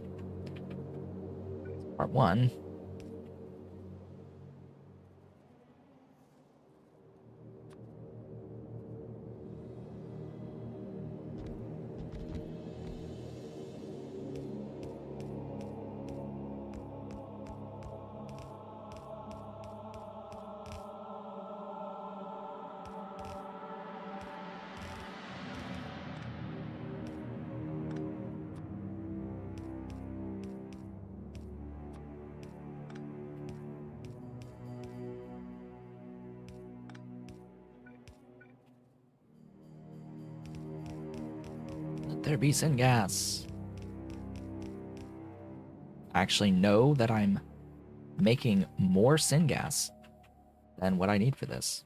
Part 1. Let there be syngas. I actually know that I'm making more syngas than what I need for this.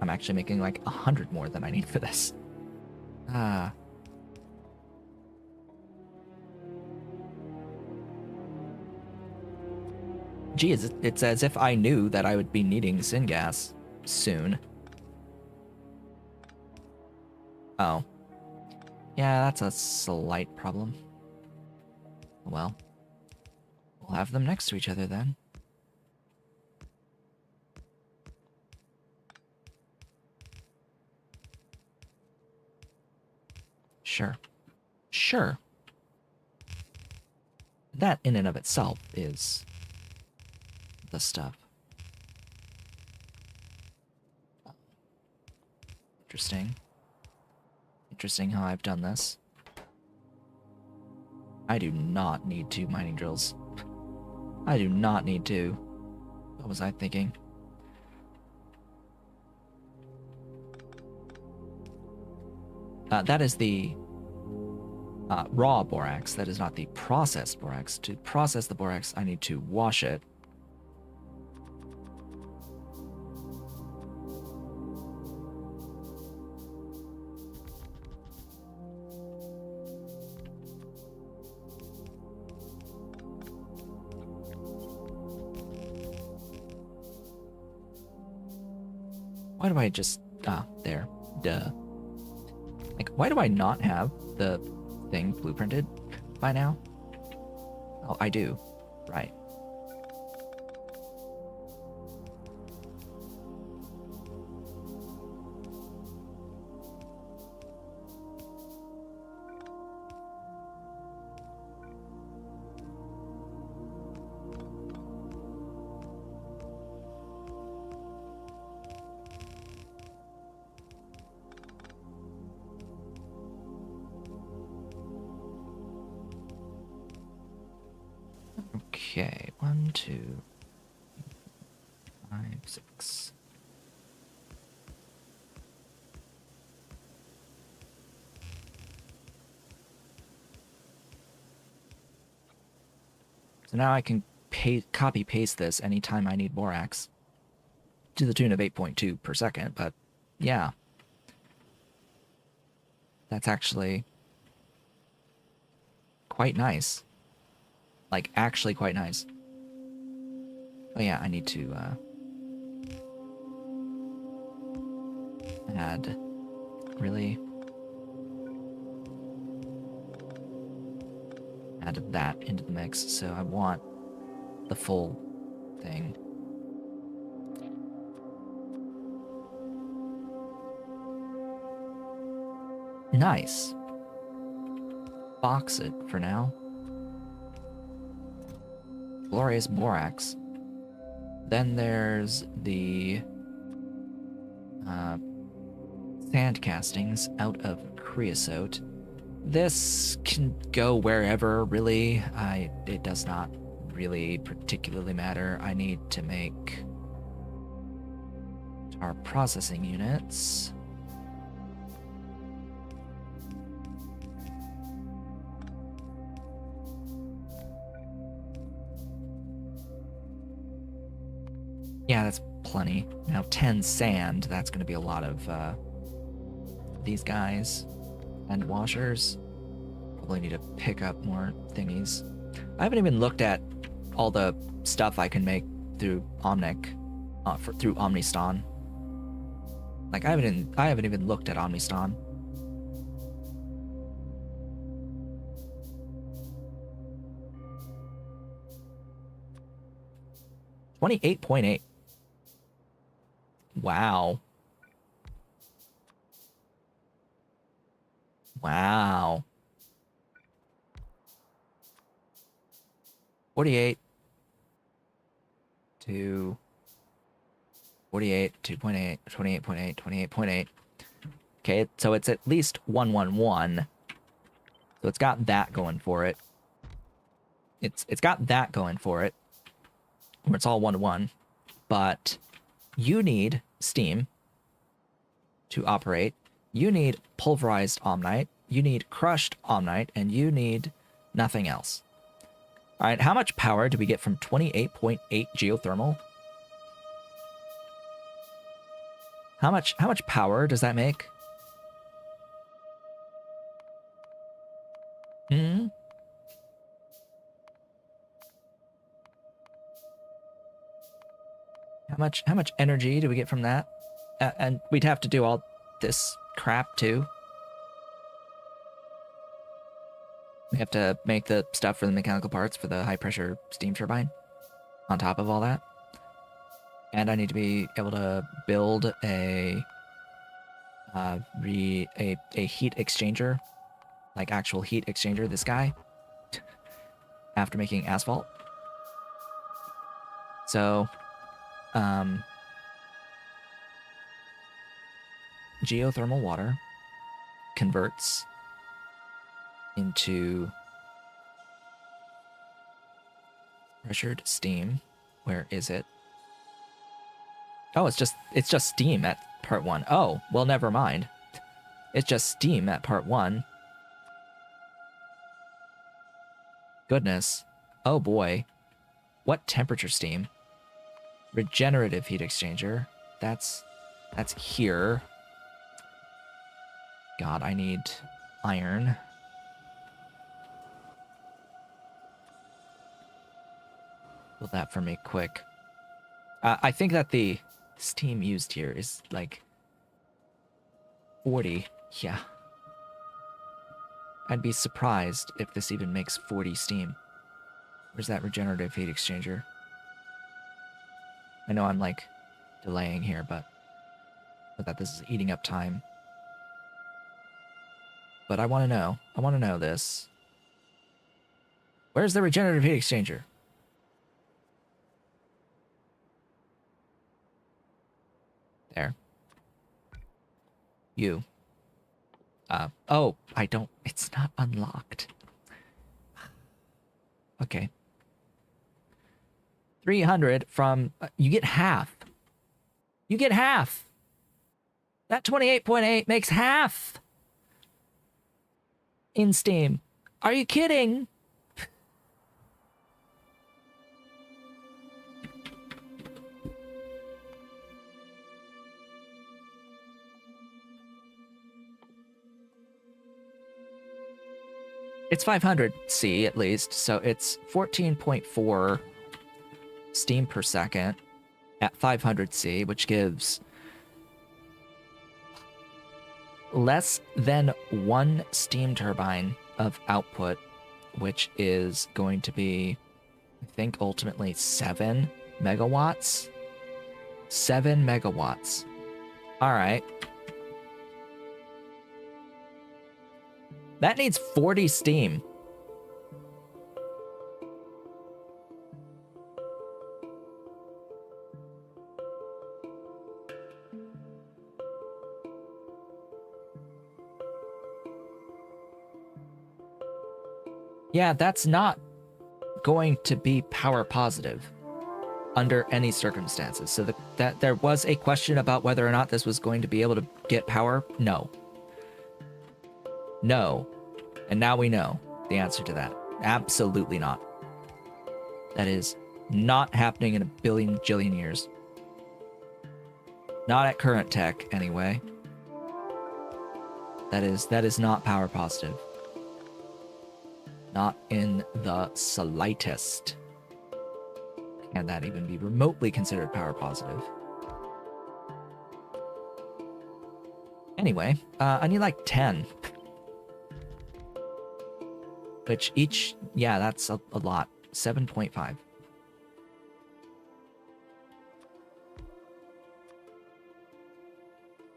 I'm actually making like 100 more than I need for this. Ah. Geez, it's as if I knew that I would be needing syngas soon. Oh. Yeah, that's a slight problem. Well, we'll have them next to each other then. Sure. Sure. That in and of itself is the stuff. Interesting. Interesting how I've done this. I do not need 2 mining drills. I do not need 2. What was I thinking? That is the raw borax. That is not the processed borax. To process the borax, I need to wash it. Why do I just... there. Duh. Like, why do I not have the thing blueprinted by now? Oh, I do. Right. Okay, 1, 2, 5, 6. So now I can copy paste this anytime I need borax to the tune of 8.2 per second. But yeah, that's actually quite nice. Like, actually quite nice. Oh yeah, I need to add, really? Add that into the mix, so I want the full thing. Nice. Box it for now. Glorious borax. Then there's the sand castings out of creosote. This can go wherever, really. It does not really particularly matter. I need to make our processing units. Yeah, that's plenty. Now 10 sand, that's going to be a lot of these guys. And washers. Probably need to pick up more thingies. I haven't even looked at all the stuff I can make through Omnic, through Omniston. Like, I haven't even looked at Omniston. $28.8. Wow. Wow. 48 to 48, 2.8, 28.8, 28.8. Okay, so it's at least 111. So it's got that going for it. It's got that going for it. Where it's all 1 to 1. But you need steam to operate. You need pulverized omnite. You need crushed omnite, and you need nothing else. All right, how much power do we get from 28.8 geothermal? How much power does that make? Hmm. How much energy do we get from that? And we'd have to do all this crap too. We have to make the stuff for the mechanical parts for the high pressure steam turbine on top of all that. And I need to be able to build a heat exchanger, like actual heat exchanger, this guy, after making asphalt. So, geothermal water converts into pressured steam. Where is it? Oh, it's just steam at part 1. Oh, well, never mind. It's just steam at part 1. Goodness. Oh boy. What temperature steam? Regenerative heat exchanger. That's here. God, I need iron. Build that for me quick. I think that the steam used here is like 40. Yeah. I'd be surprised if this even makes 40 steam. Where's that regenerative heat exchanger? I know I'm like delaying here, but that this is eating up time. But I want to know. I want to know this. Where's the regenerative heat exchanger? There. You. Oh, I don't, it's not unlocked. Okay. 300 from, you get half. You get half. That 28.8 makes half in Steam. Are you kidding? It's 500 C at least, so it's 14.4 steam per second at 500 C, which gives less than 1 steam turbine of output, which is going to be, I think, ultimately 7 megawatts. 7 megawatts. All right. That needs 40 steam. Yeah, that's not going to be power positive under any circumstances. So that there was a question about whether or not this was going to be able to get power. No. No. And now we know the answer to that. Absolutely not. That is not happening in a billion jillion years. Not at current tech, anyway. That is not power positive. Not in the slightest. Can that even be remotely considered power positive? Anyway, I need like 10. Which each, yeah, that's a lot. 7.5.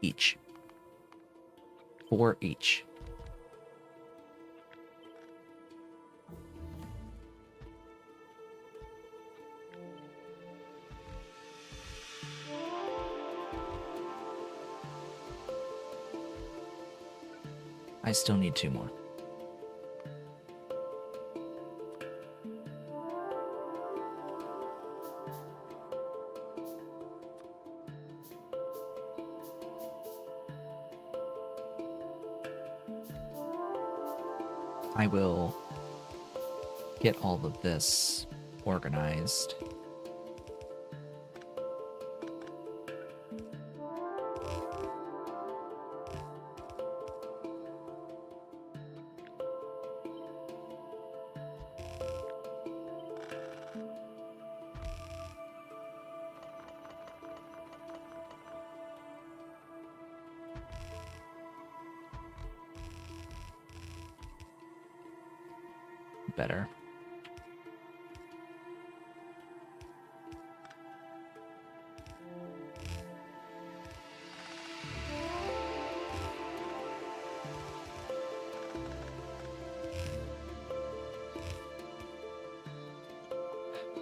Each. 4 each. I still need 2 more. I will get all of this organized. Better.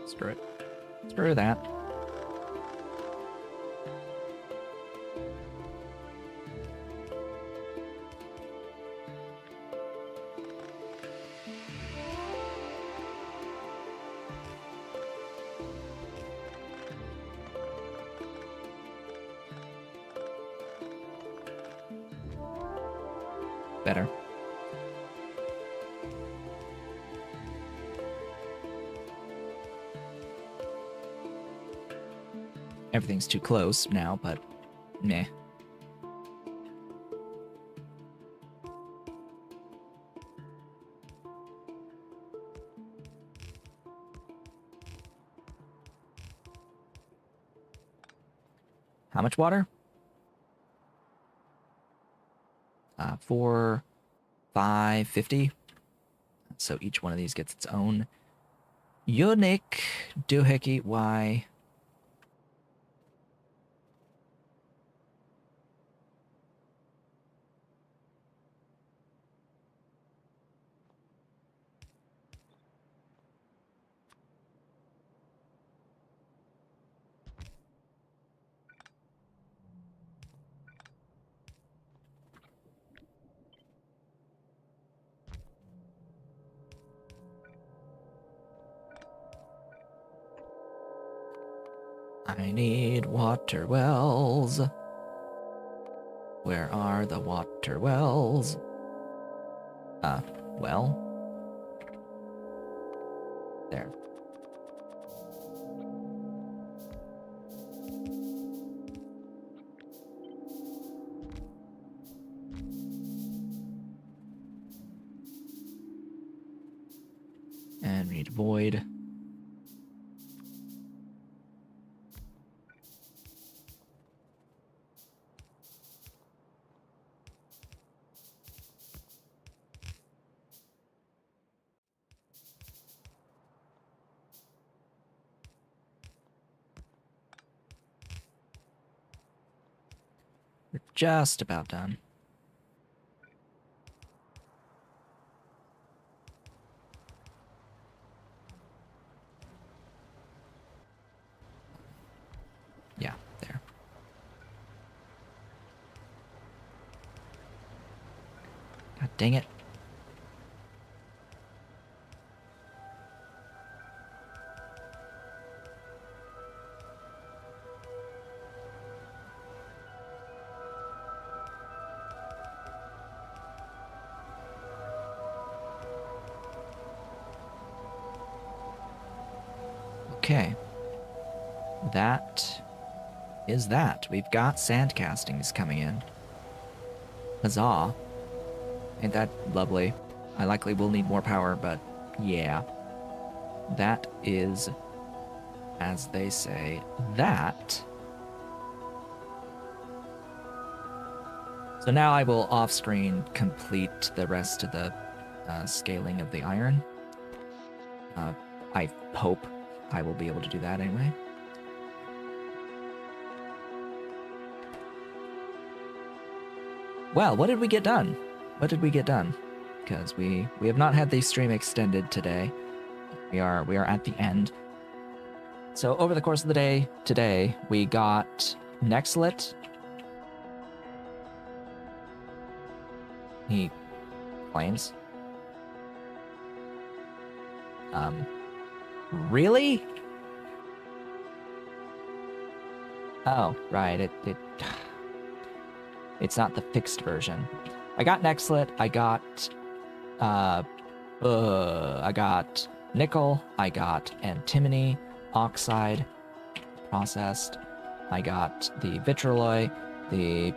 Screw it. Screw that. Better. Everything's too close now, but meh. How much water? 4, 5, 50. So each one of these gets its own unique doohickey. Why? I need water wells. Where are the water wells? Well. There. And we need void. We're just about done. Yeah, there. God dang it. Okay. That is that. We've got sand castings coming in. Huzzah. Ain't that lovely? I likely will need more power, but yeah. That is, as they say, that. So now I will off-screen complete the rest of the scaling of the iron. I hope I will be able to do that anyway. Well, what did we get done? What did we get done? Because we have not had the stream extended today. We are at the end. So over the course of the day today, we got Nexit. He claims. Really? Oh, right. It's not the fixed version. I got Nexit. I got nickel. I got antimony oxide processed. I got the vitrolloy, the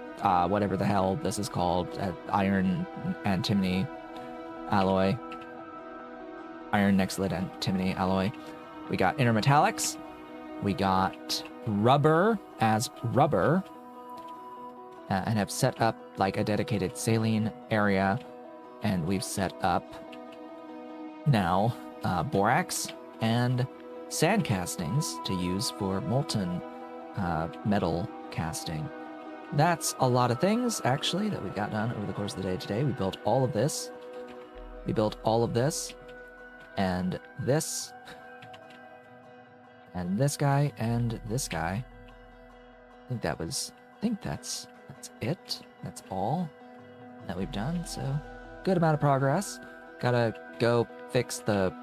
whatever the hell this is called, iron antimony alloy. Iron Nexit antimony alloy. We got intermetallics. We got rubber as rubber. And have set up like a dedicated saline area. And we've set up now borax and sand castings to use for molten metal casting. That's a lot of things, actually, that we got done over the course of the day today. We built all of this. We built all of this. And this. And this guy. And this guy. I think that's it. That's all that we've done. So, good amount of progress. Gotta go fix the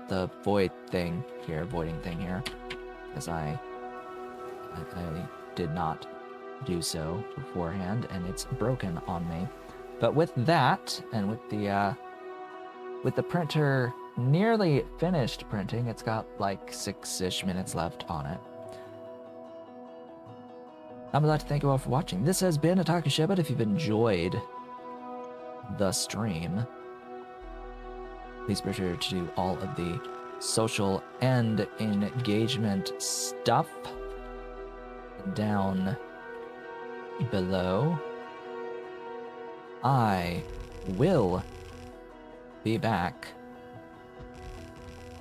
voiding thing here, because I did not do so beforehand, and it's broken on me. But with that, and with the printer nearly finished printing, it's got like 6-ish minutes left on it. I would like to thank you all for watching. This has been Ataku Shebet. If you've enjoyed the stream, please be sure to do all of the social and engagement stuff down below. I will be back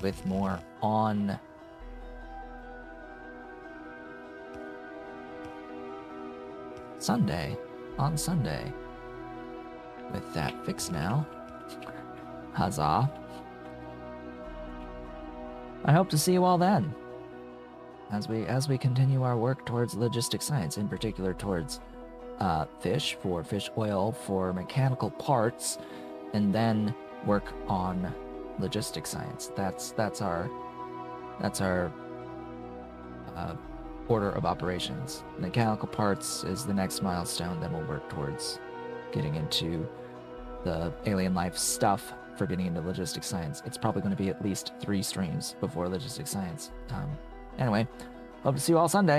with more on Sunday. With that fixed now. Huzzah. I hope to see you all then. As we continue our work towards logistic science, in particular towards fish, for fish oil, for mechanical parts, and then work on logistic science. That's our order of operations. Mechanical parts is the next milestone. Then we'll work towards getting into the alien life stuff for getting into logistic science. It's probably going to be at least 3 streams before logistic science. Anyway, hope to see you all Sunday.